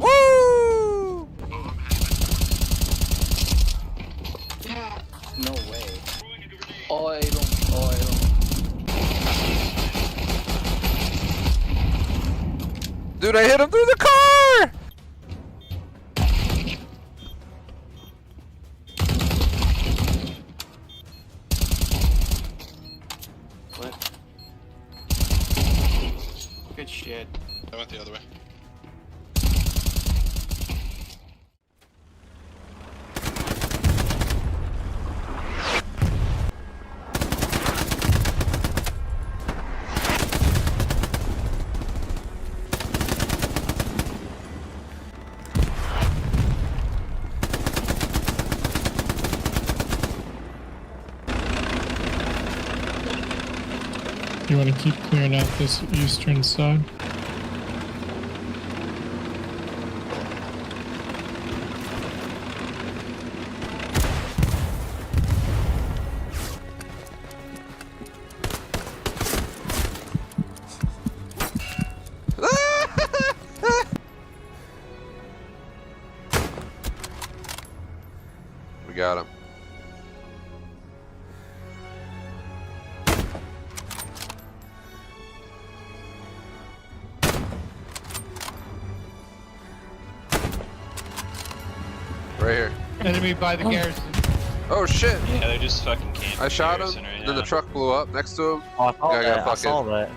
Woo! No way. Oil. Dude, I hit him through the car! What? Good shit. I went the other way. You want to keep clearing out this eastern side? We got him. Right here. Enemy by the garrison. Oh shit! Yeah, they're just fucking camping. I shot him, Garrison right then the now. truck blew up next to him. Oh, I saw Guy got that. I saw fucking- that.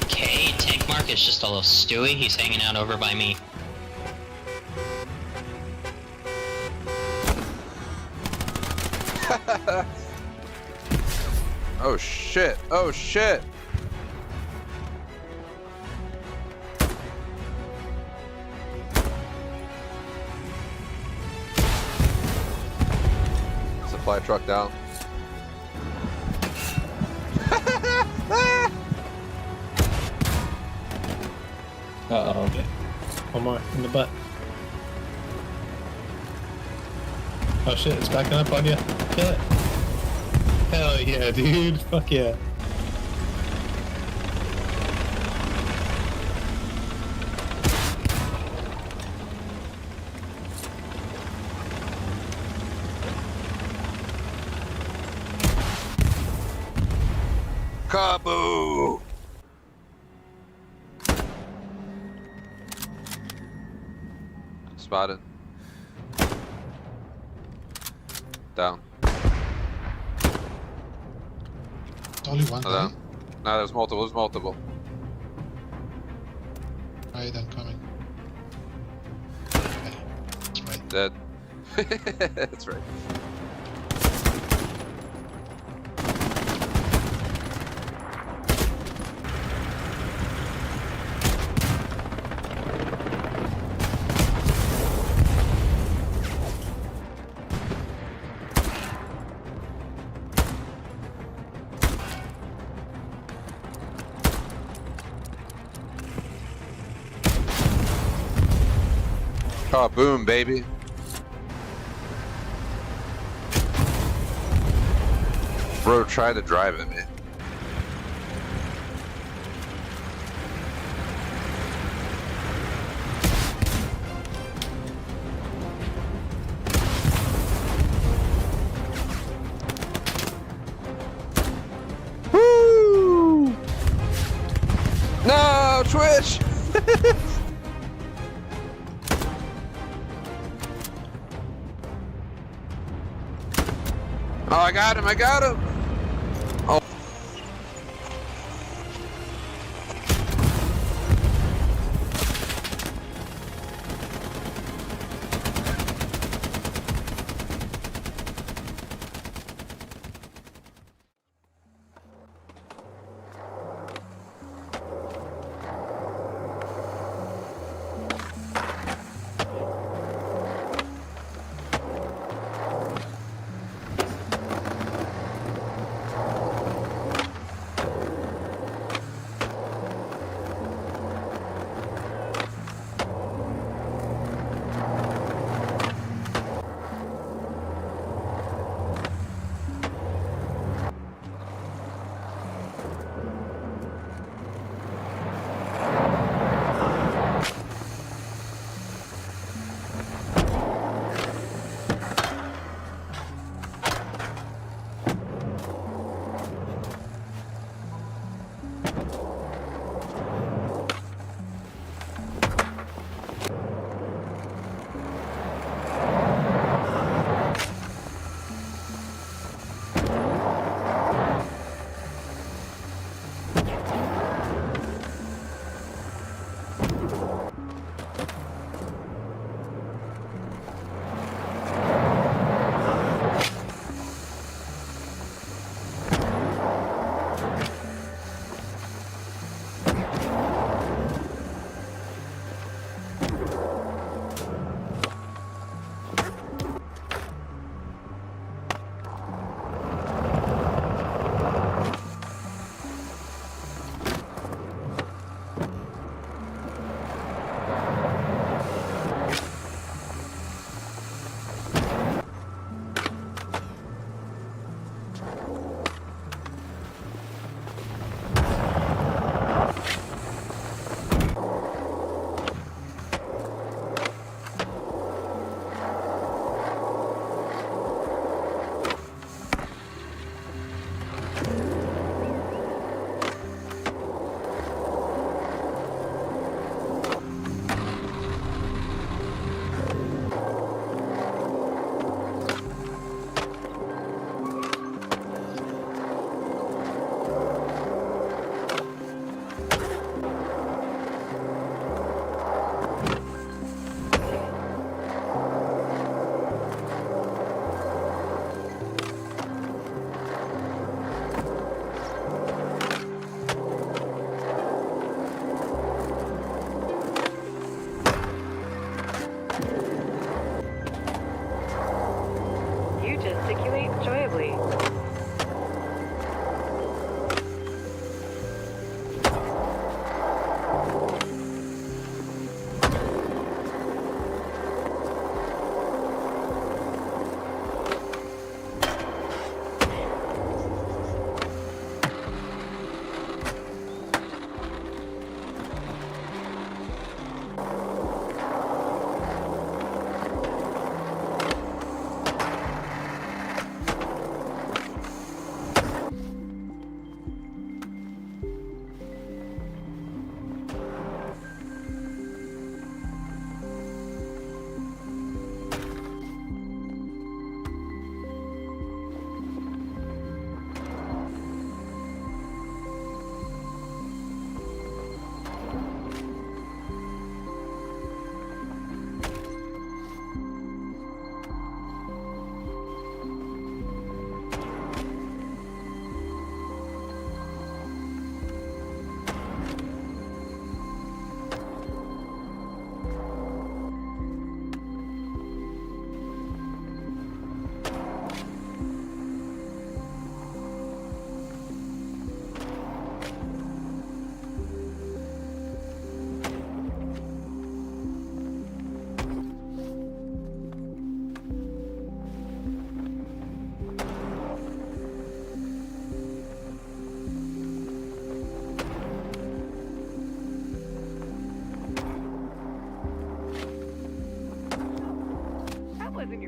Okay, Tank Mark is just a little stewy. He's hanging out over by me. Oh shit! Oh shit! Supply truck down. Uh-oh. One more in the butt. Oh shit, it's backing up on you. Kill it. Hell yeah, dude. Fuck yeah. Kaboo! Spotted. Down. Only one No, down. No, there's multiple. There's multiple. Right, I'm coming. Okay. That's right. Dead. That's right. Oh, boom, baby. Bro, try to drive at me. Woo! No, Twitch! Oh, I got him, I got him! Oh.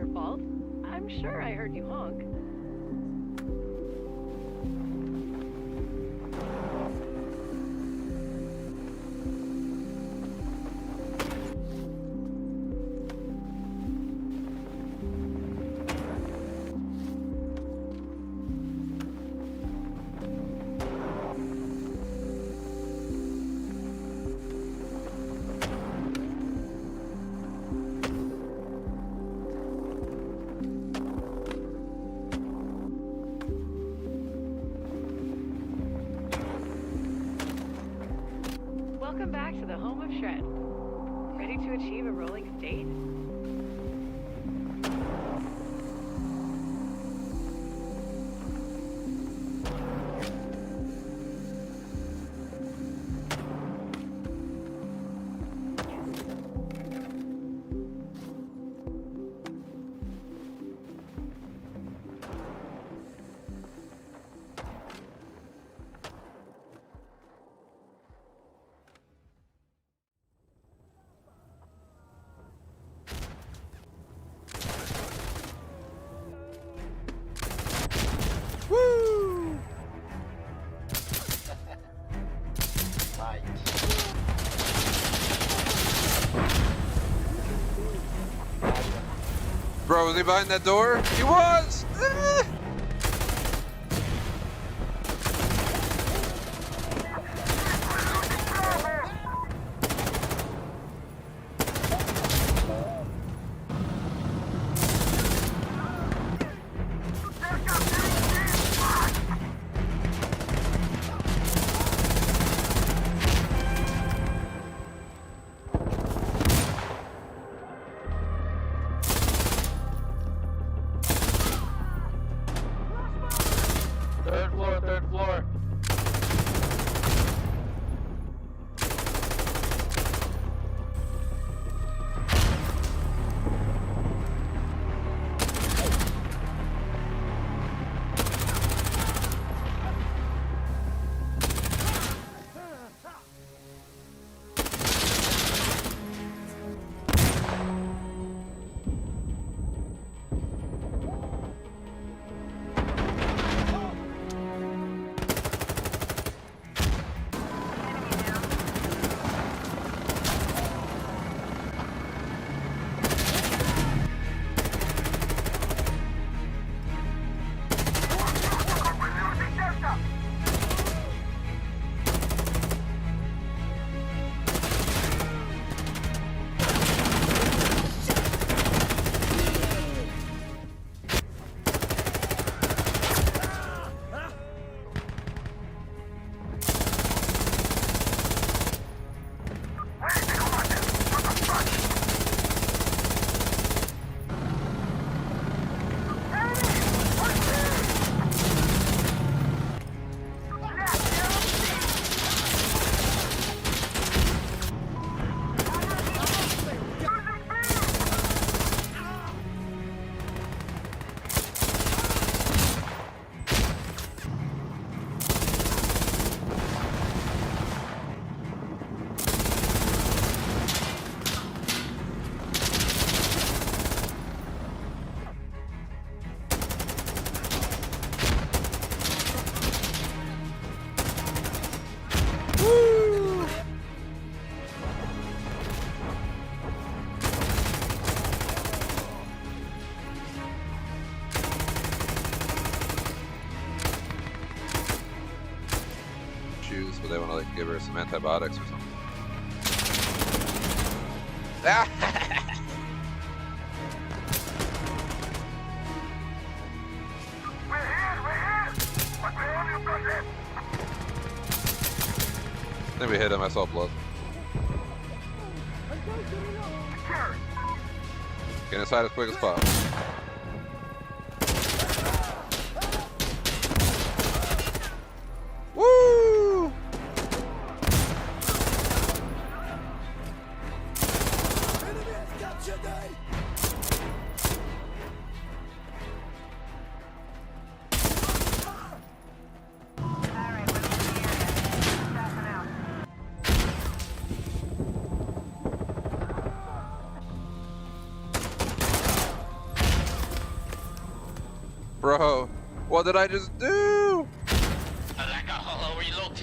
your fault. I'm sure I heard you honk. Welcome back to the home of Shred. Ready to achieve a rolling state? Bro, was he behind that door? He was! Ah! Third floor. But they want to like give her some antibiotics or something. I think we hit him. I saw blood. Get inside as quick as possible. Woo! Bro, what did I just do? Like a hollow reload.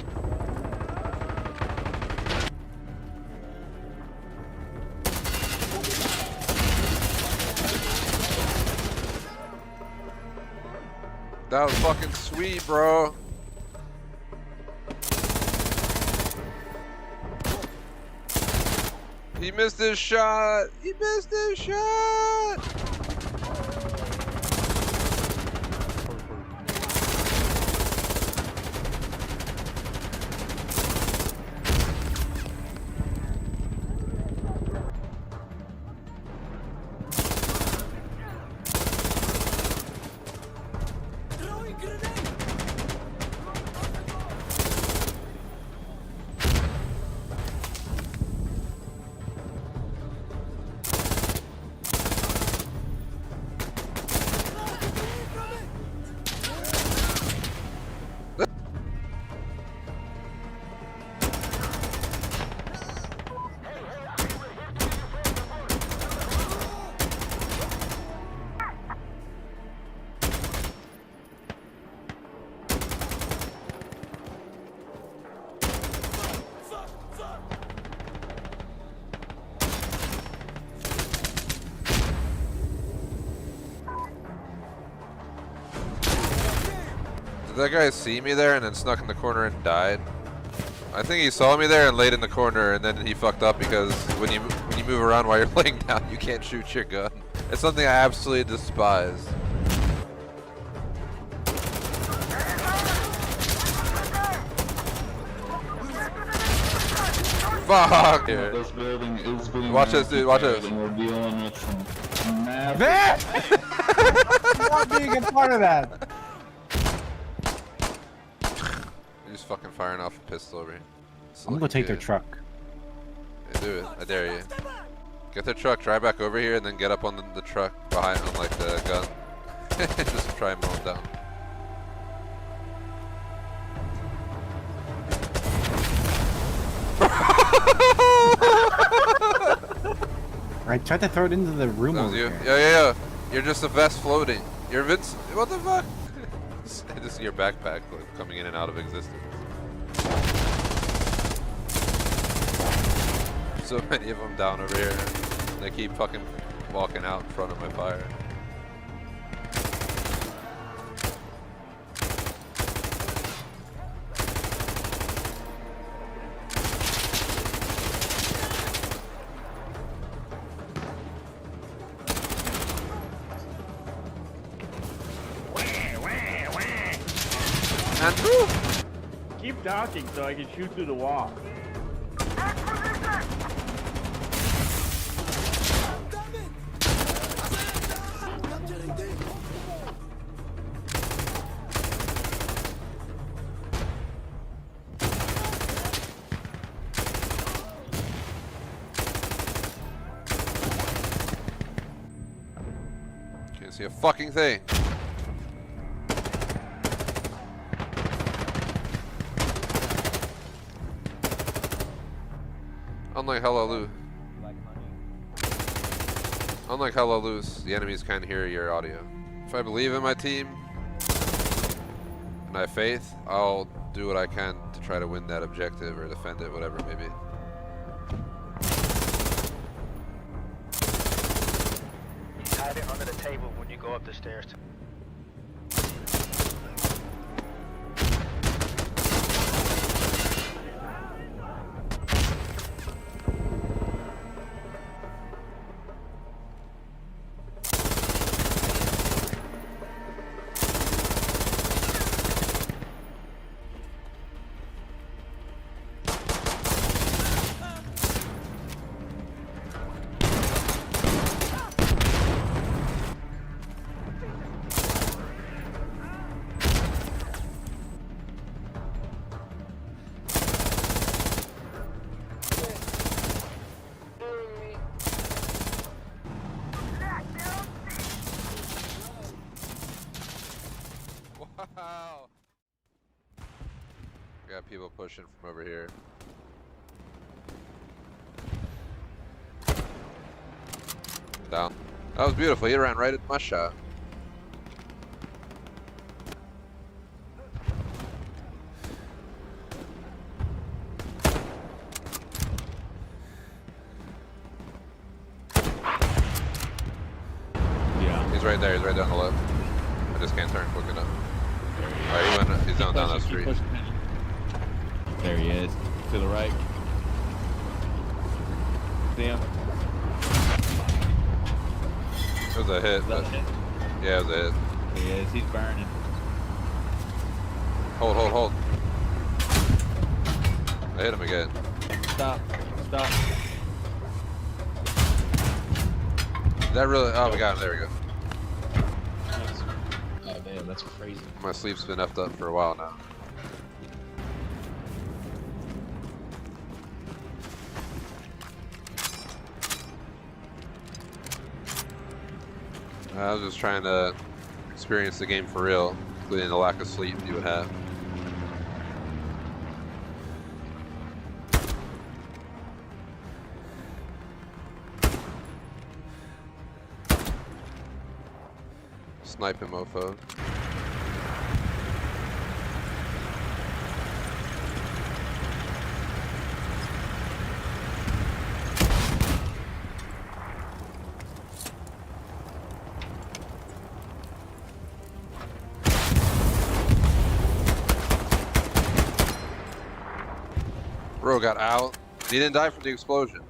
That was fucking sweet, bro. He missed his shot. He missed his shot. Did that guy see me there and then snuck in the corner and died? I think he saw me there and laid in the corner, and then he fucked up because when you move around while you're laying down, you can't shoot your gun. It's something I absolutely despise. Fuck! This building is being Watch this, dude. Watch this. We're dealing with some Man! I'm not being a part of that. You're just fucking firing off a pistol over here. I'm gonna go take their truck. Yeah, do it. I dare you. Get their truck, drive back over here, and then get up on the truck behind on like the gun. Just try and mow them down. I tried to throw it into the room That was over you? there. Yeah. You're just a vest floating. You're Vince. What the fuck? This is your backpack like, coming in and out of existence. So many of them down over here. They keep fucking walking out in front of my fire. Keep talking so I can shoot through the wall. Can't see a fucking thing. Unlike Hello Loose, the enemies can't hear your audio. If I believe in my team and I have faith, I'll do what I can to try to win that objective or defend it, whatever it may be. Hide it under the table when you go up the stairs. Wow! Got people pushing from over here. Down. That was beautiful. He ran right into my shot. right there. He's right down the left. I just can't turn quick enough. Alright, he's down that street. There he is. To the right. See him? It was a hit, but yeah, it was a hit. He is. He's burning. Hold. I hit him again. Stop. That really? Oh, we got him. There we go. Oh damn, that's crazy. My sleep's been effed up for a while now. I was just trying to experience the game for real, including the lack of sleep you would have. Sniping mofo. Bro got out. He didn't die from the explosion.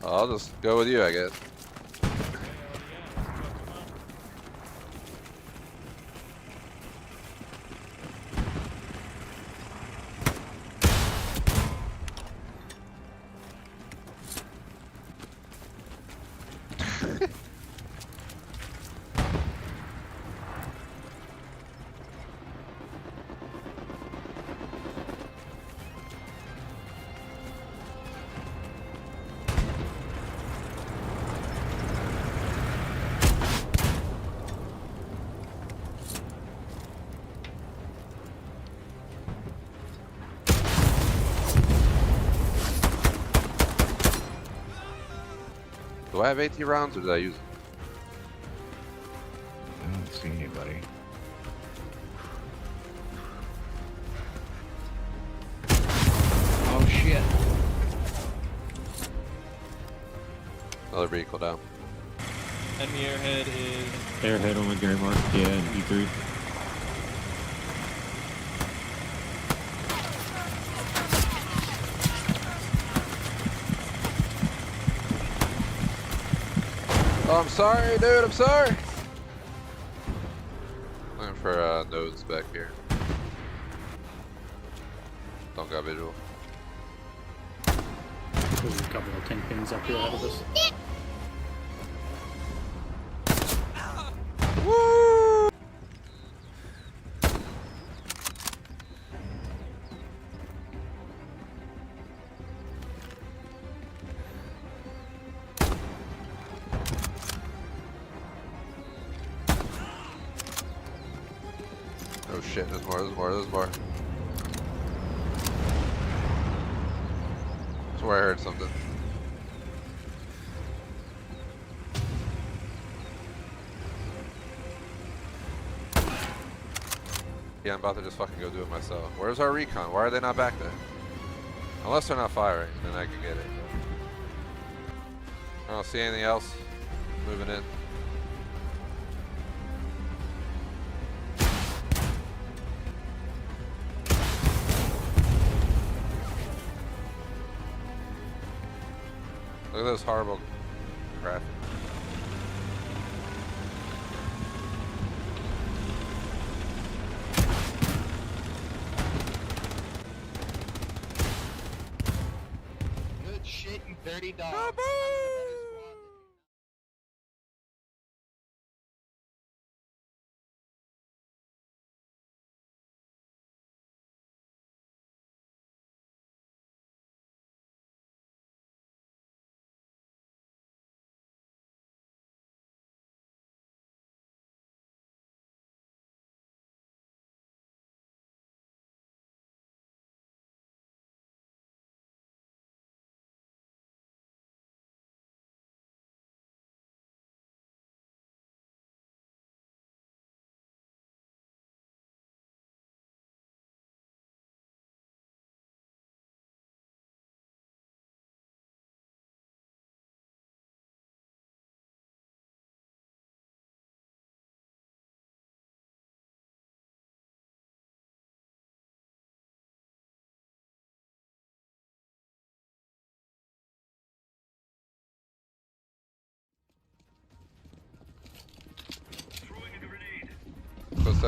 I'll just go with you, I guess. Do I have 18 rounds or did I use it? I don't see anybody. Oh shit. Another vehicle down. Enemy airhead is... Airhead on the gray mark. Yeah, E3. Oh, I'm sorry, dude. I'm sorry. Looking for nodes back here. Don't got visual. There's a couple of 10 pins up here ahead of us. Woo! Oh shit, there's more. That's where I heard something. Yeah, I'm about to just fucking go do it myself. Where's our recon? Why are they not back there? Unless they're not firing, then I can get it. I don't see anything else moving in. Look at those horrible graphics. Good shit, you dirty dog.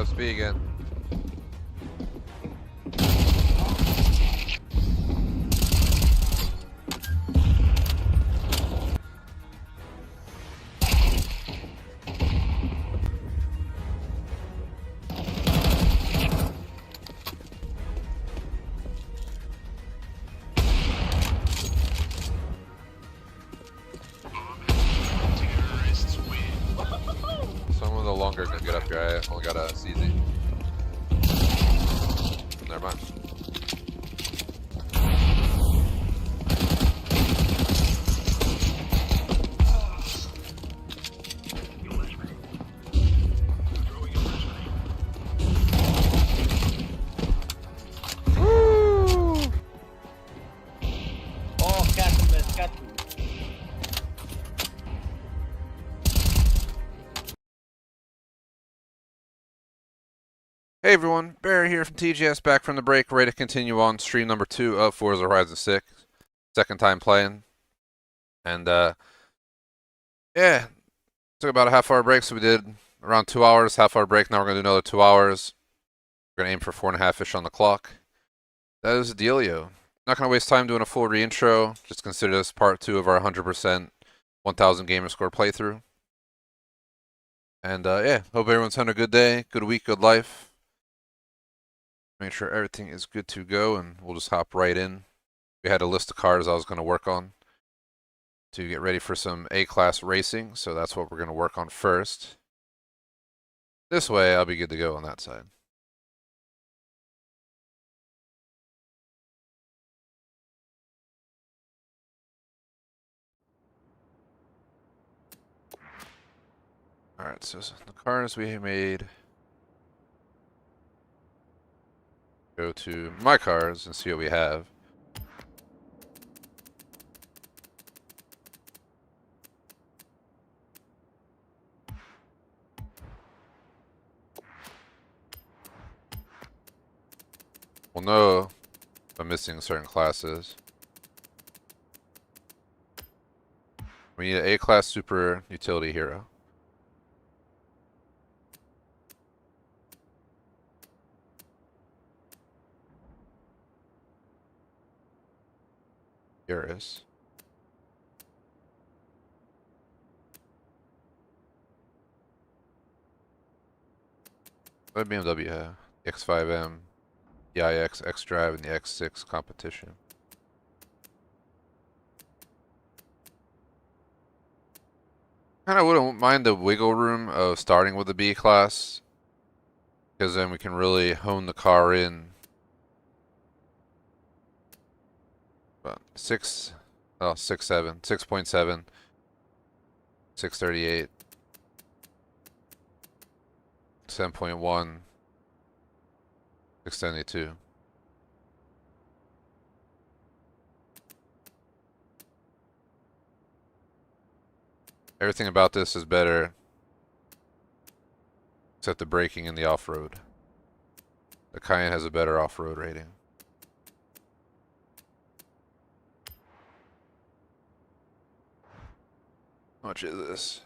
up, speed again? Someone with a longer can get up here. I only got a CZ. Never mind. Oh, got him. Hey everyone, Barry here from TGS, back from the break, ready to continue on stream number 2 of Forza Horizon 6. Second time playing. And yeah, took about a half-hour break, so we did around 2 hours, half-hour break. Now we're going to do another 2 hours. We're going to aim for 4.5-ish on the clock. That is the dealio. Not going to waste time doing a full reintro. Just consider this part 2 of our 100% 1000 gamer score playthrough. And yeah, hope everyone's having a good day, good week, good life. Make sure everything is good to go, and we'll just hop right in. We had a list of cars I was going to work on to get ready for some A-class racing, so that's what we're going to work on first. This way, I'll be good to go on that side. Alright, so the cars we made. Go to my cars and see what we have. We'll know if I'm missing certain classes. We need an A-class super utility hero. Here it is. What did BMW have? The X5M, the iX, X-Drive, and the X6 competition. Kinda wouldn't mind the wiggle room of starting with the B class, because then we can really hone the car in. But 6.7, 638, 7.1, 672. Everything about this is better, except the braking and the off-road. The Cayenne has a better off-road rating. How much is this?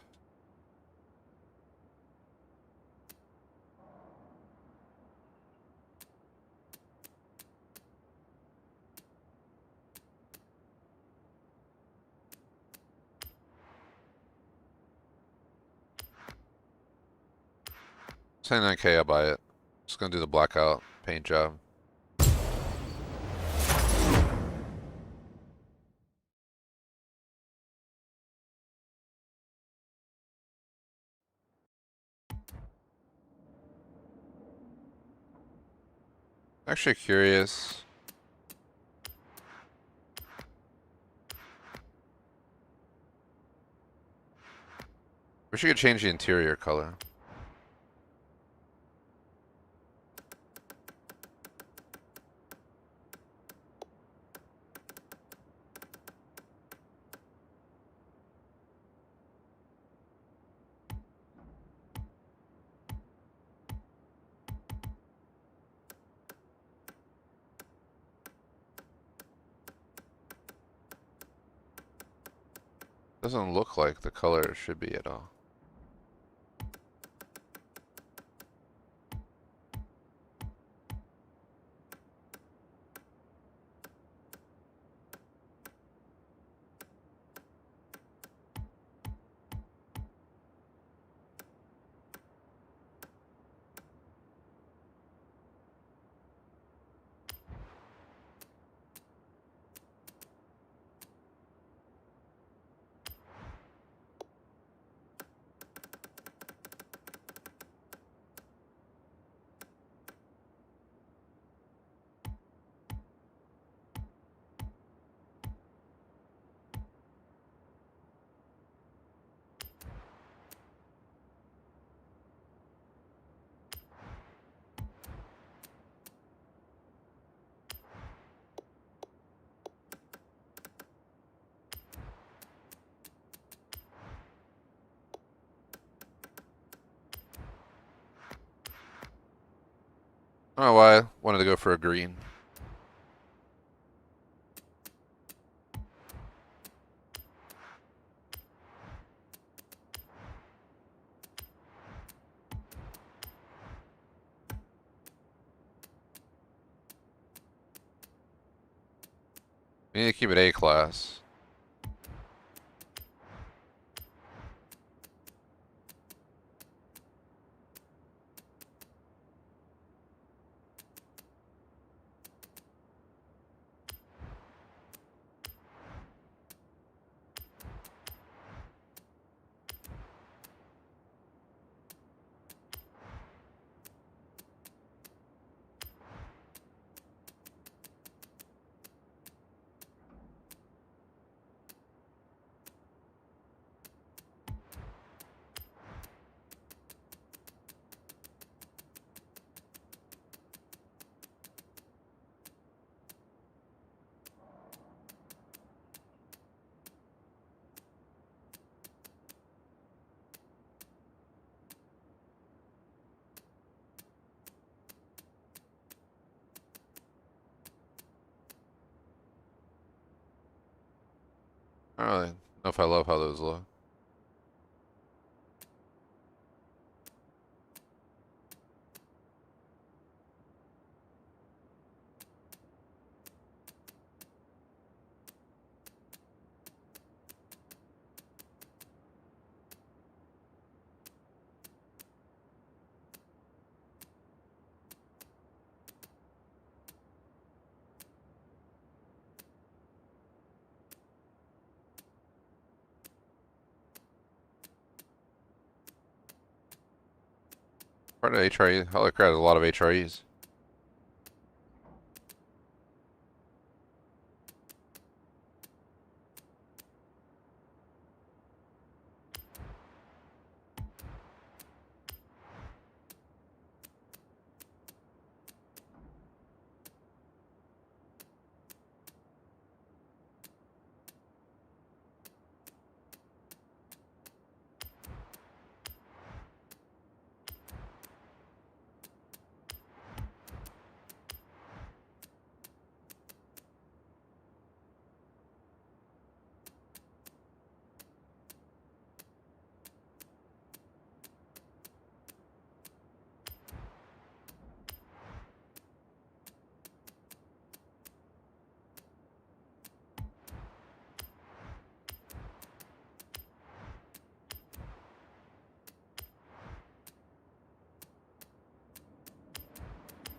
$79K, I'll buy it. Just gonna do the blackout paint job. Actually curious. Wish you could change the interior color. Doesn't look like the color it should be at all. I don't know why I wanted to go for a green. We need to keep it A class. I don't really know if I love how those look. Part of HRE. Holy crap, there's a lot of HREs.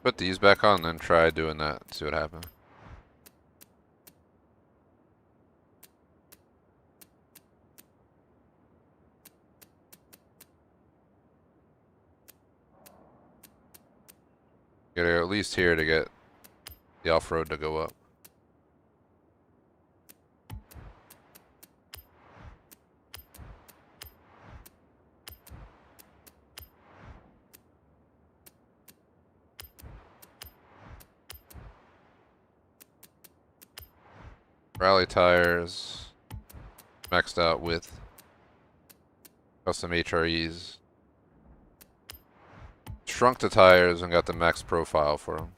Put these back on, then try doing that. See what happens. Get at least here to get the off-road to go up. Rally tires, maxed out with custom HREs. Shrunk the tires and got the max profile for them.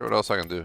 What else I can do?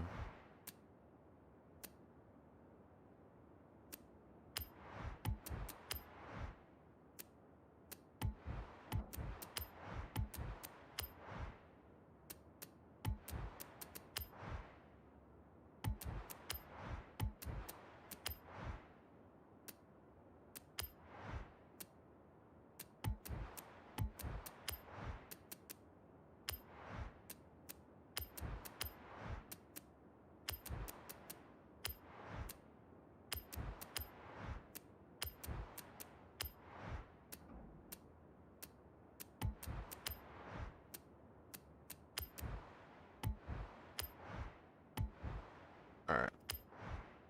Alright.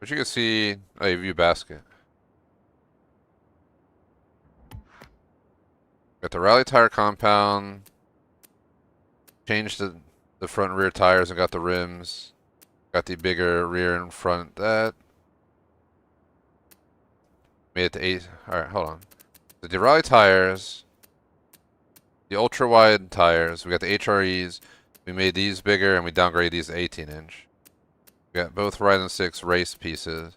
But you can see a view basket. Got the rally tire compound. Changed the front and rear tires and got the rims. Got the bigger rear and front. That made it to 8. Alright, hold on. The rally tires. The ultra wide tires. We got the HREs. We made these bigger and we downgraded these to 18-inch. We got both Ryzen 6 race pieces.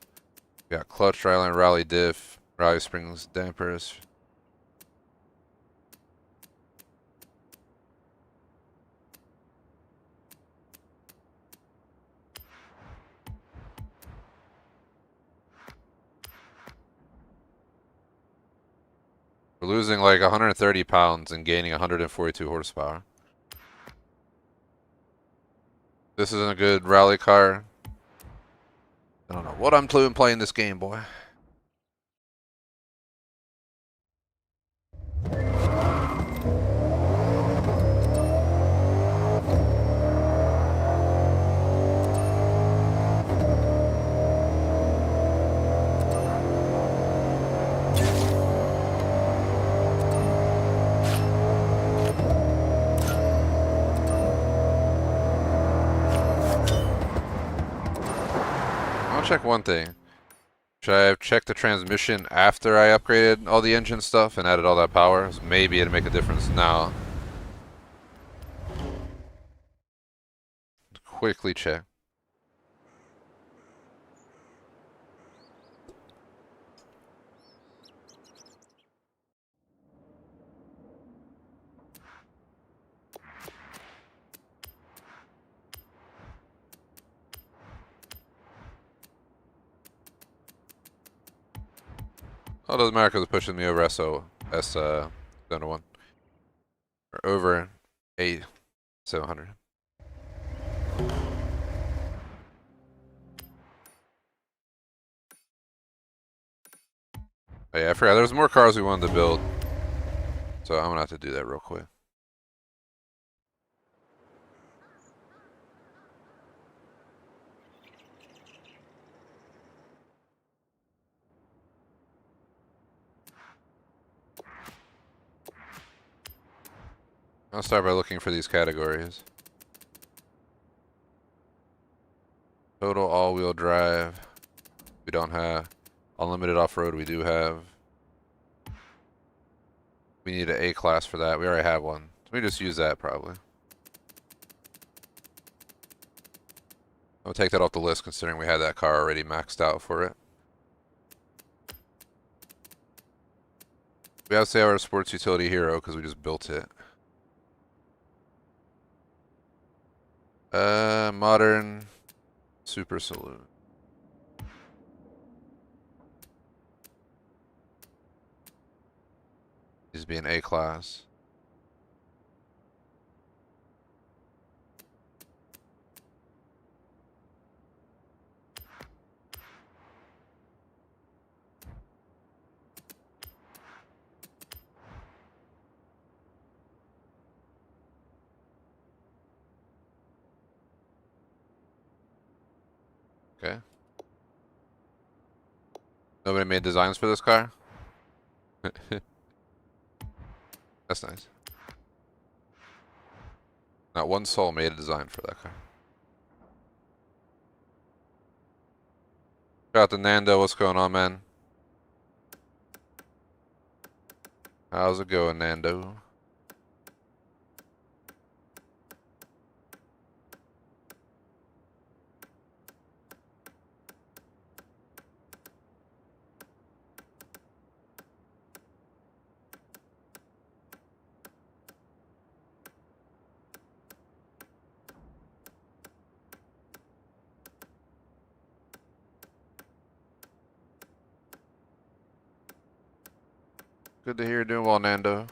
We got clutch, driveline, rally diff, rally springs, dampers. We're losing like 130 pounds and gaining 142 horsepower. This isn't a good rally car. I don't know what I'm doing playing this game, boy. I'll check one thing. Should I have checked the transmission after I upgraded all the engine stuff and added all that power? So maybe it'd make a difference now. Quickly check. Oh, it doesn't matter because it's pushing me over S701. Or over 700. Oh, yeah, I forgot. There's more cars we wanted to build. So I'm gonna have to do that real quick. I'll start by looking for these categories. Total all-wheel drive. We don't have. Unlimited off-road we do have. We need an A-class for that. We already have one. So we just use that probably. I'll take that off the list considering we had that car already maxed out for it. We have to say our sports utility hero because we just built it. Modern super saloon. These be an A class. Okay. Nobody made designs for this car? That's nice. Not one soul made a design for that car. Shout out to Nando, what's going on, man? How's it going, Nando? Good to hear you're doing well, Nando.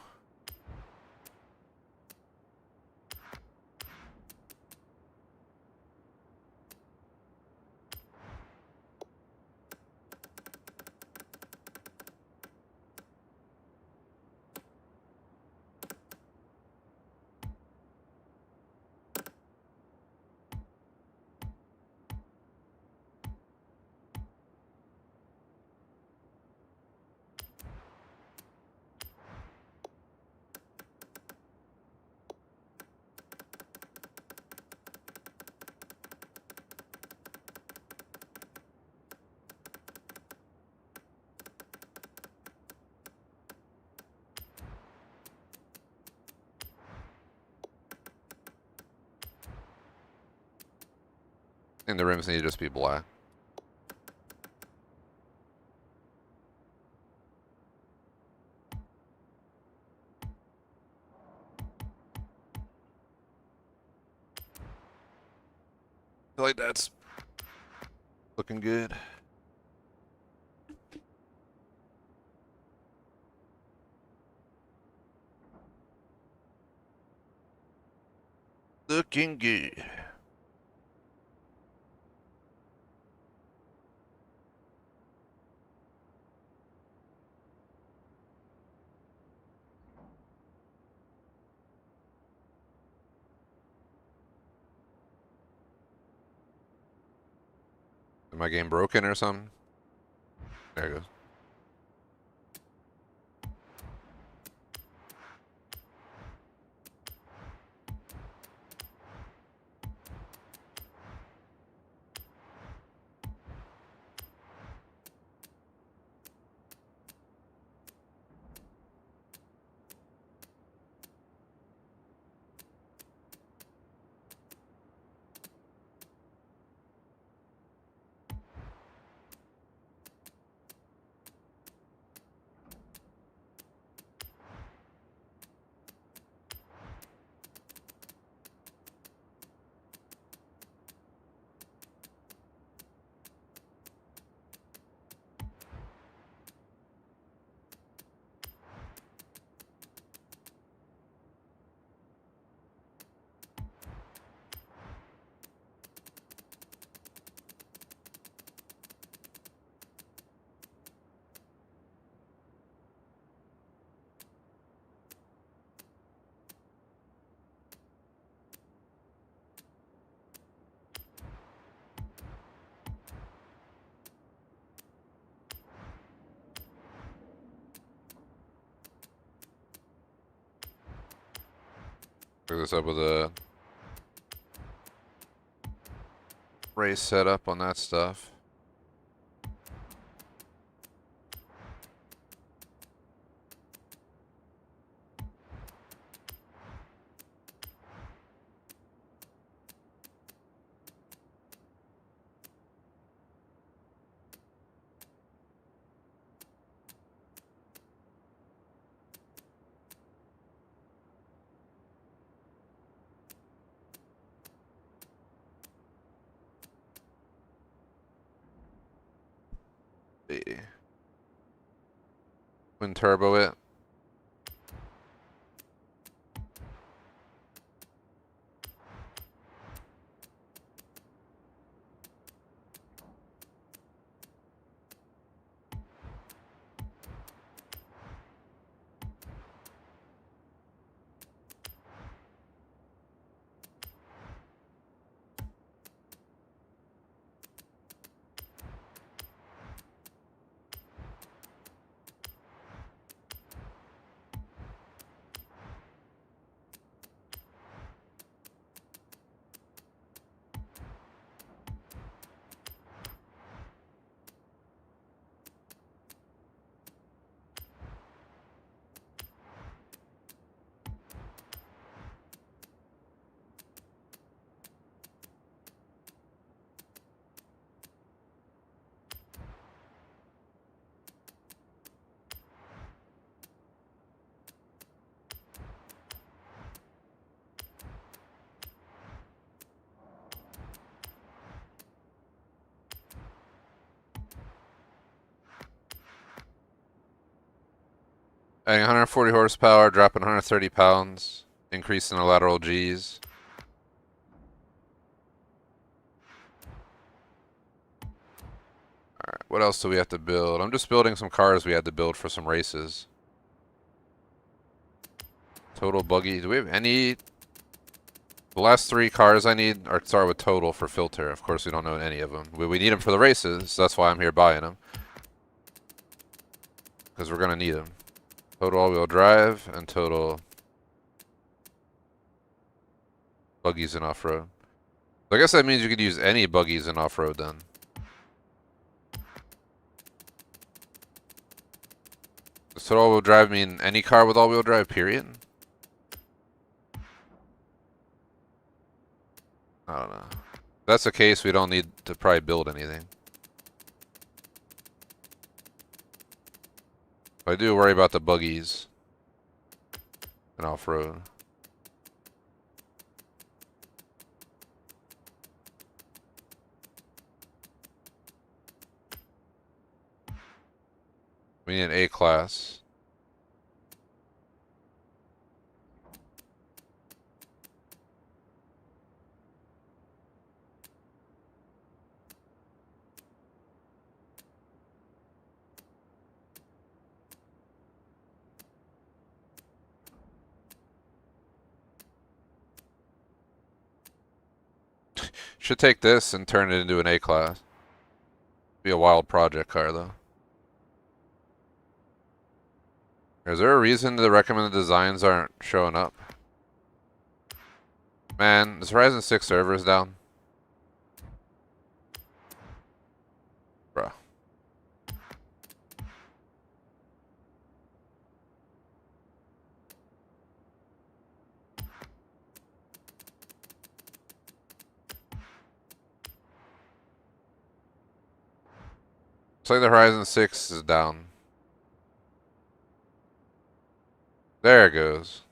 And the rims need to just be black. I feel like that's looking good. Looking good. Is my game broken or something? There it goes. Pick this up with a race setup on that stuff. Twin turbo it. Adding 140 horsepower, dropping 130 pounds, increasing the lateral Gs. Alright, what else do we have to build? I'm just building some cars we had to build for some races. Total buggy. Do we have any? The last 3 cars I need are start with total for filter. Of course, we don't know any of them. We need them for the races, so that's why I'm here buying them. Because we're going to need them. Total all-wheel drive and total buggies in off-road. So I guess that means you could use any buggies in off-road then. Does total all-wheel drive mean any car with all-wheel drive, period? I don't know. If that's the case, we don't need to probably build anything. I do worry about the buggies and off-road. We need an A-class. Should take this and turn it into an A-class. Be a wild project car, though. Is there a reason the recommended designs aren't showing up? Man, this Ryzen 6 server is down. Bruh. Looks like the Ryzen 6 is down. There it goes.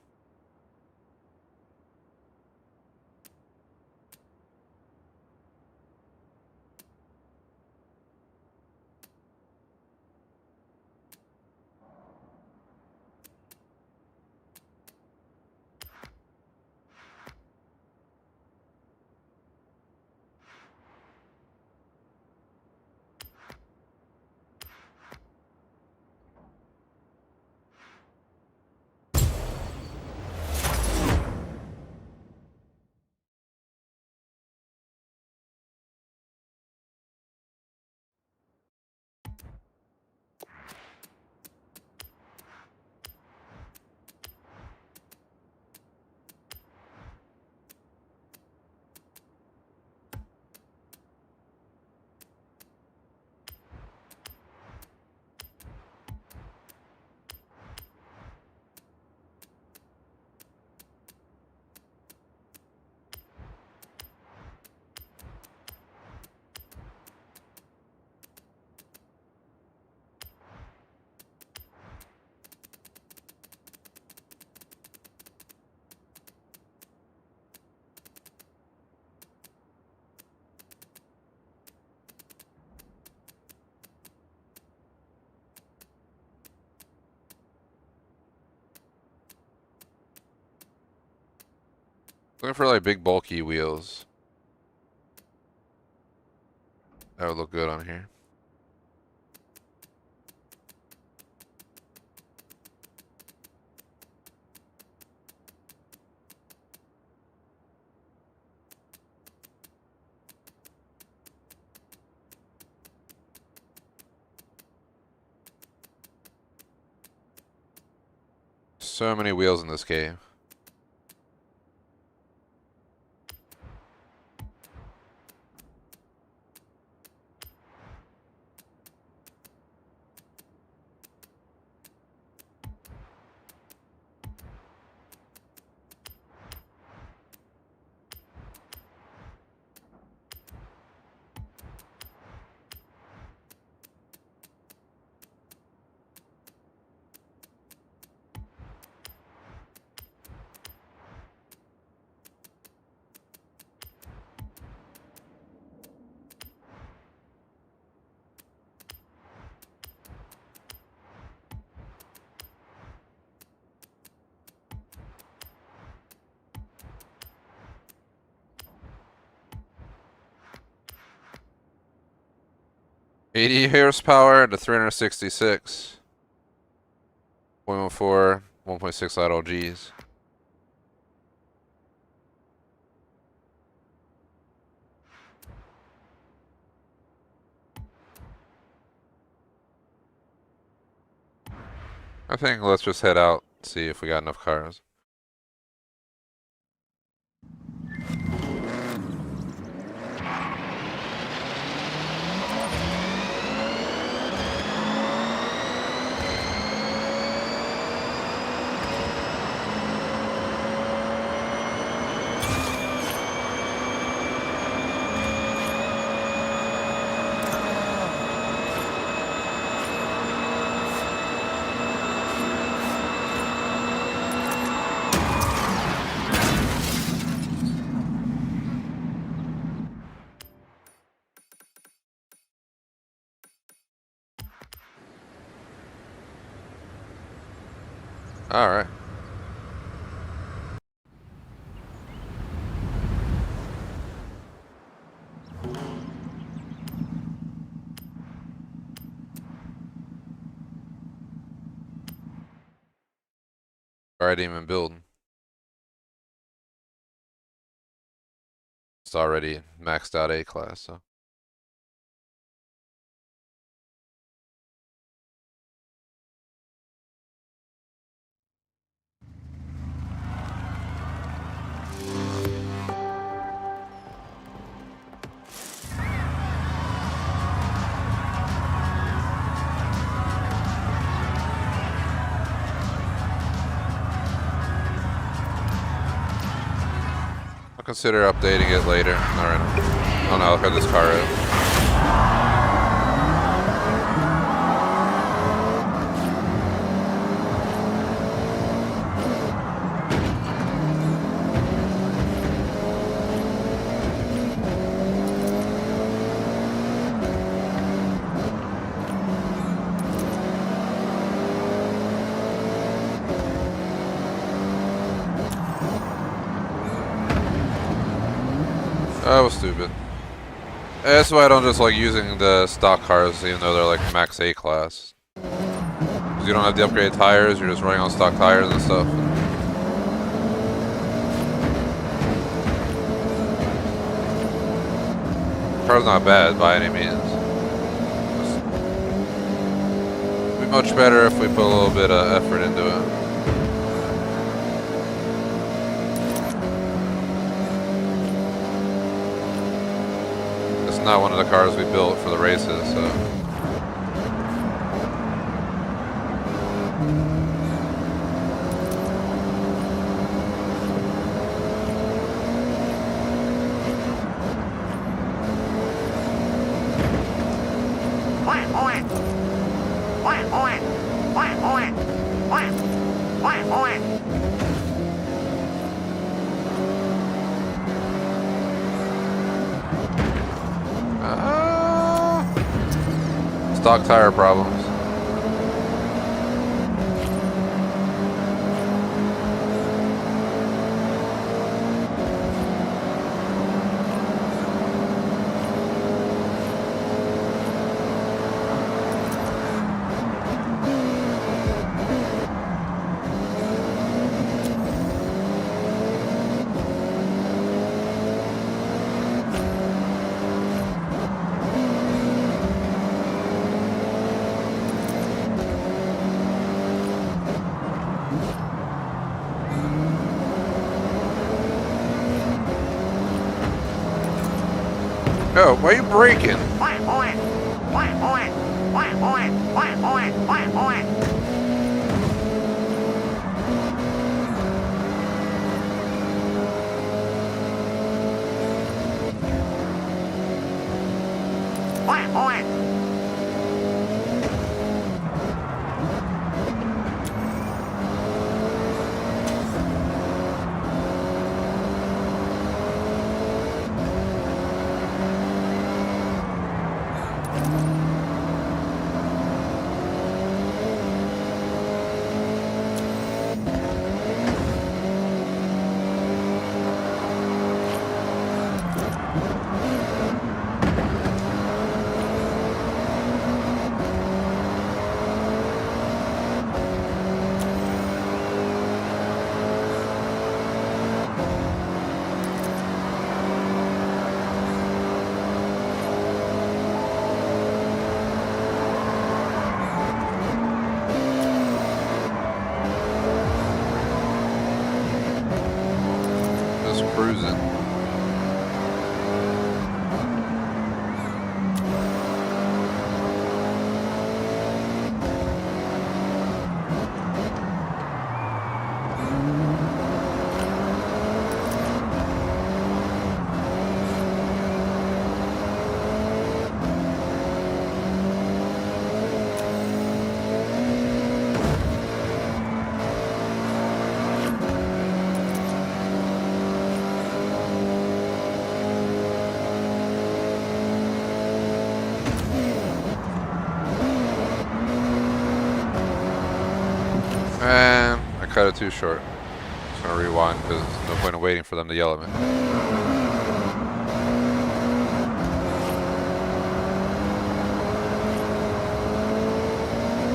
Looking for like big bulky wheels. That would look good on here. So many wheels in this game. 80 horsepower to 366. 0.14, 1.6 lateral Gs. I think let's just head out, see if we got enough cars. All right. Already even building. It's already maxed out A class, so. I'll consider updating it later. All right. Oh no, look at this car is. That was stupid. That's why I don't just like using the stock cars, even though they're like max A class. Because you don't have the upgraded tires, you're just running on stock tires and stuff. The car's not bad by any means. It'd be much better if we put a little bit of effort into it. Not one of the cars we built for the races, so. Stock tire problems. Yo, why are you braking? Just cruising. And I cut it too short. Just gonna rewind because there's no point in waiting for them to yell at me.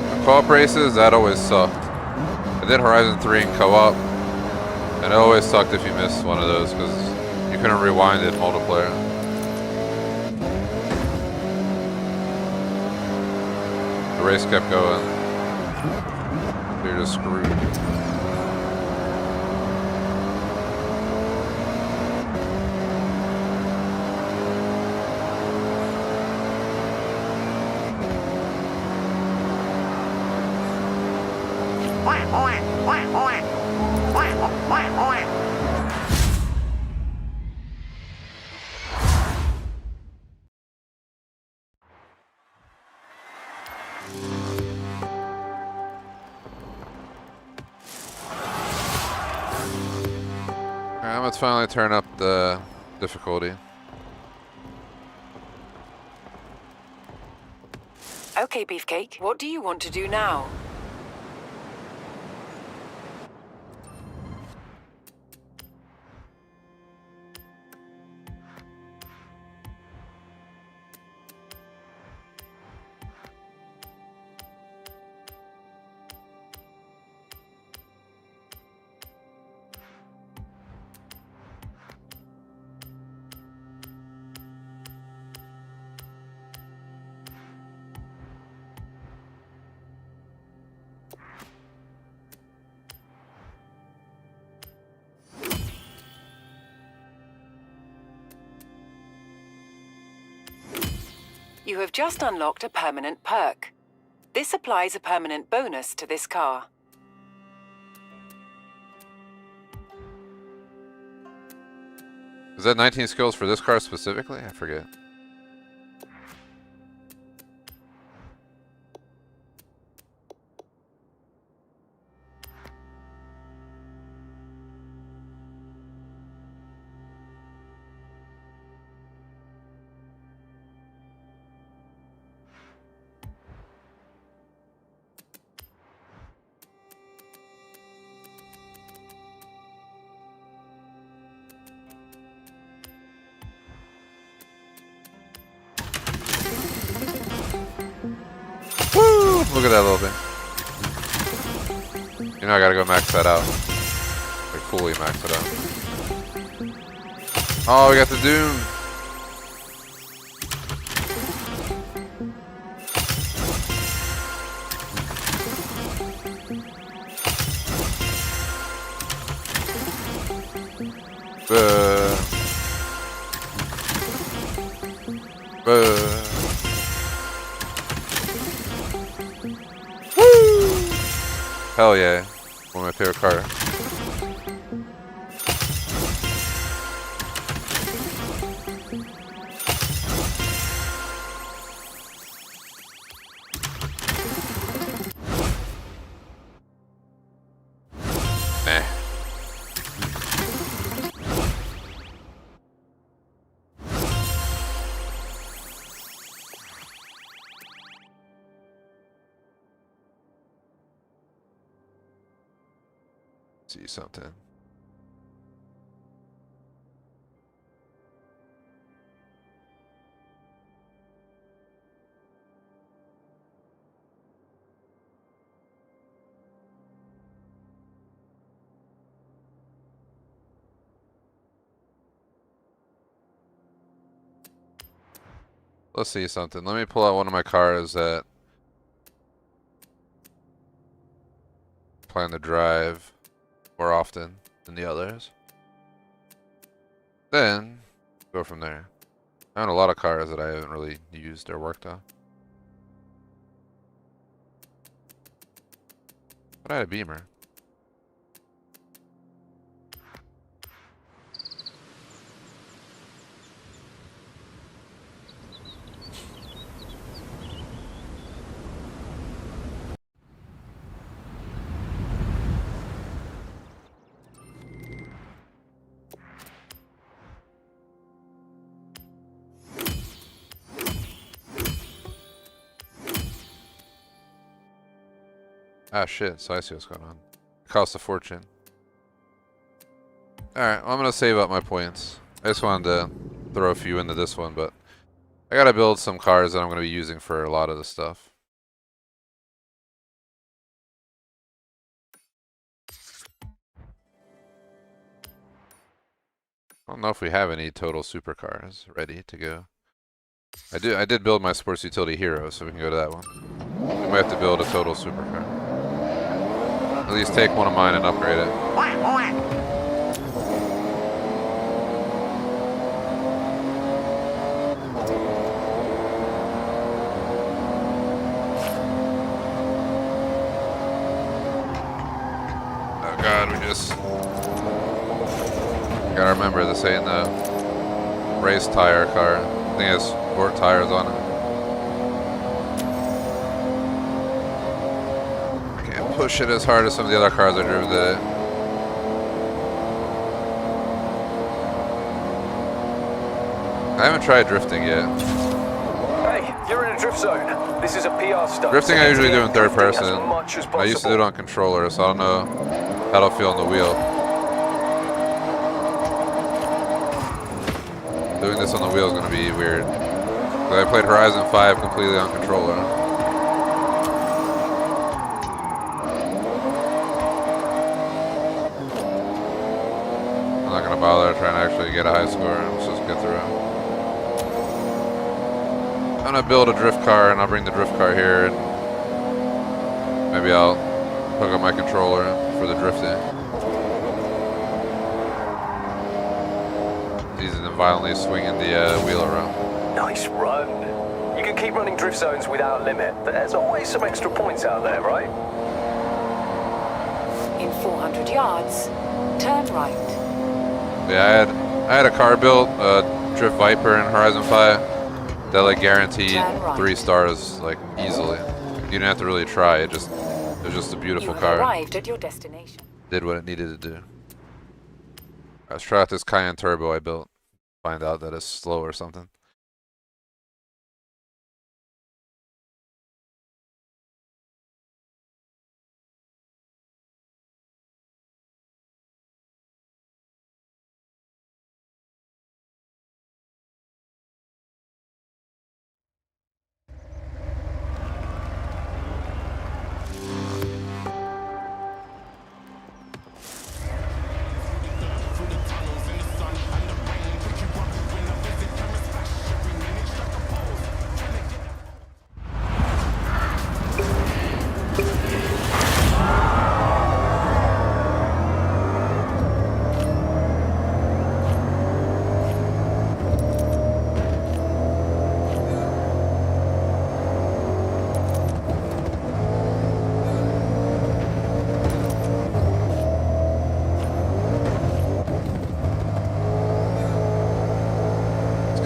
The co-op races, that always sucked. I did Horizon 3 in co-op, and it always sucked if you missed one of those because you couldn't rewind it in multiplayer. The race kept going. You're just screwed. Alright, let's finally turn up the difficulty. Okay, Beefcake, what do you want to do now? You have just unlocked a permanent perk. This applies a permanent bonus to this car. Is that 19 skills for this car specifically? I forget. Look at that little thing. You know I gotta go max that out. Like fully max it out. Oh, we got the Doom. Hell yeah. One of my favorite cars. Meh. See something. Let's see something. Let me pull out one of my cars that I plan to drive more often than the others. Then go from there. I own a lot of cars that I haven't really used or worked on. But I had a Beamer. Ah shit, so I see what's going on. It costs a fortune. Alright, well, I'm gonna save up my points. I just wanted to throw a few into this one, but I gotta build some cars that I'm gonna be using for a lot of the stuff. I don't know if we have any total supercars ready to go. I did build my sports utility hero, so we can go to that one. We might have to build a total supercar. At least take one of mine and upgrade it. Oh god, we just gotta remember this ain't the race tire car. I think it has sport tires on it. Push it as hard as some of the other cars I drove today. I haven't tried drifting yet. Hey, you're in a drift zone. This is a PR stunt. Drifting I usually do in third person. I used to do it on controller, so I don't know how it'll feel on the wheel. Doing this on the wheel is going to be weird. I played Horizon 5 completely on controller. I'm not gonna bother trying to actually get a high score. Let's just get through it. I'm gonna build a drift car and I'll bring the drift car here and maybe I'll hook up my controller for the drifting. Easy than violently swinging the wheel around. Nice run. You can keep running drift zones without limit. There's always some extra points out there, right? In 400 yards, turn right. Yeah, I had a car built, Drift Viper in Horizon 5, that like guaranteed 3 stars like easily. You didn't have to really try. It was just a beautiful car. Arrived at your destination. Did what it needed to do. Let's try out this Cayenne Turbo I built. Find out that it's slow or something.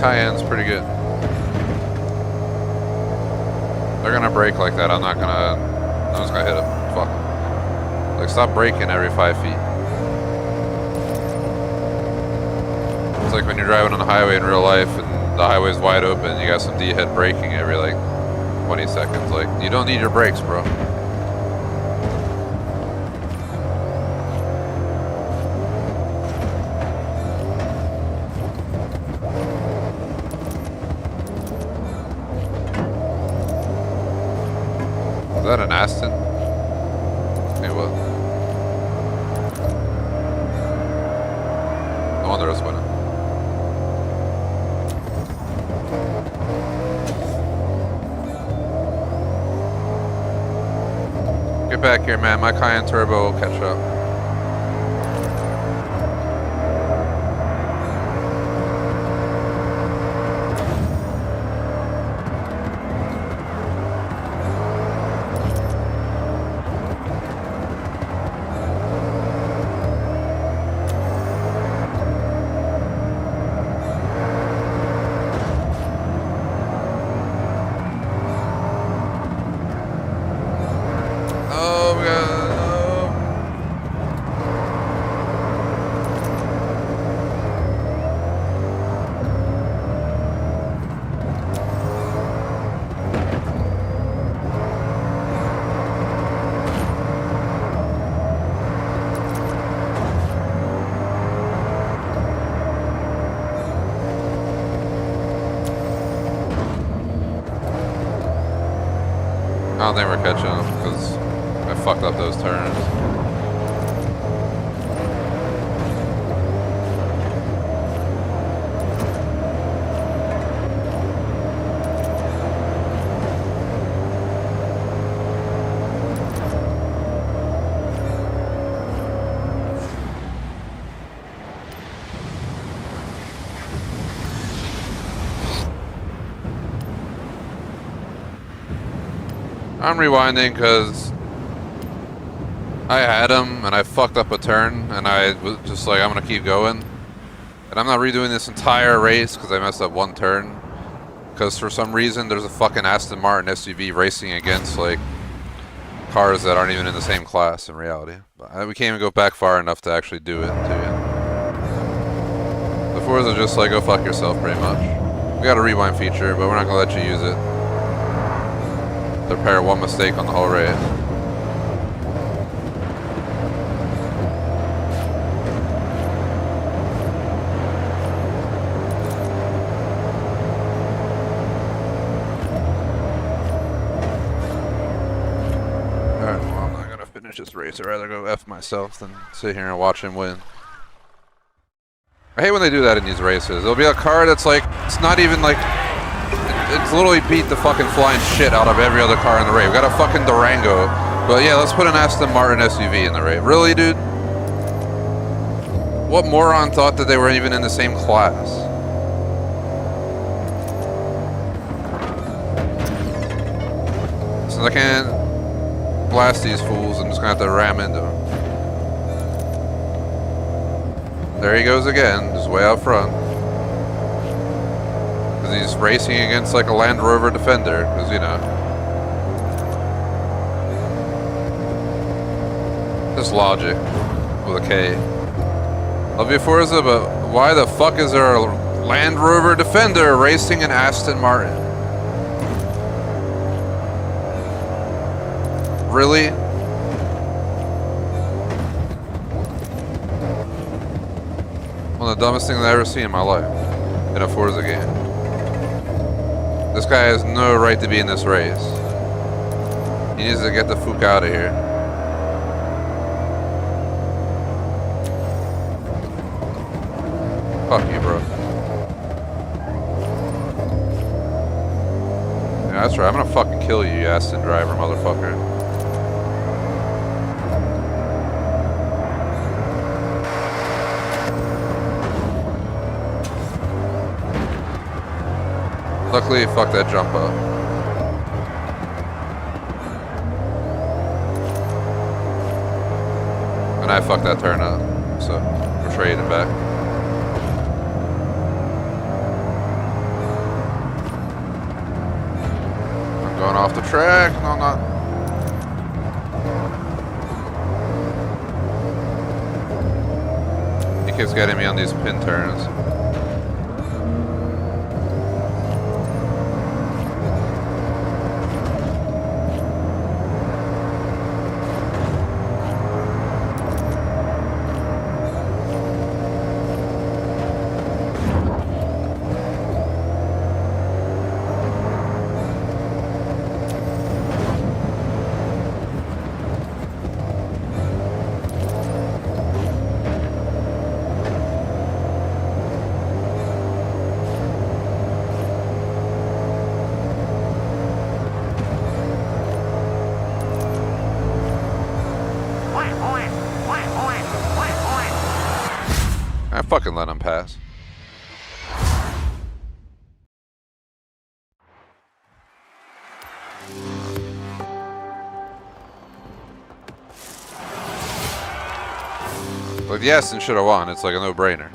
Cayenne's pretty good. They're gonna brake like that. I'm just gonna hit them. Fuck them. Like, stop braking every 5 feet. It's like when you're driving on the highway in real life and the highway's wide open, you got some D-head braking every like 20 seconds. Like, you don't need your brakes, bro. Is that an Aston? Hey, what? No wonder it's winning. Get back here, man. My Cayenne Turbo will catch up. don't think we're catching him because I fucked up those turns. I'm rewinding because I had him and I fucked up a turn and I was just like, I'm gonna keep going. And I'm not redoing this entire race because I messed up one turn. Because for some reason there's a fucking Aston Martin SUV racing against like cars that aren't even in the same class in reality. But we can't even go back far enough to actually do it to you. The Forza just like, go fuck yourself pretty much. We got a rewind feature, but we're not gonna let you use it. To repair one mistake on the whole race. Alright, well, I'm not gonna finish this race. I'd rather go F myself than sit here and watch him win. I hate when they do that in these races. There'll be a car that's like, it's not even like, it's literally beat the fucking flying shit out of every other car in the race. We got a fucking Durango. But yeah, let's put an Aston Martin SUV in the race. Really, dude? What moron thought that they were even in the same class? Since I can't blast these fools, I'm just gonna have to ram into them. There he goes again, just way out front. Because he's racing against like a Land Rover Defender, because you know. Just logic with a K. Love you, Forza, but why the fuck is there a Land Rover Defender racing an Aston Martin? Really? One of the dumbest things I've ever seen in my life in a Forza game. This guy has no right to be in this race. He needs to get the fuck out of here. Fuck you, bro. Yeah, that's right. I'm gonna fucking kill you, you Aston driver, motherfucker. Luckily, he fucked that jump up. And I fucked that turn up, so we're trading back. I'm going off the track. No, I'm not. He keeps getting me on these pin turns. I fucking let him pass. But yes, and should have won. It's like a no-brainer.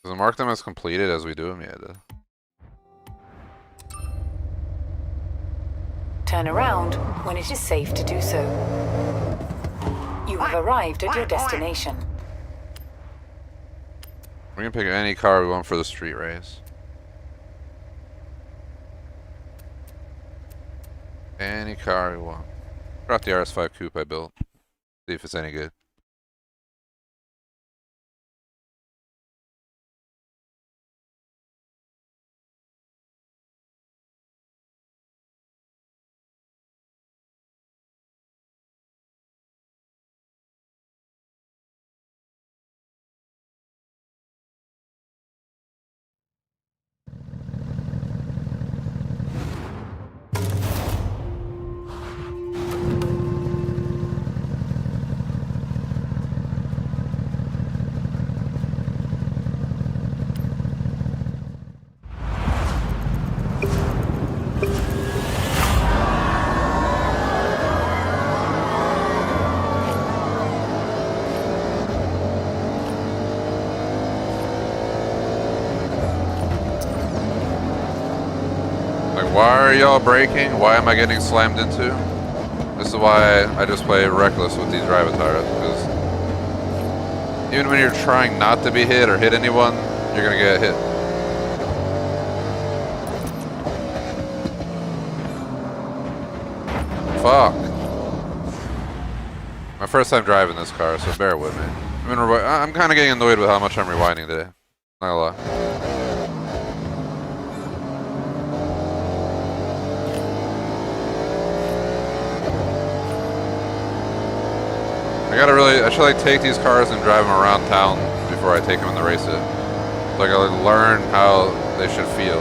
Does it mark them as completed as we do them? Yeah, it does. Turn around when it is safe to do so. You have arrived at your destination. We're gonna pick any car we want for the street race. Any car we want. Brought the RS5 coupe I built. See if it's any good. Why are y'all braking? Why am I getting slammed into? This is why I just play reckless with these drive attires, because even when you're trying not to be hit or hit anyone, you're gonna get hit. Fuck. My first time driving this car, so bear with me. I'm kind of getting annoyed with how much I'm rewinding today. Not gonna lie. I should like take these cars and drive them around town before I take them in the race it. So I gotta learn how they should feel.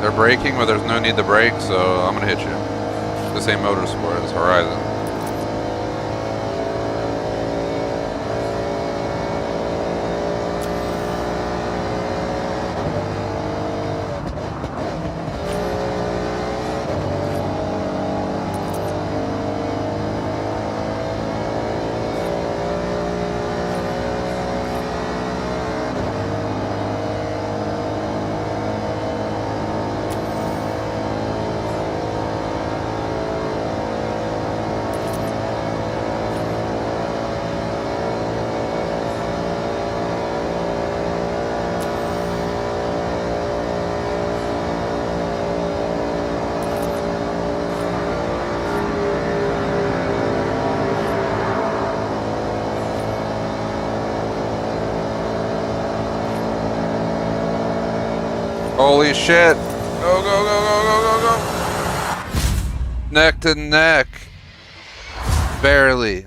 They're braking, but there's no need to brake, so I'm gonna hit you. This ain't motorsport, it's Horizon. Holy shit! Go, go, go, go, go, go, go! Neck to neck. Barely.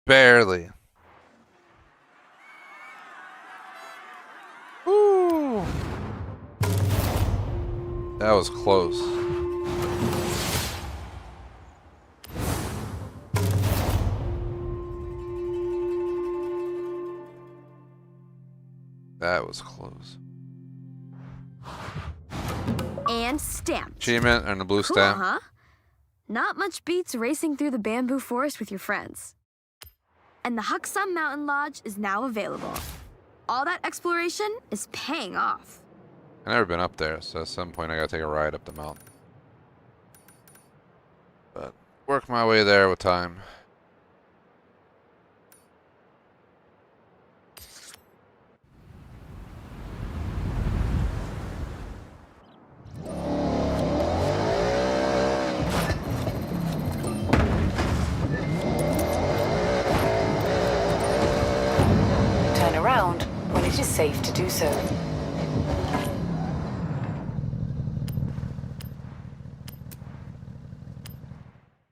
Barely. Woo! That was close. That was close. And stamped. Achievement and the blue Cool, stamp. huh? Not much beats racing through the bamboo forest with your friends. And the Huntsman Mountain Lodge is now available. All that exploration is paying off. I've never been up there, so at some point I gotta take a ride up the mountain. But work my way there with time. Turn around when it is safe to do so.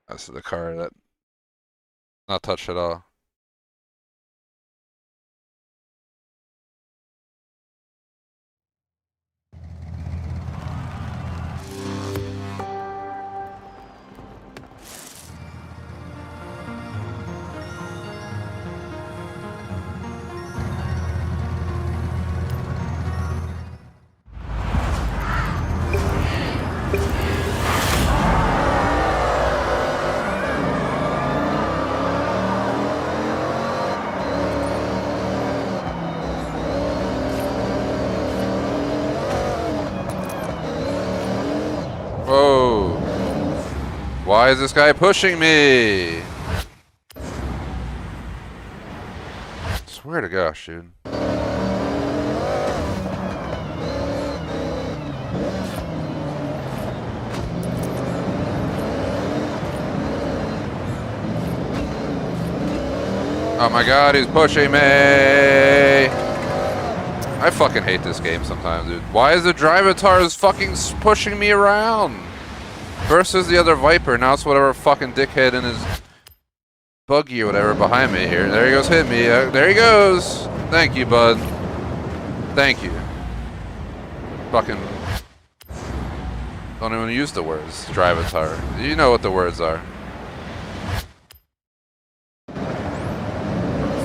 That's the car that not touched at all. Why is this guy pushing me? Swear to gosh, dude. Oh my god, he's pushing me! I fucking hate this game sometimes, dude. Why is the Drivatars fucking pushing me around? Versus the other Viper, now it's whatever fucking dickhead in his buggy or whatever behind me here. There he goes, hit me. There he goes! Thank you, bud. Thank you. Fucking... don't even use the words, Drivatar. You know what the words are.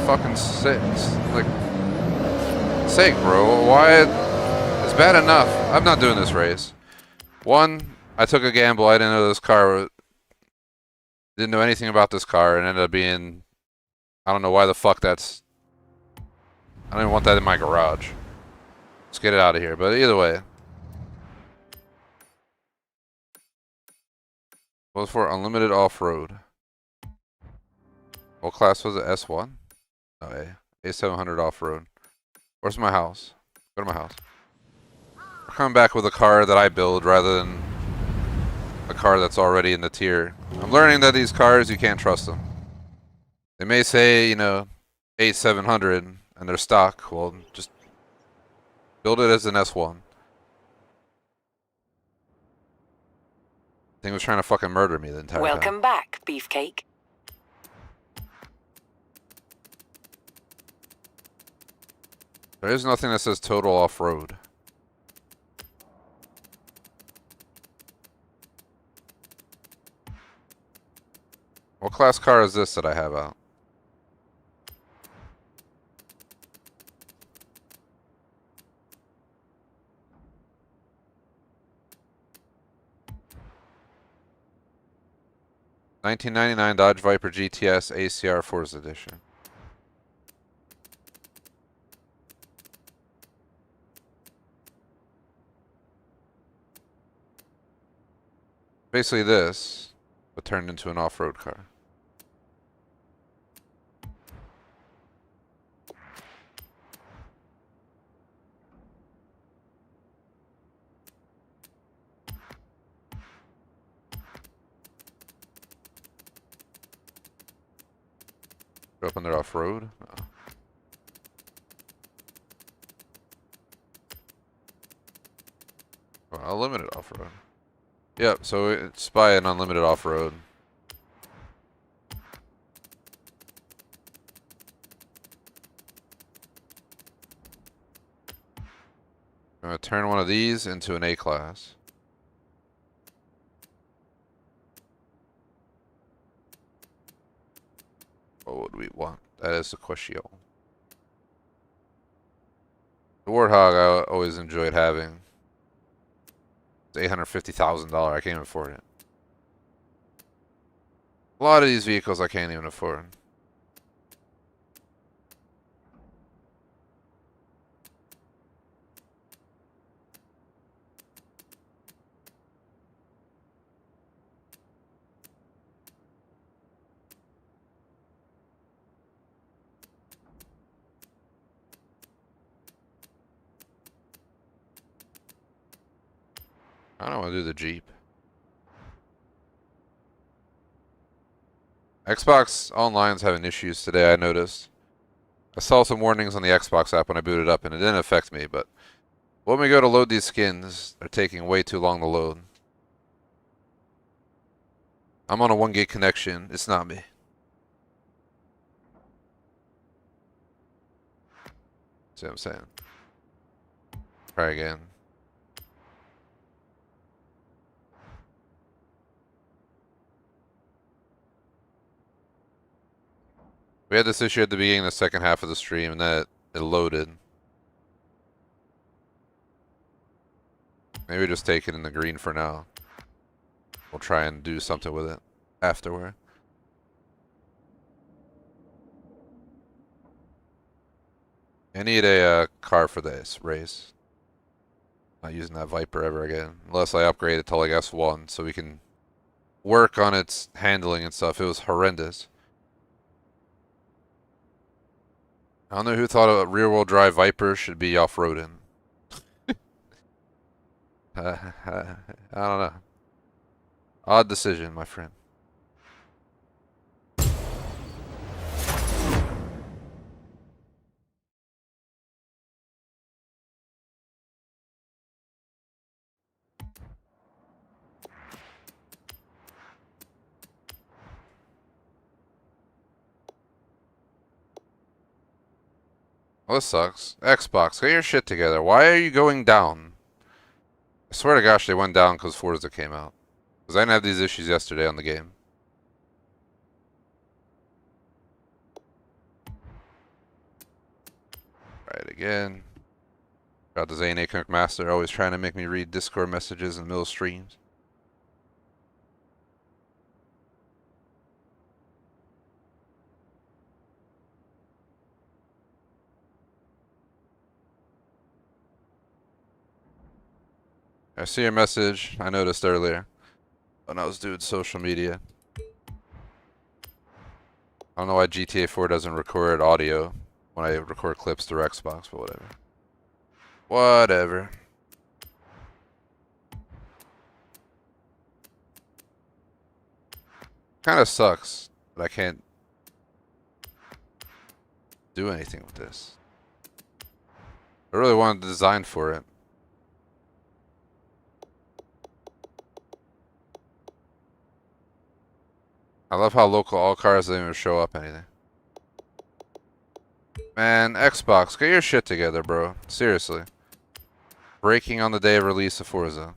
Fucking sake, bro. Why? It's bad enough. I'm not doing this race. One, I took a gamble. I didn't know this car. Didn't know anything about this car, and ended up being. I don't know why the fuck that's. I don't even want that in my garage. Let's get it out of here. But either way. What was for unlimited off-road? What class was it? S1? No, A700 off-road. Where's my house? Go to my house. We're coming back with a car that I build rather than a car that's already in the tier. I'm learning that these cars, you can't trust them. They may say, you know, A700 and they're stock. Well, just build it as an S1. Thing was trying to fucking murder me the entire time. Welcome back, Beefcake. There is nothing that says total off-road. What class car is this that I have out? $1999 Dodge Viper GTS ACR Forza Edition. Basically this, but turned into an off-road car. Go up on their off-road? No. Well, unlimited off-road. Yep, so it's by an unlimited off-road. I'm going to turn one of these into an A-class. What would we want? That is the question. The Warthog I always enjoyed having. It's $850,000. I can't even afford it. A lot of these vehicles I can't even afford. I don't want to do the Jeep. Xbox Online's having issues today, I noticed. I saw some warnings on the Xbox app when I booted up, and it didn't affect me, but when we go to load these skins, they're taking way too long to load. I'm on a 1 gig connection. It's not me. See what I'm saying? Try again. We had this issue at the beginning of the second half of the stream, and then it loaded. Maybe just take it in the green for now. We'll try and do something with it afterward. I need a car for this race. Not using that Viper ever again. Unless I upgrade it to like S1 so we can work on its handling and stuff. It was horrendous. I don't know who thought a rear-wheel drive Viper should be off-roading. I don't know. Odd decision, my friend. Well, this sucks. Xbox, get your shit together. Why are you going down? I swear to gosh, they went down because Forza came out. Because I didn't have these issues yesterday on the game. Right again. Got the Zane Cook Master always trying to make me read Discord messages in the middle of streams. I see your message. I noticed earlier when I was doing social media. I don't know why GTA 4 doesn't record audio when I record clips through Xbox, but whatever. Whatever. Kind of sucks that I can't do anything with this. I really wanted to design for it. I love how local all cars don't even show up anything. Man, Xbox, get your shit together, bro. Seriously. Breaking on the day of release of Forza.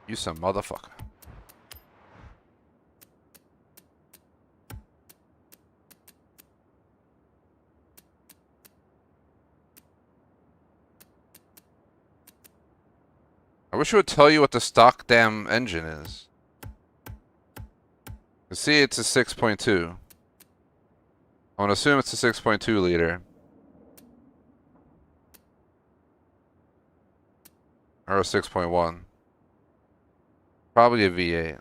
You some motherfucker. I wish it would tell you what the stock damn engine is. You see, it's a 6.2. I want to assume it's a 6.2 liter. Or a 6.1. Probably a V8.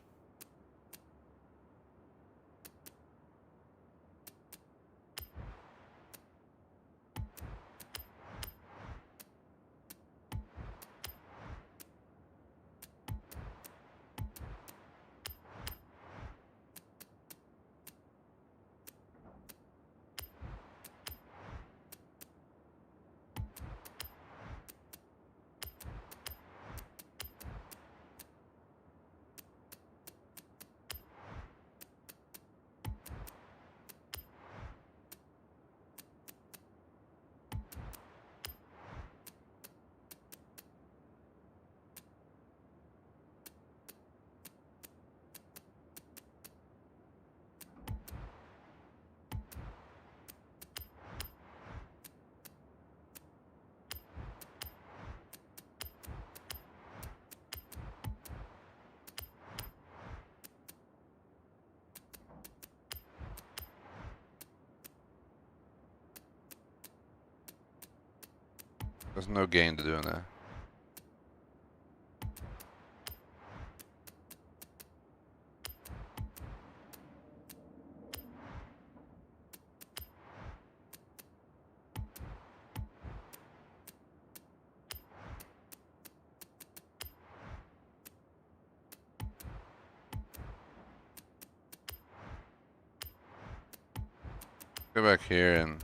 There's no gain to doing that. Go back here and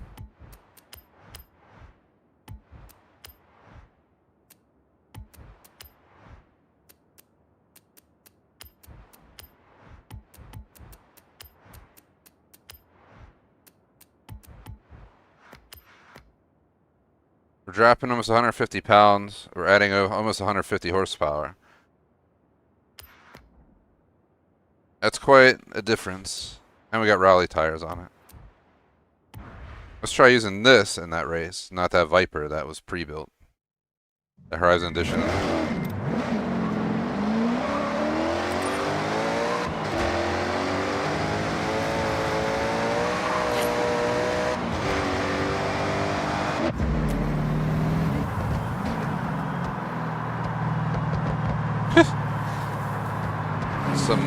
we're dropping almost 150 pounds. We're adding almost 150 horsepower. That's quite a difference. And we got rally tires on it. Let's try using this in that race, not that Viper that was pre-built. The Horizon Edition.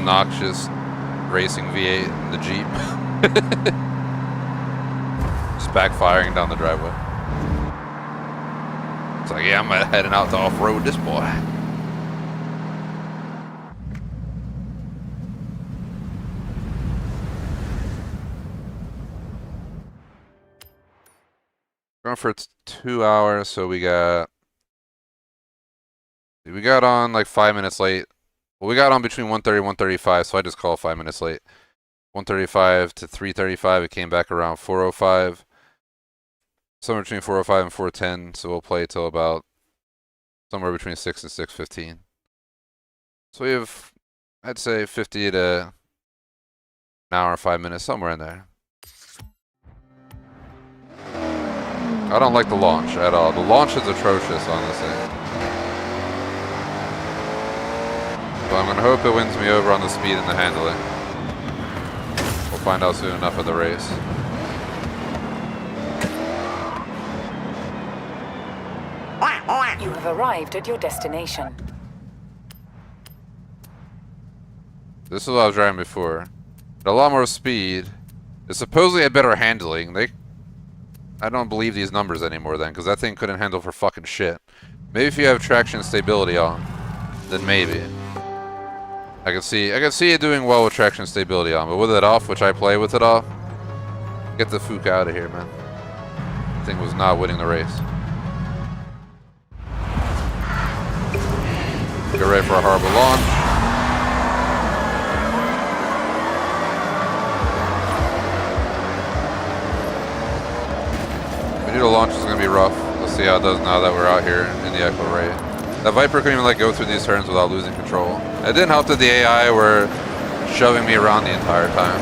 obnoxious racing V8 in the Jeep. Just backfiring down the driveway. It's like, yeah, I'm heading out to off-road this boy. Going for 2 hours, so we got on like 5 minutes late. Well, we got on between 1:30 and 1:35, so I just call 5 minutes late. 1:35 to 3:35, it came back around 4:05. Somewhere between 4:05 and 4:10, so we'll play till about somewhere between 6 and 6:15. So we have, I'd say, 50 to an hour and 5 minutes, somewhere in there. I don't like the launch at all. The launch is atrocious, honestly. But I'm going to hope it wins me over on the speed and the handling. We'll find out soon enough of the race. You have arrived at your destination. This is what I was driving before. A lot more speed. It supposedly had better handling. I don't believe these numbers anymore then, because that thing couldn't handle for fucking shit. Maybe if you have traction stability on, then maybe. I can see it doing well with traction stability on, but with it off, which I play with it off, get the fuck out of here, man. The thing was not winning the race. Get ready for a horrible launch. Video launch is going to be rough. Let's see how it does now that we're out here in the actual raid. That Viper couldn't even go through these turns without losing control. It didn't help that the AI were shoving me around the entire time.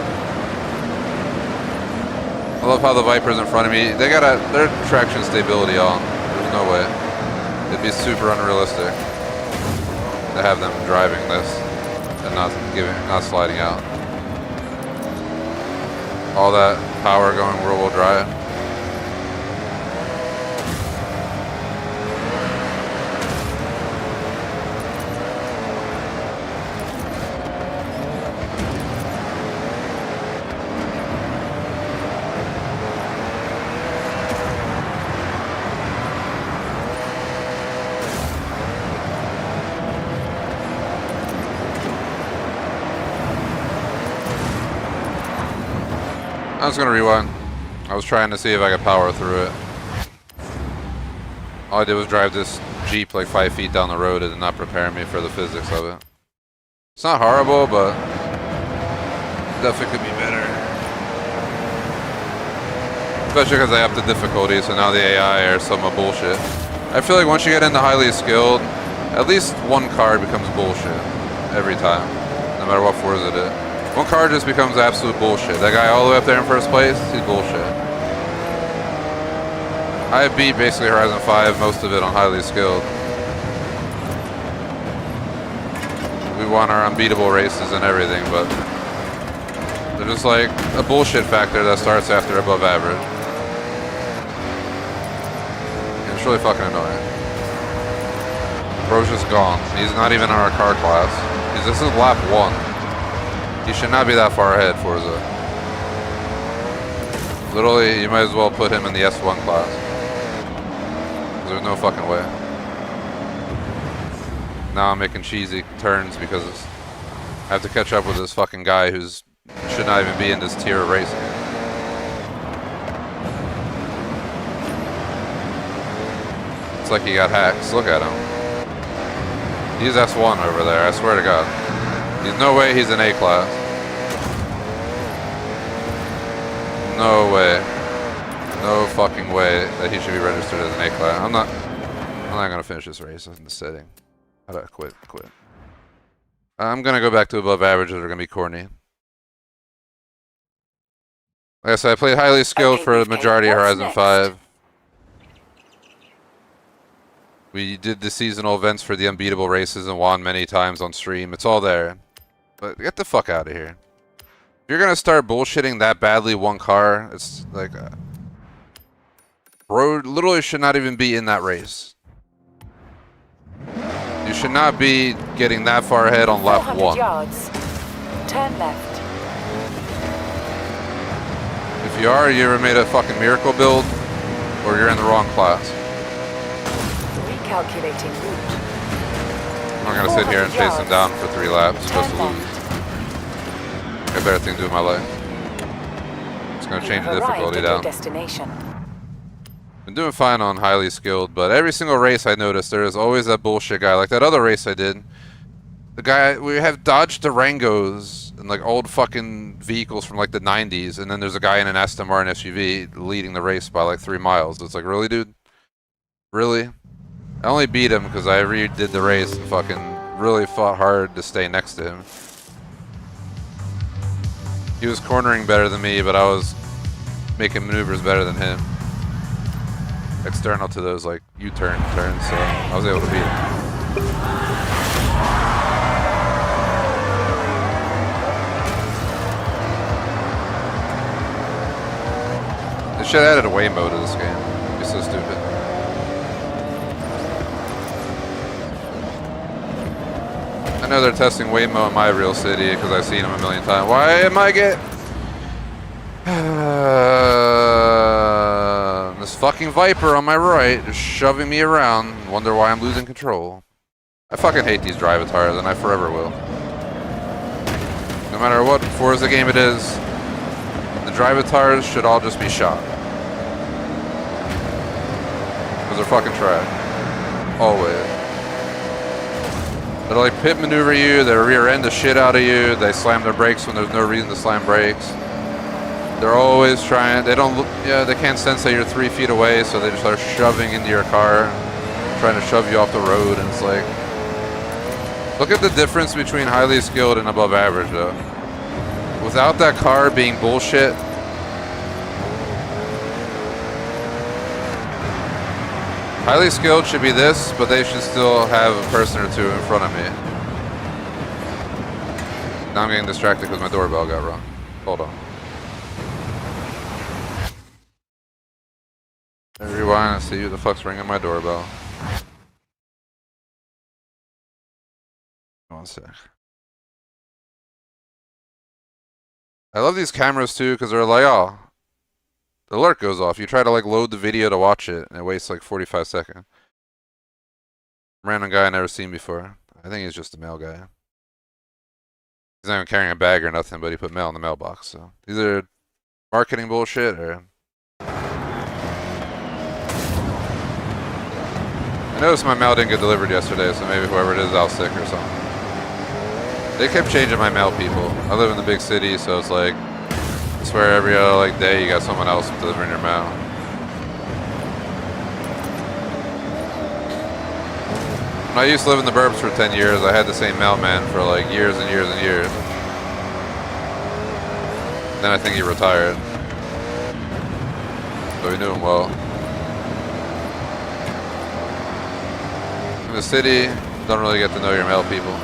I love how the Viper's in front of me. They got their traction stability on. There's no way. It'd be super unrealistic to have them driving this and not sliding out. All that power going rear-wheel drive. I was gonna rewind. I was trying to see if I could power through it. All I did was drive this Jeep like 5 feet down the road and did not prepare me for the physics of it. It's not horrible, but definitely could be better. Especially because I upped the difficulty, so now the AI are some bullshit. I feel like once you get into highly skilled, at least one card becomes bullshit every time, no matter what Forza it is. One card just becomes absolute bullshit. That guy all the way up there in first place, he's bullshit. I beat basically Horizon 5, most of it on highly skilled. We won our unbeatable races and everything, but they're just like a bullshit factor that starts after above average. And it's really fucking annoying. Bro's just gone. He's not even in our car class. This is lap 1. You should not be that far ahead, Forza. Literally, you might as well put him in the S1 class. There's no fucking way. Now I'm making cheesy turns because I have to catch up with this fucking guy who's should not even be in this tier of racing. It's like he got hacks. Look at him. He's S1 over there, I swear to God. There's no way he's in A class. No way. No fucking way that he should be registered as an A class. I'm not gonna finish this race in the setting. How about quit? I'm gonna go back to above average, or they're gonna be corny. Like I said, I played highly skilled for the majority of Horizon 5. We did the seasonal events for the unbeatable races and won many times on stream. It's all there. But get the fuck out of here. If you're gonna start bullshitting that badly one car, it's like... bro literally should not even be in that race. You should not be getting that far ahead on lap 1. Yards. Turn left. If you are, you ever made a fucking miracle build, or you're in the wrong class. Recalculating route. I'm not gonna sit here and chase him down for 3 laps just to lose. I got better thing to do in my life. It's gonna change the difficulty down. Destination. Been doing fine on highly skilled, but every single race I notice there is always that bullshit guy. Like that other race I did. The guy, we have Dodge Durangos and like old fucking vehicles from like the 90s, and then there's a guy in an Aston Martin SUV leading the race by like 3 miles. It's like, really, dude? Really? I only beat him because I redid the race and fucking really fought hard to stay next to him. He was cornering better than me, but I was making maneuvers better than him. External to those like U-turn turns, so I was able to beat him. They should have added a way mode to this game. It'd be so stupid. I know they're testing Waymo in my real city because I've seen them a million times. Why am I this fucking Viper on my right is shoving me around. Wonder why I'm losing control. I fucking hate these drive-atars, and I forever will. No matter what Forza game it is, the drive-atars should all just be shot. Because they're fucking trash. Always. They'll like pit maneuver you, they rear end the shit out of you, they slam their brakes when there's no reason to slam brakes. They're always trying, they can't sense that you're 3 feet away, so they just start shoving into your car, trying to shove you off the road, and it's like, look at the difference between highly skilled and above average though. Without that car being bullshit, highly skilled should be this, but they should still have a person or two in front of me. Now I'm getting distracted because my doorbell got wrong. Hold on. Rewind and see who the fuck's ringing my doorbell. 1 sec. I love these cameras too because they're like, oh, the alert goes off. You try to like load the video to watch it and it wastes like 45 seconds. Random guy I never seen before. I think he's just a mail guy. He's not even carrying a bag or nothing, but he put mail in the mailbox. So these are marketing bullshit or. I noticed my mail didn't get delivered yesterday, so maybe whoever it is is out sick or something. They kept changing my mail people. I live in the big city, so it's like, I swear every other like day you got someone else delivering your mail. When I used to live in the burbs for 10 years, I had the same mailman for like years and years and years. Then I think he retired. So we knew him well. In the city, don't really get to know your mail people.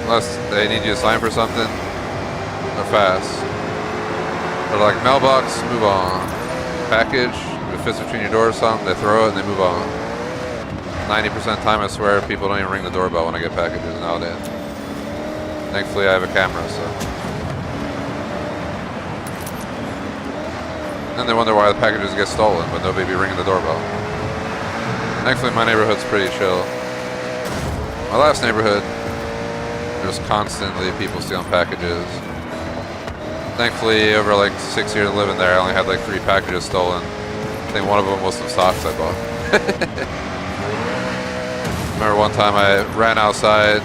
Unless they need you to sign for something, they're fast. They're like, mailbox, move on. Package, if it fits between your door or something, they throw it and they move on. 90% of the time, I swear, people don't even ring the doorbell when I get packages nowadays. Thankfully, I have a camera, so. Then they wonder why the packages get stolen, but nobody be ringing the doorbell. Thankfully, my neighborhood's pretty chill. My last neighborhood, there's constantly people stealing packages. Thankfully, over like 6 years living there, I only had like 3 packages stolen. I think one of them was some socks I bought. Remember one time I ran outside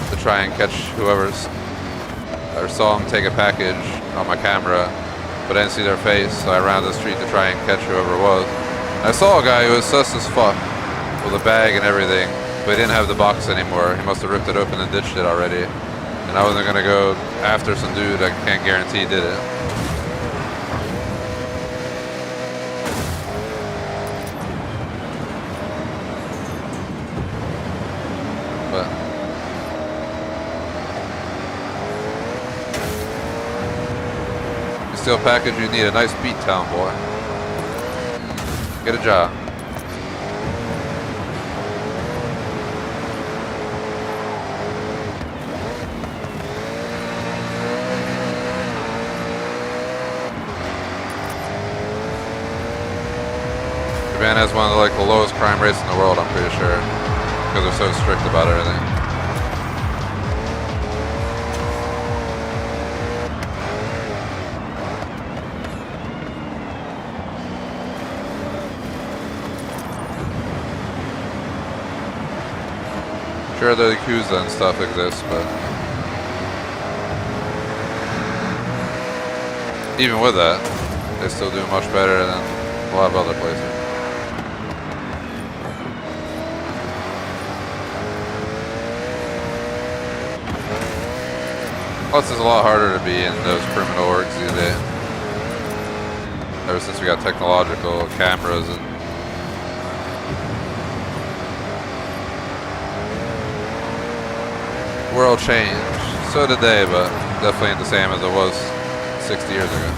to try and catch whoever's, or saw him take a package on my camera, but I didn't see their face, so I ran down the street to try and catch whoever it was. I saw a guy who was sus as fuck, with a bag and everything, but he didn't have the box anymore. He must have ripped it open and ditched it already. And I wasn't gonna go after some dude I can't guarantee did it. But you steal a package, you need a nice beat town, boy. Get a job. Japan has one of the lowest crime rates in the world, I'm pretty sure, because they're so strict about everything. Sure, the Yakuza and stuff exist, but even with that, they still do much better than a lot of other places. Plus, it's a lot harder to be in those criminal orgs these days. Ever since we got technological cameras and world changed. So did they, but definitely ain't the same as it was 60 years ago.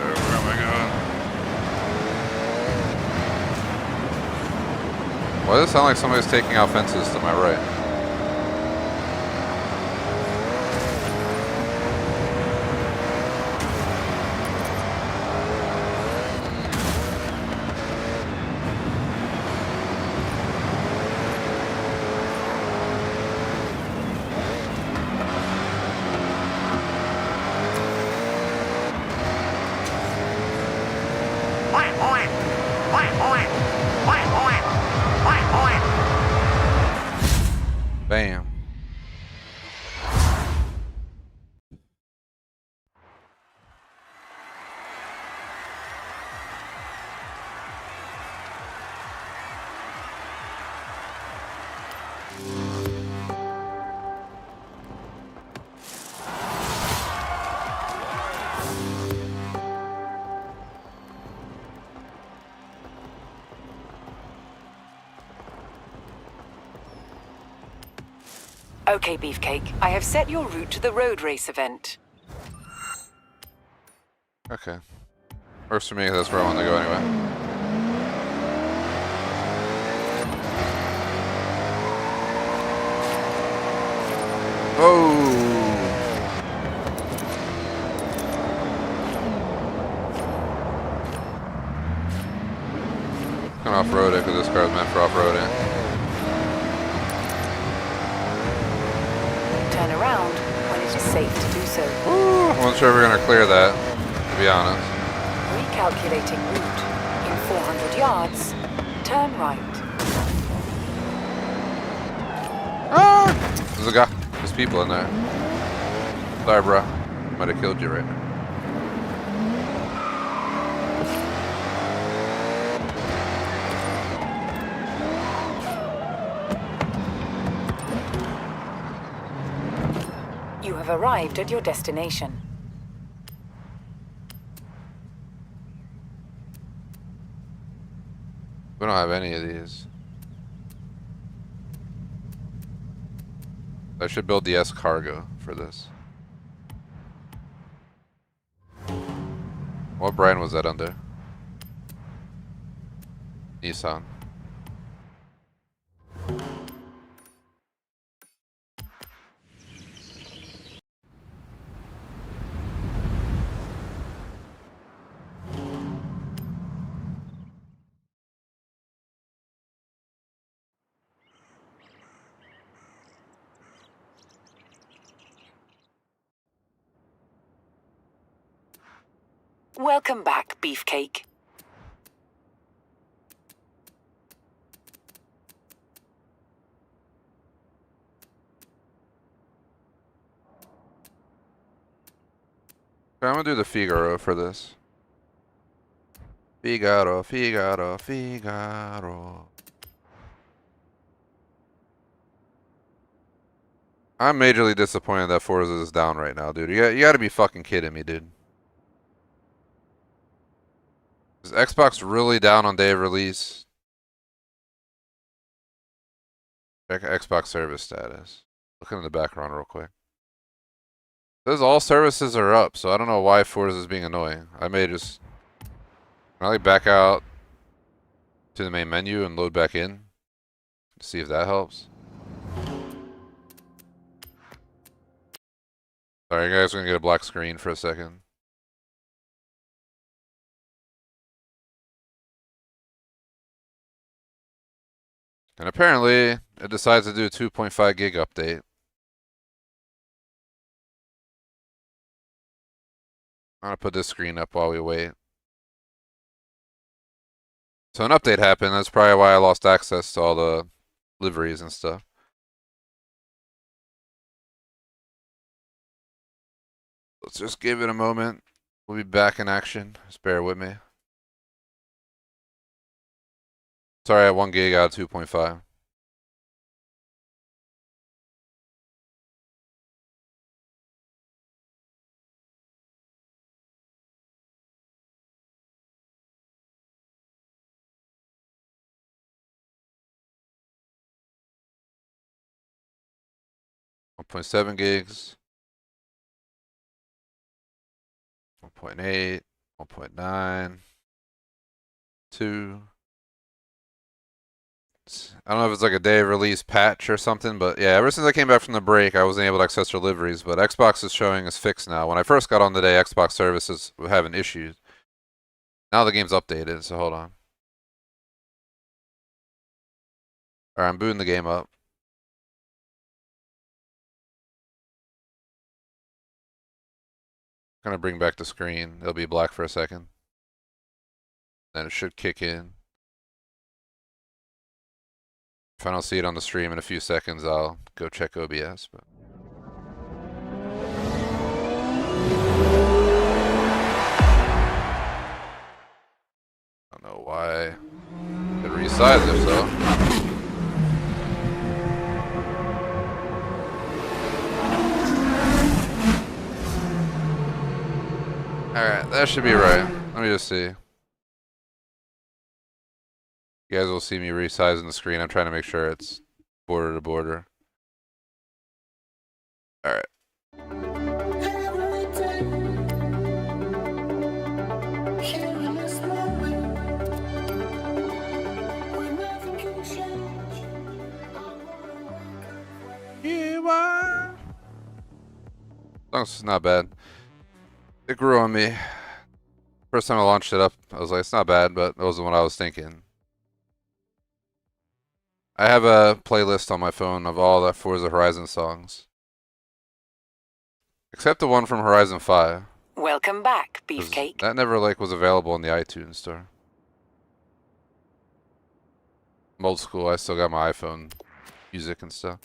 Where am I going? Why does it sound like somebody's taking out fences to my right? Bam. Okay, Beefcake. I have set your route to the road race event. Okay. Works for me, that's where I want to go anyway. Oh! Gonna off-road it because this car is meant for off-roading. Turn around when it is safe to do so. I wasn't sure if we were gonna clear that, to be honest. Recalculating route. In 400 yards, turn right. Ah! There's a guy. There's people in there. Sorry, bro. Might have killed you right now. You have arrived at your destination. We don't have any of these. I should build the S cargo for this. What brand was that under? Nissan. Welcome back, Beefcake. I'm gonna do the Figaro for this. Figaro, Figaro, Figaro. I'm majorly disappointed that Forza is down right now, dude. You gotta be fucking kidding me, dude. Is Xbox really down on day of release? Check Xbox service status. Look in the background real quick. It says all services are up, so I don't know why Forza is being annoying. I may just... Can I like back out to the main menu and load back in? See if that helps. Sorry, guys, we're gonna get a black screen for a second. And apparently, it decides to do a 2.5 gig update. I'm gonna put this screen up while we wait. So an update happened. That's probably why I lost access to all the liveries and stuff. Let's just give it a moment. We'll be back in action. Just bear with me. Sorry, at 1 gig out of 2.5. .7 gigs, 1.8, 1.9, 2. I don't know if it's like a day of release patch or something, but yeah, ever since I came back from the break, I wasn't able to access deliveries, but Xbox is showing us fixed now. When I first got on today, Xbox services were having issues. Now the game's updated, so hold on. Alright, I'm booting the game up. Gonna bring back the screen. It'll be black for a second. Then it should kick in. If I don't see it on the stream in a few seconds, I'll go check OBS. But I don't know why it resized it so. Alright, that should be right. Let me just see. You guys will see me resizing the screen. I'm trying to make sure it's border to border. Alright. Song's not bad. It grew on me. First time I launched it up, I was like, it's not bad, but it wasn't what I was thinking. I have a playlist on my phone of all the Forza Horizon songs. Except the one from Horizon 5. Welcome back, Beefcake. That never was available in the iTunes store. I'm old school, I still got my iPhone music and stuff.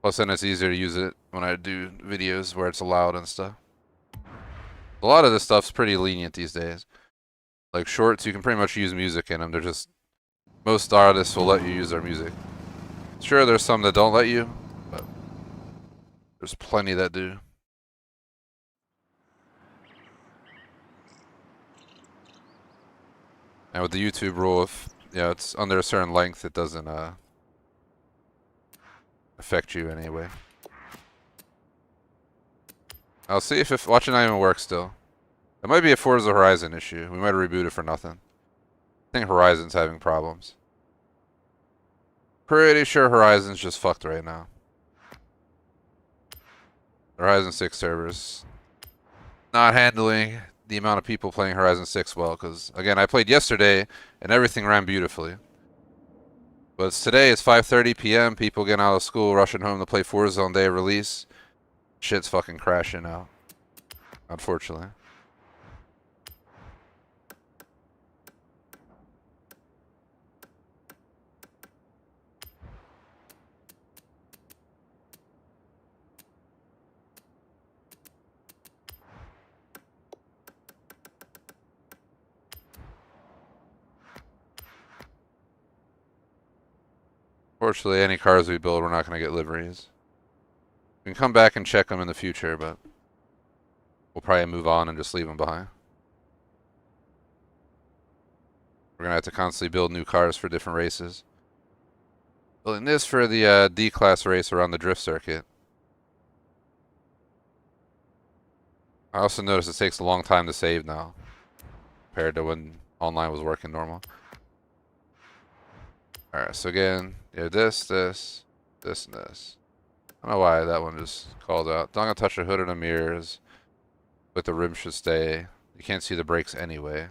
Plus then it's easier to use it when I do videos where it's loud and stuff. A lot of this stuff's pretty lenient these days. Like shorts, you can pretty much use music in them. They're just, most artists will let you use their music. Sure, there's some that don't let you, but there's plenty that do. And with the YouTube rule, if it's under a certain length, it doesn't affect you anyway. I'll see if watching not even works still. It might be a Forza Horizon issue. We might reboot it for nothing. I think Horizon's having problems. Pretty sure Horizon's just fucked right now. Horizon 6 servers not handling the amount of people playing Horizon 6 well, because again, I played yesterday and everything ran beautifully. But today it's 5:30 p.m. People getting out of school, rushing home to play Forza on day of release. Shit's fucking crashing out, unfortunately. Fortunately, any cars we build, we're not going to get liveries. We can come back and check them in the future, but we'll probably move on and just leave them behind. We're going to have to constantly build new cars for different races. Building this for the D-class race around the drift circuit. I also noticed it takes a long time to save now, compared to when online was working normal. Alright, so again, this, and this. I don't know why that one just called out. Don't gonna touch the hood or the mirrors, but the rim should stay. You can't see the brakes anyway.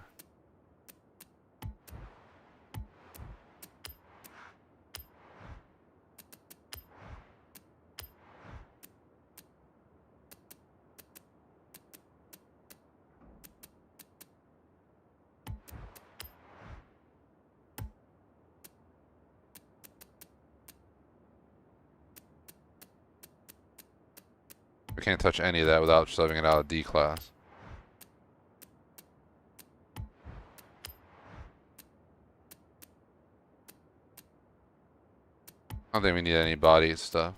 We can't touch any of that without shoving it out of D class. I don't think we need any body stuff.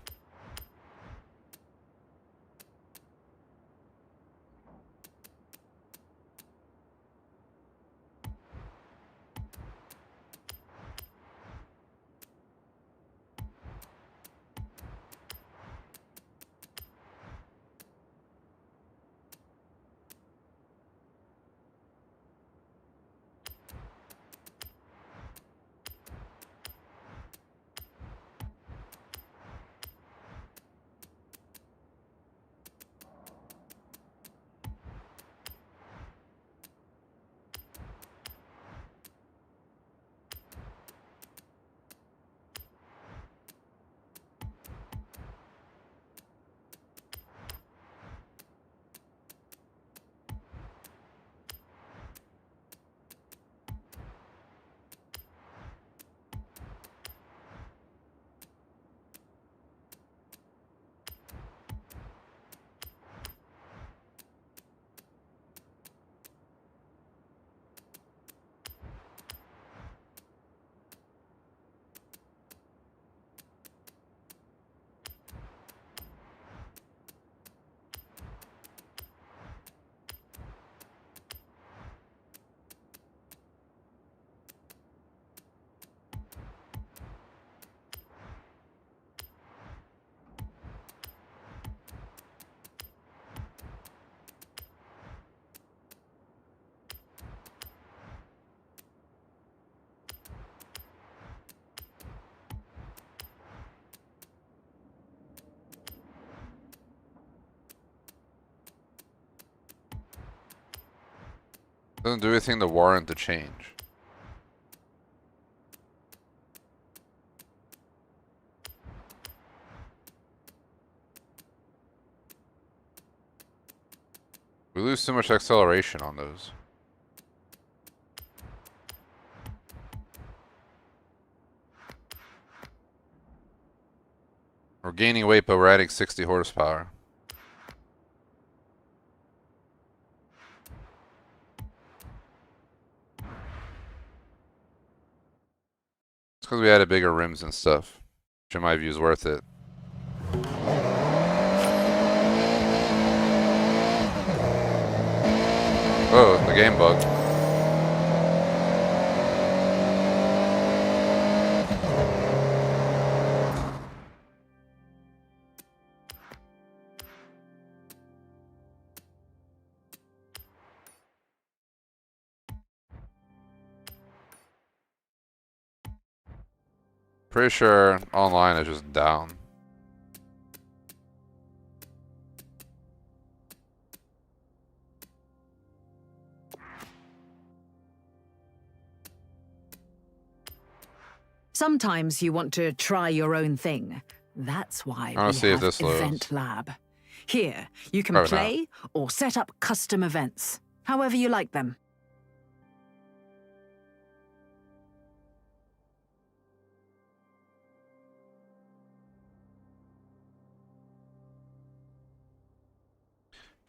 Doesn't do anything to warrant the change. We lose too much acceleration on those. We're gaining weight, but we're adding 60 horsepower. It's because we added bigger rims and stuff, which in my view is worth it. Oh, the game bug. Pretty sure online is just down. Sometimes you want to try your own thing. That's why I wanna see if this loads. Event Lab. Here, you can Probably play or set up custom events, however you like them.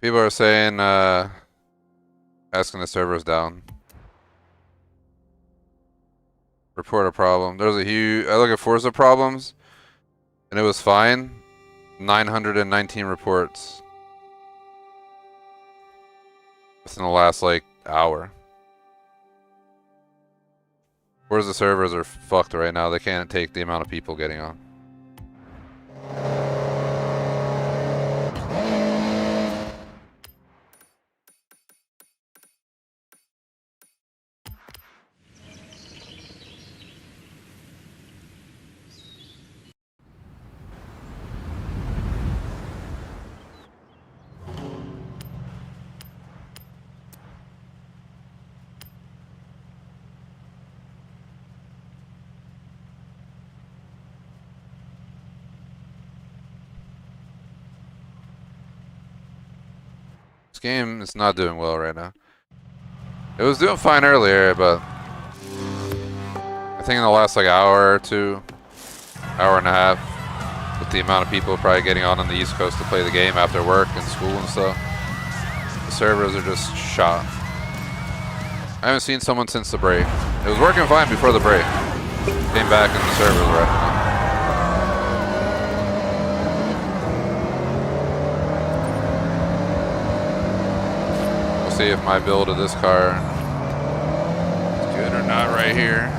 People are saying, asking the servers down. Report a problem. There's a huge, I look at Forza problems, and it was fine. 919 reports. Just in the last, like, hour. Forza servers are fucked right now. They can't take the amount of people getting on. This game is not doing well right now. It was doing fine earlier, but I think in the last like hour or two, hour and a half, with the amount of people probably getting on the East Coast to play the game after work and school and stuff, the servers are just shot. I haven't seen someone since the break. It was working fine before the break. Came back and the servers were acting up. We'll see if my build of this car is good or not right here.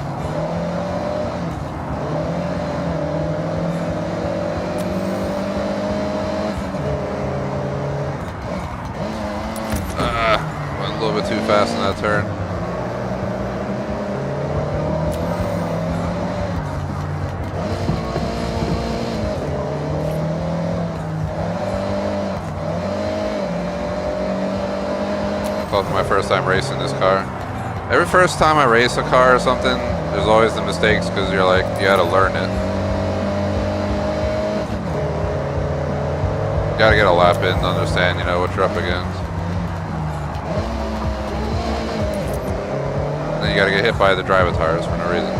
Went a little bit too fast in that turn. Probably my first time racing this car. Every first time I race a car or something, there's always the mistakes because you're like, you gotta learn it. You gotta get a lap in to understand, you know, what you're up against. And then you gotta get hit by the drivatars for no reason.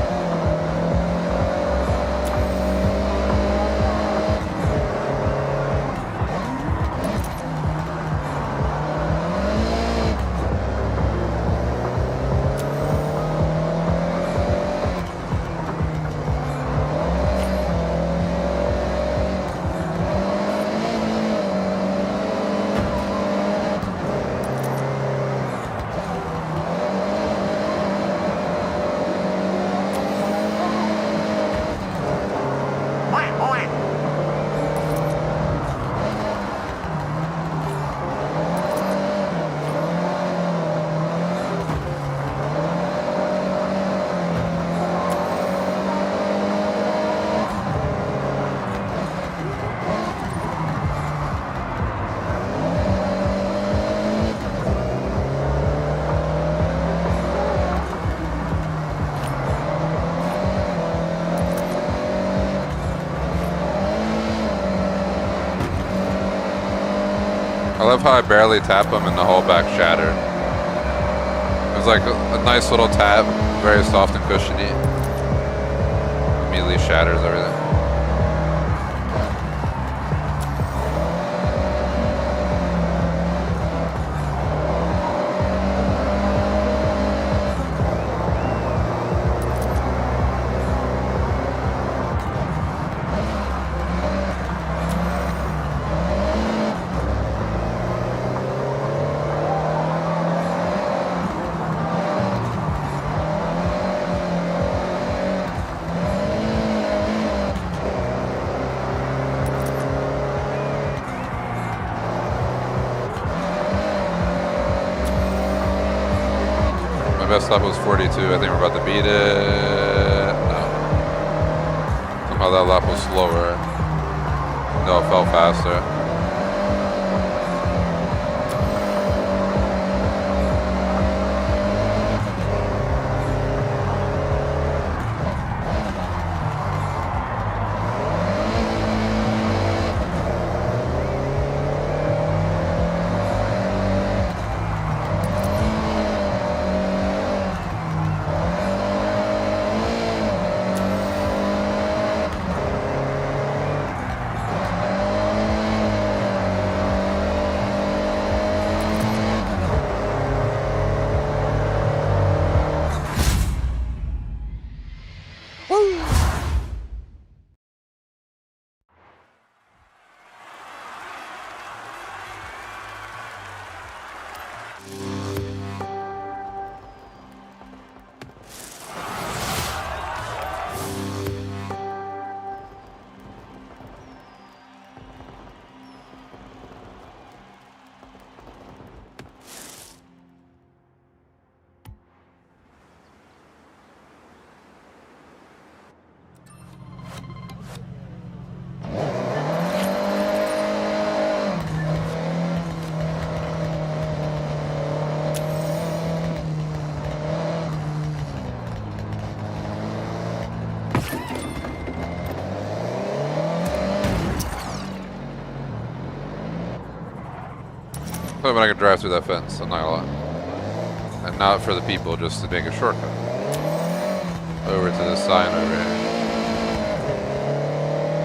I love how I barely tap him and the whole back shattered. It was like a nice little tap, very soft and cushiony. Immediately shatters everything. Best lap was 42. I think we're about to beat it. No. Somehow that lap was slower. No, it felt faster. hoping I can drive through that fence, I'm not gonna lie. And not for the people, just to make a shortcut. Over to this sign over here.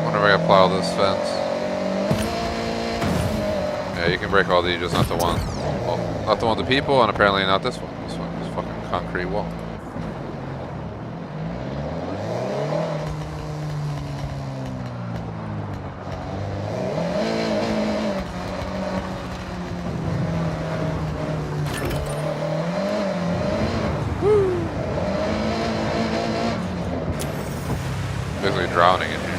Wonder if I can plow this fence. Yeah, you can break all these, just not the one. Well, not the one with the people, and apparently not this one. This one is fucking concrete wall. Basically drowning in here.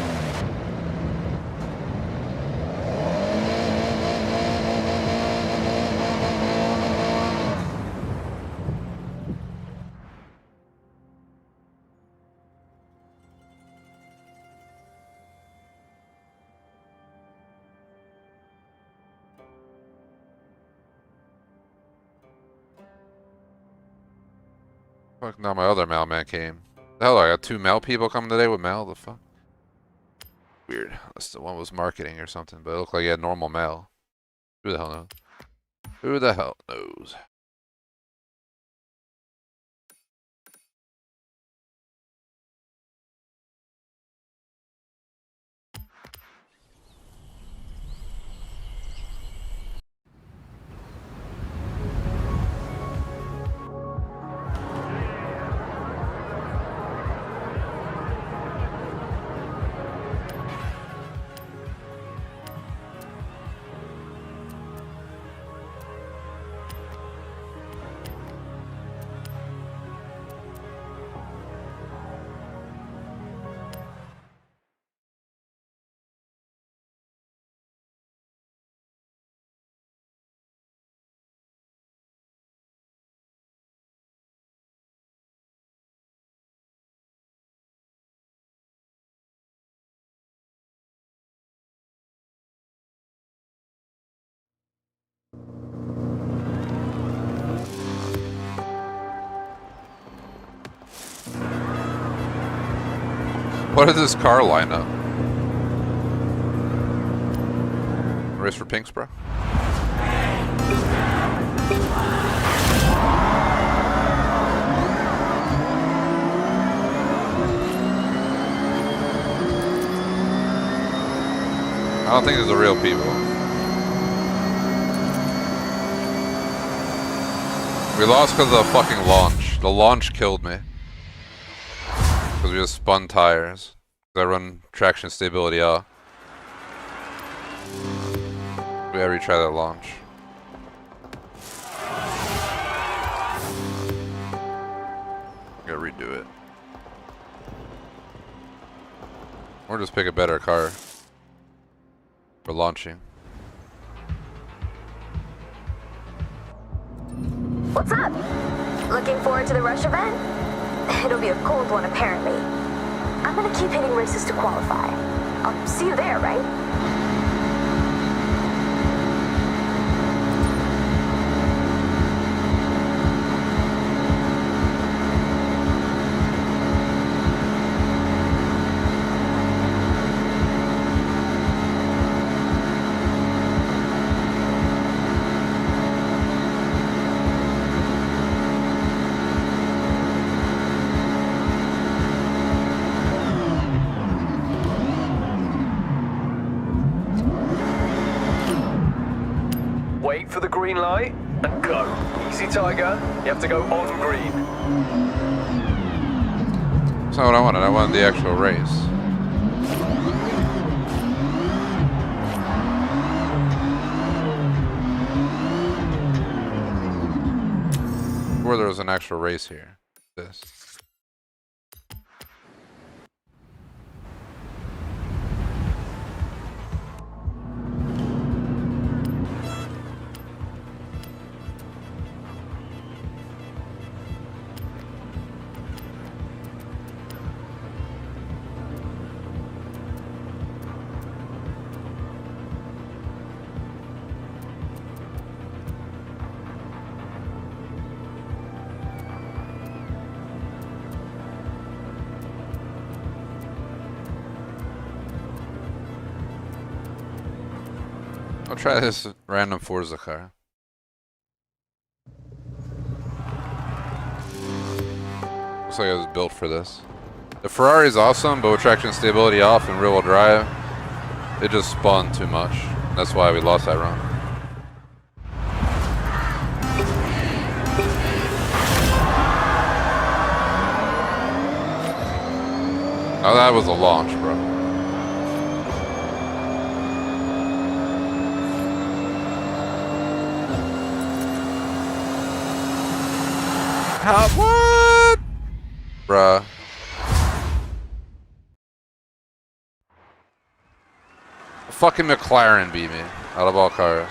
Fuck, now my other mailman came. The hell, I got 2 mail people coming today with mail? The fuck? Weird. Unless the one was marketing or something, but it looked like he had normal mail. Who the hell knows? Who the hell knows? What is this car lineup? Race for pinks, bro? I don't think these are real people. We lost because of the fucking launch. The launch killed me. Because we just spun tires. I run traction stability off. We gotta retry that launch. Gotta redo it. Or just pick a better car for launching. What's up? Looking forward to the rush event? It'll be a cold one, apparently. I'm gonna keep hitting races to qualify. I'll see you there, right? Wait for the green light and go. Easy, Tiger. You have to go on green. That's not what I wanted. I wanted the actual race. Where there was an actual race here. This. I'll try this random Forza car. Looks like it was built for this. The Ferrari's awesome, but with traction stability off and rear-wheel drive, it just spun too much. That's why we lost that run. Oh, that was a launch, bro. How? What? Bruh. A fucking McLaren beat me out of all cars.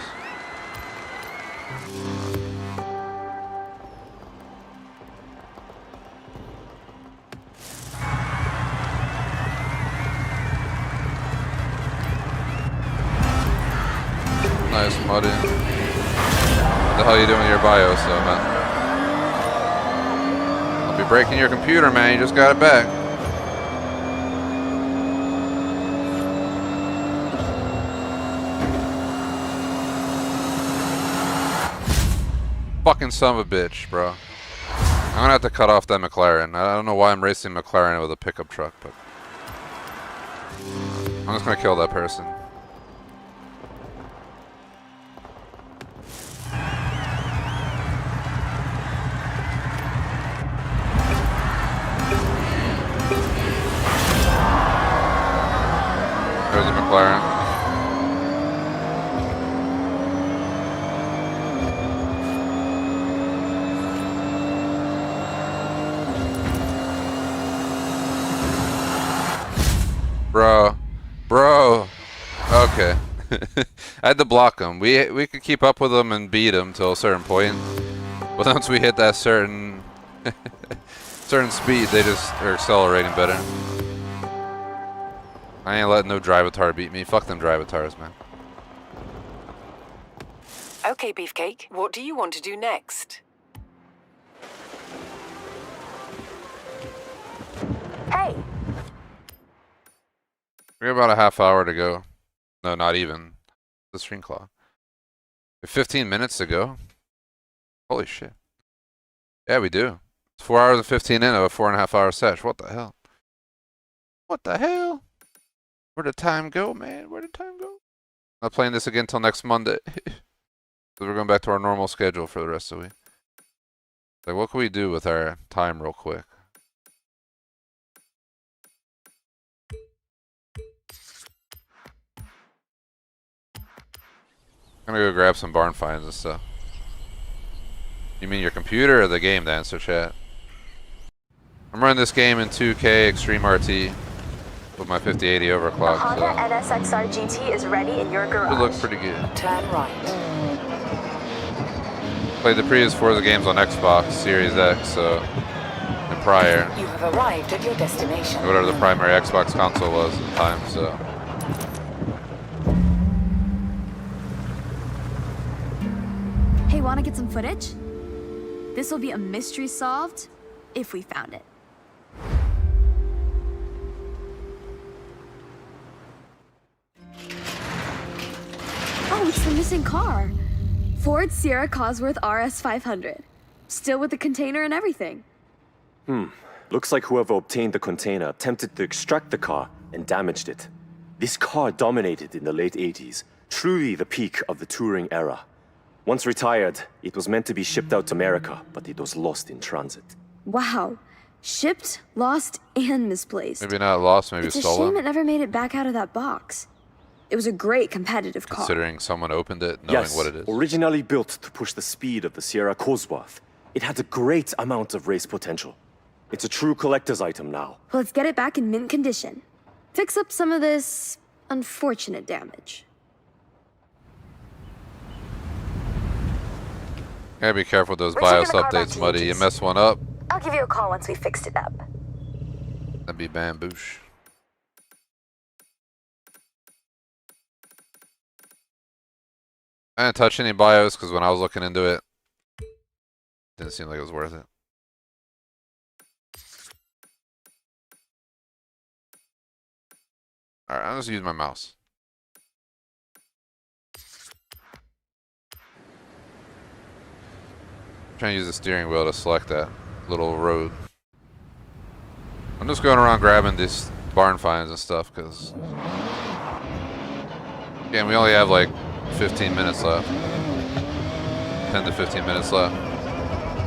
Nice, Muddy. What the hell are you doing with your BIOS, though, man? I'll be breaking your computer, man. You just got it back. Fucking son of a bitch, bro. I'm gonna have to cut off that McLaren. I don't know why I'm racing McLaren with a pickup truck, but I'm just gonna kill that person. There's a McLaren. Bro. Okay. I had to block them. We could keep up with them and beat them till a certain point, but once we hit that certain speed, they just are accelerating better. I ain't letting no drivatar beat me. Fuck them drivatars, man. Okay, Beefcake, what do you want to do next? Hey! We have about a half hour to go. No, not even. The string clock. 15 minutes to go. Holy shit. Yeah, we do. It's 4 hours and 15 in of a 4.5 hour session. What the hell? What the hell? Where'd the time go, man? Where'd the time go? Not playing this again till next Monday. So we're going back to our normal schedule for the rest of the week. Like, what can we do with our time real quick? I'm gonna go grab some barn finds and stuff. You mean your computer or the game, to answer chat? I'm running this game in 2K Extreme RT with my 5080 overclock. The Honda NSXR GT is ready in your garage. It looks pretty good. Turn right. Played the previous Forza games on Xbox Series X, so and prior. You have arrived at your destination. Whatever the primary Xbox console was at the time, so. Hey, wanna get some footage? This will be a mystery solved if we found it. Oh, it's the missing car. Ford Sierra Cosworth RS 500. Still with the container and everything. Looks like whoever obtained the container attempted to extract the car and damaged it. This car dominated in the late 80s, truly the peak of the touring era. Once retired, it was meant to be shipped out to America, but it was lost in transit. Wow. Shipped, lost, and misplaced. Maybe not lost, maybe it's stolen. It's a shame it never made it back out of that box. It was a great competitive car. Considering someone opened it, knowing what it is. Originally built to push the speed of the Sierra Cosworth, it had a great amount of race potential. It's a true collector's item now. Well, let's get it back in mint condition. Fix up some of this unfortunate damage. Gotta be careful with those BIOS updates, Muddy. You mess one up. I'll give you a call once we fixed it up. That'd be bamboosh. I didn't touch any BIOS because when I was looking into it, didn't seem like it was worth it. Alright, I'll just use my mouse. I'm trying to use the steering wheel to select that little road. I'm just going around grabbing these barn finds and stuff because, again, we only have like 15 minutes left. 10 to 15 minutes left.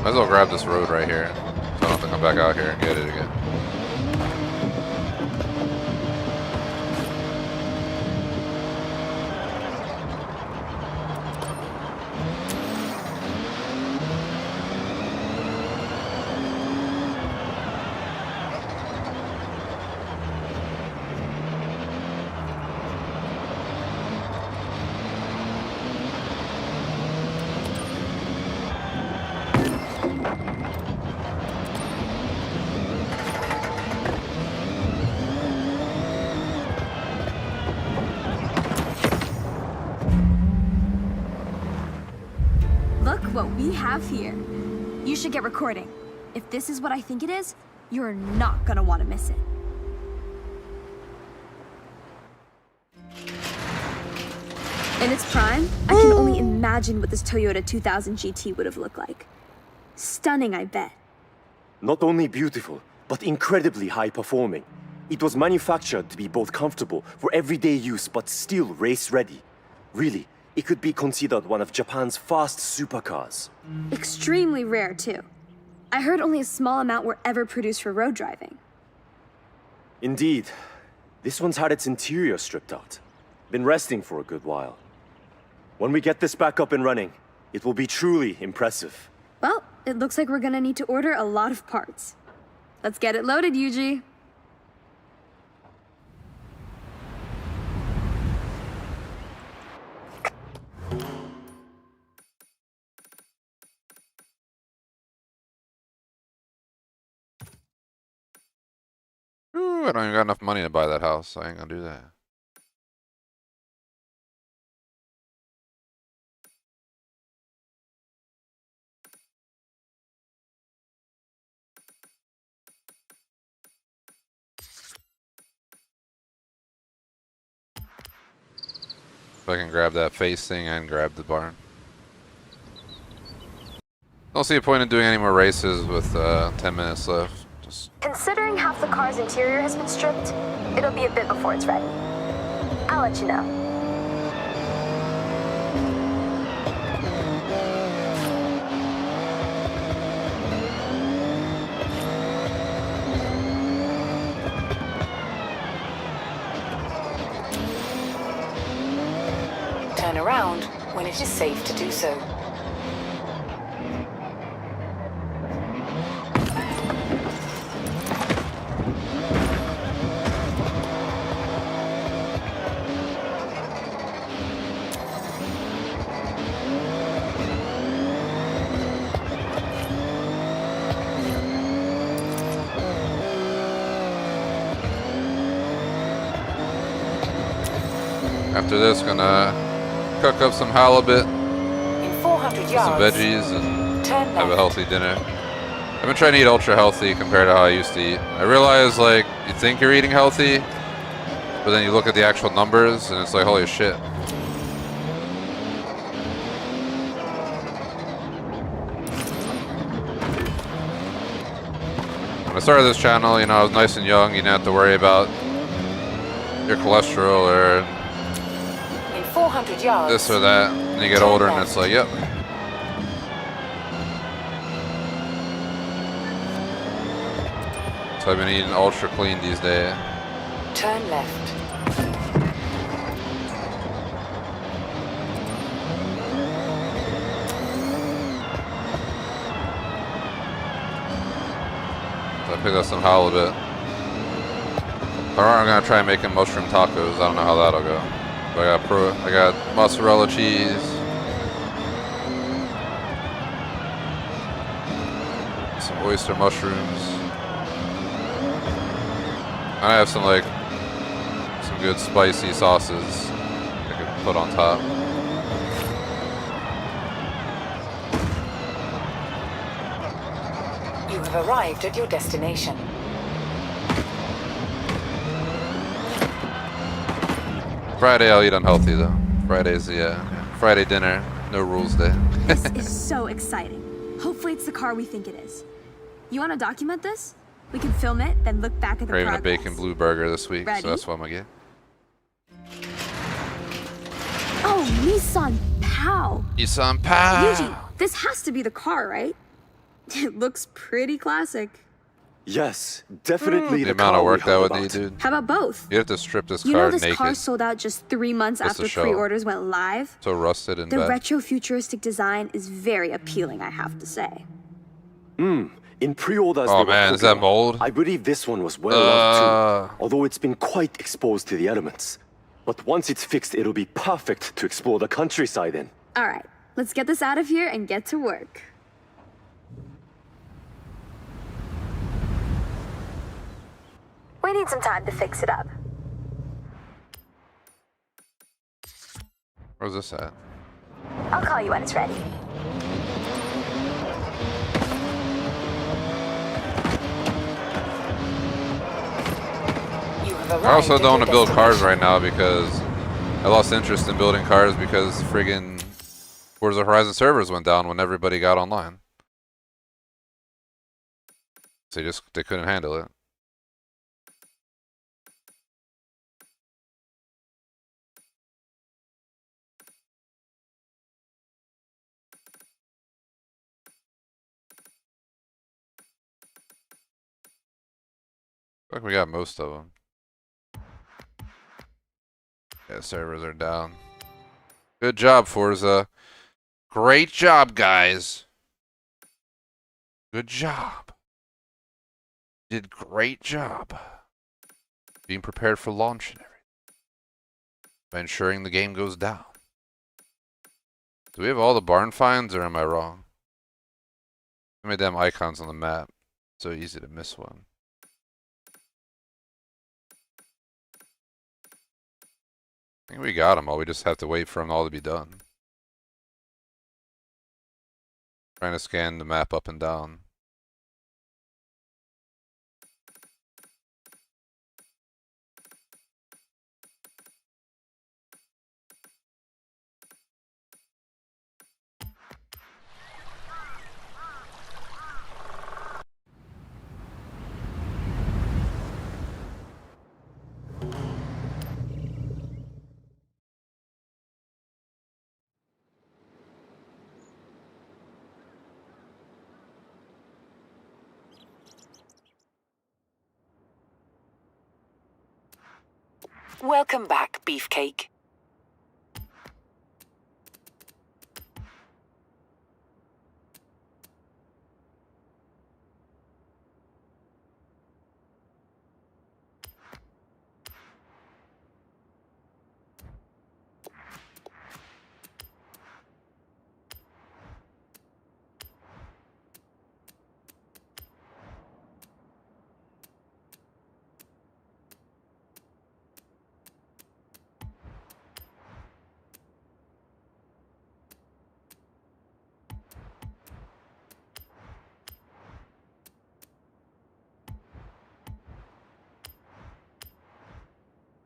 Might as well grab this road right here, so I don't have to come back out here and get it again. Look what we have here. You should get recording. If this is what I think it is, you're not gonna want to miss it. In its prime, I can only imagine what this Toyota 2000 GT would have looked like. Stunning, I bet. Not only beautiful, but incredibly high-performing. It was manufactured to be both comfortable for everyday use, but still race-ready. Really, it could be considered one of Japan's fast supercars. Extremely rare, too. I heard only a small amount were ever produced for road driving. Indeed. This one's had its interior stripped out. Been resting for a good while. When we get this back up and running, it will be truly impressive. Well, it looks like we're gonna need to order a lot of parts. Let's get it loaded, Yuji. Ooh, I don't even got enough money to buy that house, so I ain't gonna do that. If I can grab that face thing and grab the barn. Don't see a point in doing any more races with 10 minutes left. Considering half the car's interior has been stripped, it'll be a bit before it's ready. I'll let you know. Turn around when it is safe to do so. After this, gonna cook up some halibut, In 400 some yards, veggies, and turn have a left. healthy dinner. I've been trying to eat ultra healthy compared to how I used to eat. I realize, like, you think you're eating healthy, but then you look at the actual numbers, and it's like, holy shit. When I started this channel, you know, I was nice and young. You didn't have to worry about your cholesterol or In 400 yards, this or that. And you get older, and it's like, yep. So I've been eating ultra clean these days. turn left. So I picked up some halibut. Or I'm gonna try making mushroom tacos. I don't know how that'll go. But I got mozzarella cheese. Some oyster mushrooms. I have some good spicy sauces I could put on top. You have arrived at your destination. Friday I'll eat unhealthy though. Friday's the Friday dinner, no rules day. This is so exciting. Hopefully it's the car we think it is. You want to document this? We can film it, then look back at the Craving a progress. bacon blue burger this week, Ready? so that's what I'm gonna get. Oh, Nissan Pow! Nissan Pow! Yuji, this has to be the car, right? It looks pretty classic. Yes, definitely The the amount car of work we that heard would need, about. dude. How about both? You have to strip this You car know this naked. car sold out just 3 months Just after to show. pre-orders went live? So rusted and The bad. retro futuristic design is very appealing, I have to say. In pre-orders, Oh they were man, is that popular. mold? I believe this one was well loved too, although it's been quite exposed to the elements. But once it's fixed, it'll be perfect to explore the countryside in. All right, let's get this out of here and get to work. We need some time to fix it up. Where's this at? I'll call you when it's ready. I also don't want to build cars right now because I lost interest in building cars because friggin' Forza Horizon servers went down when everybody got online. So they couldn't handle it. Like we got most of them. Yeah, servers are down. Good job, Forza. Great job, guys. Good job. Did great job. Being prepared for launch and everything. By ensuring the game goes down. Do we have all the barn finds or am I wrong? Too many damn icons on the map. So easy to miss one. I think we got them all. We just have to wait for them all to be done. Trying to scan the map up and down. Welcome back, Beefcake.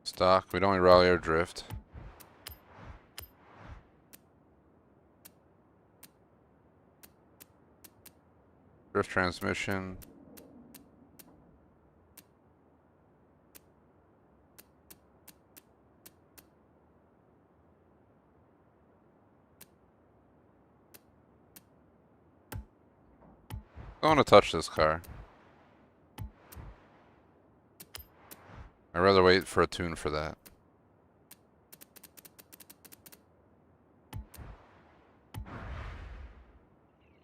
Stock. We don't need rally or drift. Drift transmission. I don't want to touch this car. I'd rather wait for a tune for that.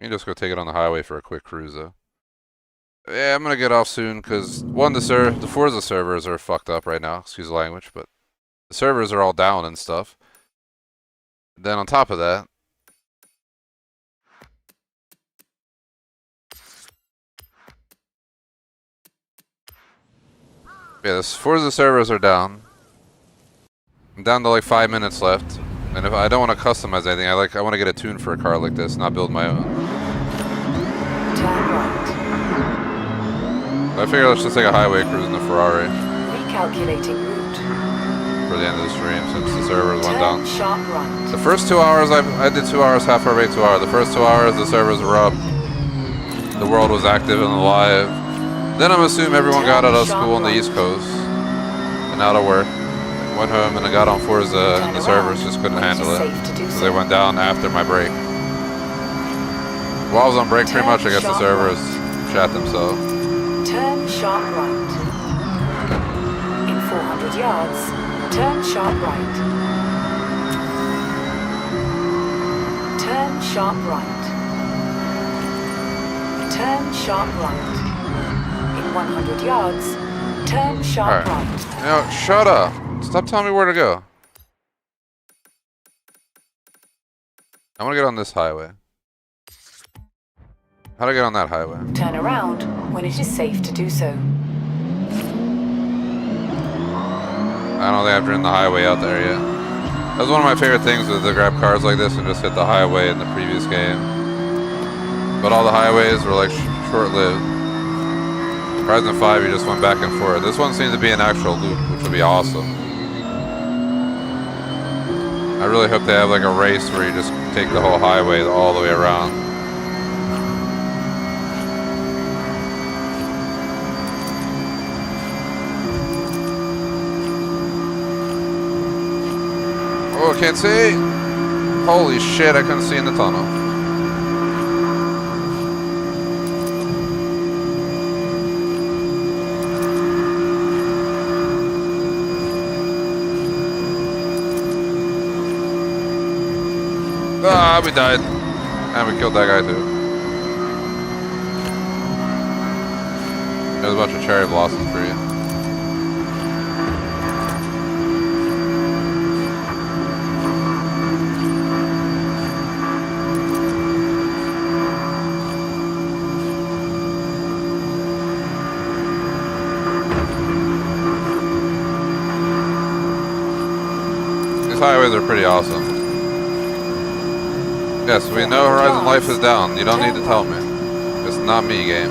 You can just go take it on the highway for a quick cruise, though. Yeah, I'm gonna get off soon because one, the Forza servers are fucked up right now. Excuse the language, but the servers are all down and stuff. Then on top of that, yeah, the Forza servers are down. I'm down to like 5 minutes left, and if I don't want to customize anything, I want to get a tune for a car like this, not build my own. I figure let's just take a highway cruise in the Ferrari. Recalculating route. For the end of the stream, since the servers went down. Sharp right. The first 2 hours, I did 2 hours, half hour, 2 hours. The first 2 hours, the servers were up. The world was active and alive. Then I'm assuming everyone got out of school on the East Coast and out of work. Went home and I got on Forza and the servers just couldn't handle it. So they went down after my break. While I was on break, pretty much I guess the servers shot themselves. Turn sharp right. In 400 yards, turn sharp right. Turn sharp right. Turn sharp right. In 100 yards, turn sharp right. Now, shut up. Stop telling me where to go. I want to get on this highway. How do I get on that highway? Turn around when it is safe to do so. I don't think I've driven the highway out there yet. That was one of my favorite things, was to grab cars like this and just hit the highway in the previous game. But all the highways were like short-lived. Ryzen 5, you just went back and forth. This one seems to be an actual loop, which would be awesome. I really hope they have like a race where you just take the whole highway all the way around. Oh, can't see. Holy shit, I couldn't see in the tunnel. Ah, we died. And we killed that guy too. There's a bunch of cherry blossoms for you. These highways are pretty awesome. Yes, we know Horizon Life is down. You don't need to tell me. It's not me, game.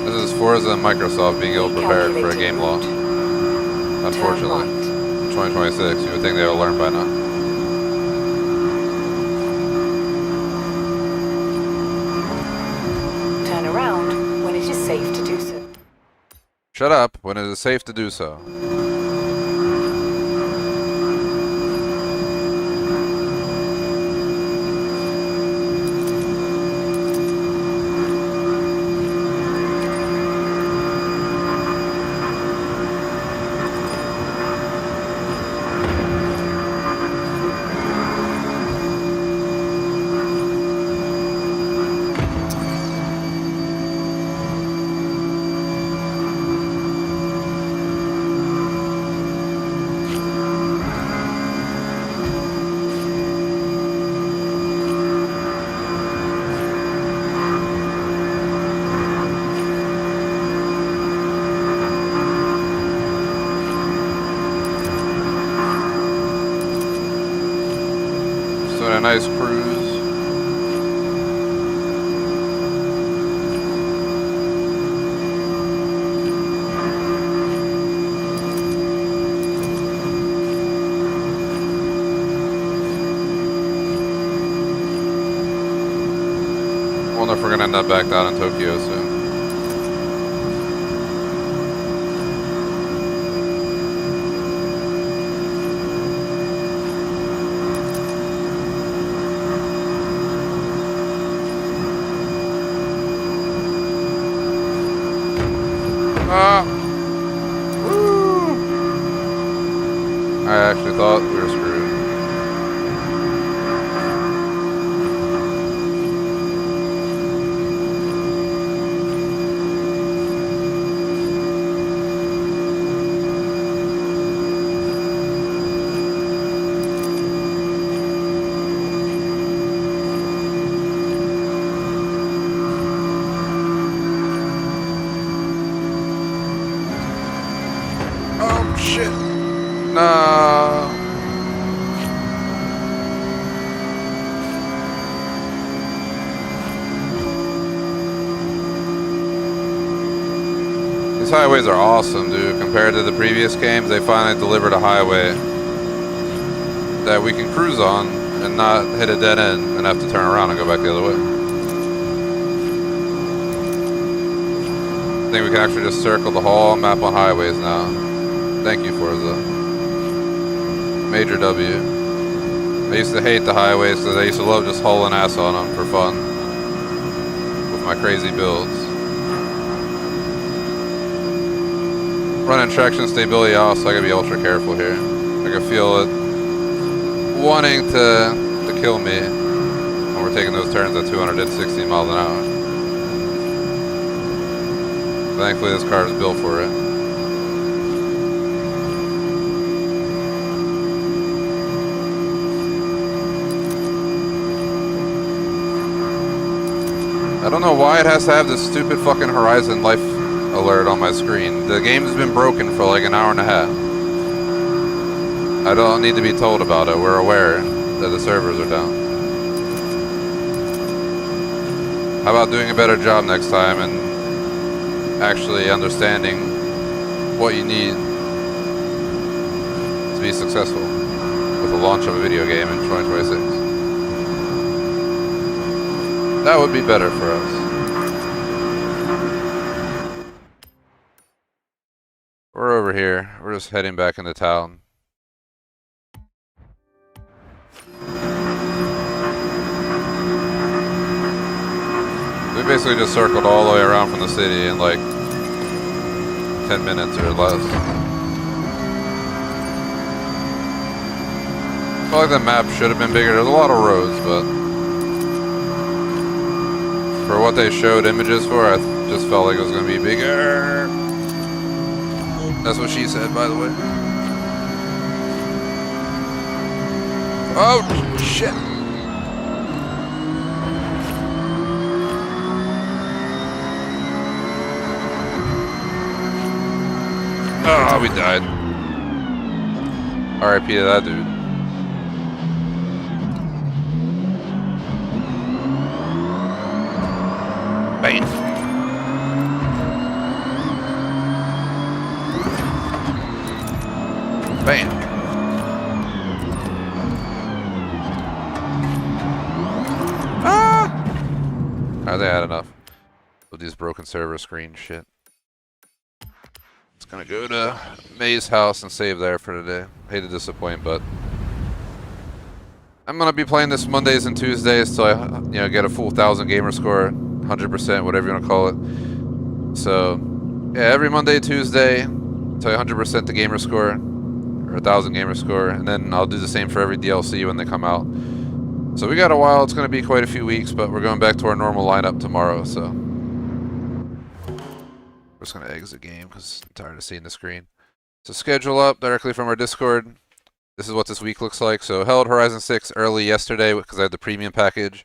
This is Forza and Microsoft being ill-prepared for a game launch. Unfortunately. 2026, you would think they would learn by now. Turn around when it is safe to do so. Shut up when it is safe to do so. Nice cruise. Wonder if we're gonna end up back down in Tokyo soon. I actually thought we were screwed. Oh shit. No. These highways are awesome, dude. Compared to the previous games, they finally delivered a highway that we can cruise on and not hit a dead end and have to turn around and go back the other way. I think we can actually just circle the whole map on highways now. Thank you, Forza. Major W. I used to hate the highways because I used to love just hauling ass on them for fun. With my crazy builds. Running traction stability off, so I gotta be ultra careful here. I can feel it wanting to kill me when we're taking those turns at 260 miles an hour. Thankfully this car is built for it. I don't know why it has to have this stupid fucking Horizon life alert on my screen. The game has been broken for like an hour and a half. I don't need to be told about it. We're aware that the servers are down. How about doing a better job next time and actually understanding what you need to be successful with the launch of a video game in 2026? That would be better for us. We're over here. We're just heading back into town. We basically just circled all the way around from the city in like 10 minutes or less. I feel like the map should have been bigger. There's a lot of roads, but for what they showed images for, I just felt like it was going to be bigger. That's what she said, by the way. Oh, shit. Oh, we died. RIP to that dude. Bang. Bam. Ah! I think I had enough of these broken server screen shit. It's gonna go to May's house and save there for today. Hate to disappoint, but I'm gonna be playing this Mondays and Tuesdays till I, get a full 1,000 gamer score, 100%, whatever you wanna call it. So, yeah, every Monday, Tuesday, till I 100% the gamer score. Or 1,000 gamer score, and then I'll do the same for every DLC when they come out. So we got a while. It's going to be quite a few weeks, but we're going back to our normal lineup tomorrow. So we're just going to exit game because I'm tired of seeing the screen. So schedule up directly from our Discord. This is what this week looks like. So held Horizon 6 early yesterday because I had the premium package,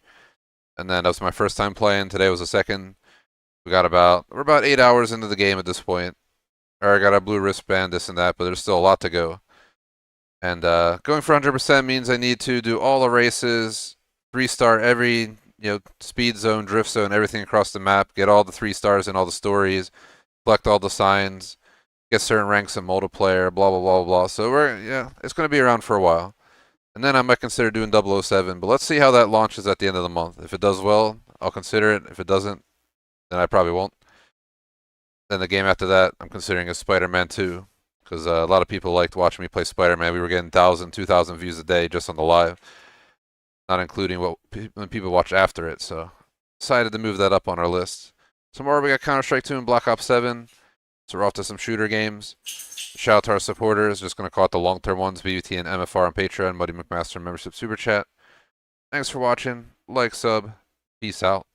and then that was my first time playing. Today was the second. We're about 8 hours into the game at this point. I got a blue wristband, this and that, but there's still a lot to go. And going for 100% means I need to do all the races, 3-star every, speed zone, drift zone, everything across the map, get all the 3 stars in all the stories, collect all the signs, get certain ranks in multiplayer, blah, blah, blah, blah. So it's going to be around for a while. And then I might consider doing 007, but let's see how that launches at the end of the month. If it does well, I'll consider it. If it doesn't, then I probably won't. Then the game after that, I'm considering is Spider-Man 2. Because a lot of people liked watching me play Spider-Man. We were getting 1,000, 2,000 views a day just on the live. Not including when people watch after it. So decided to move that up on our list. Tomorrow we got Counter-Strike 2 and Black Ops 7. So we're off to some shooter games. Shout out to our supporters. Just going to call out the long-term ones. BUT and MFR on Patreon. Muddy McMaster membership super chat. Thanks for watching. Like, sub. Peace out.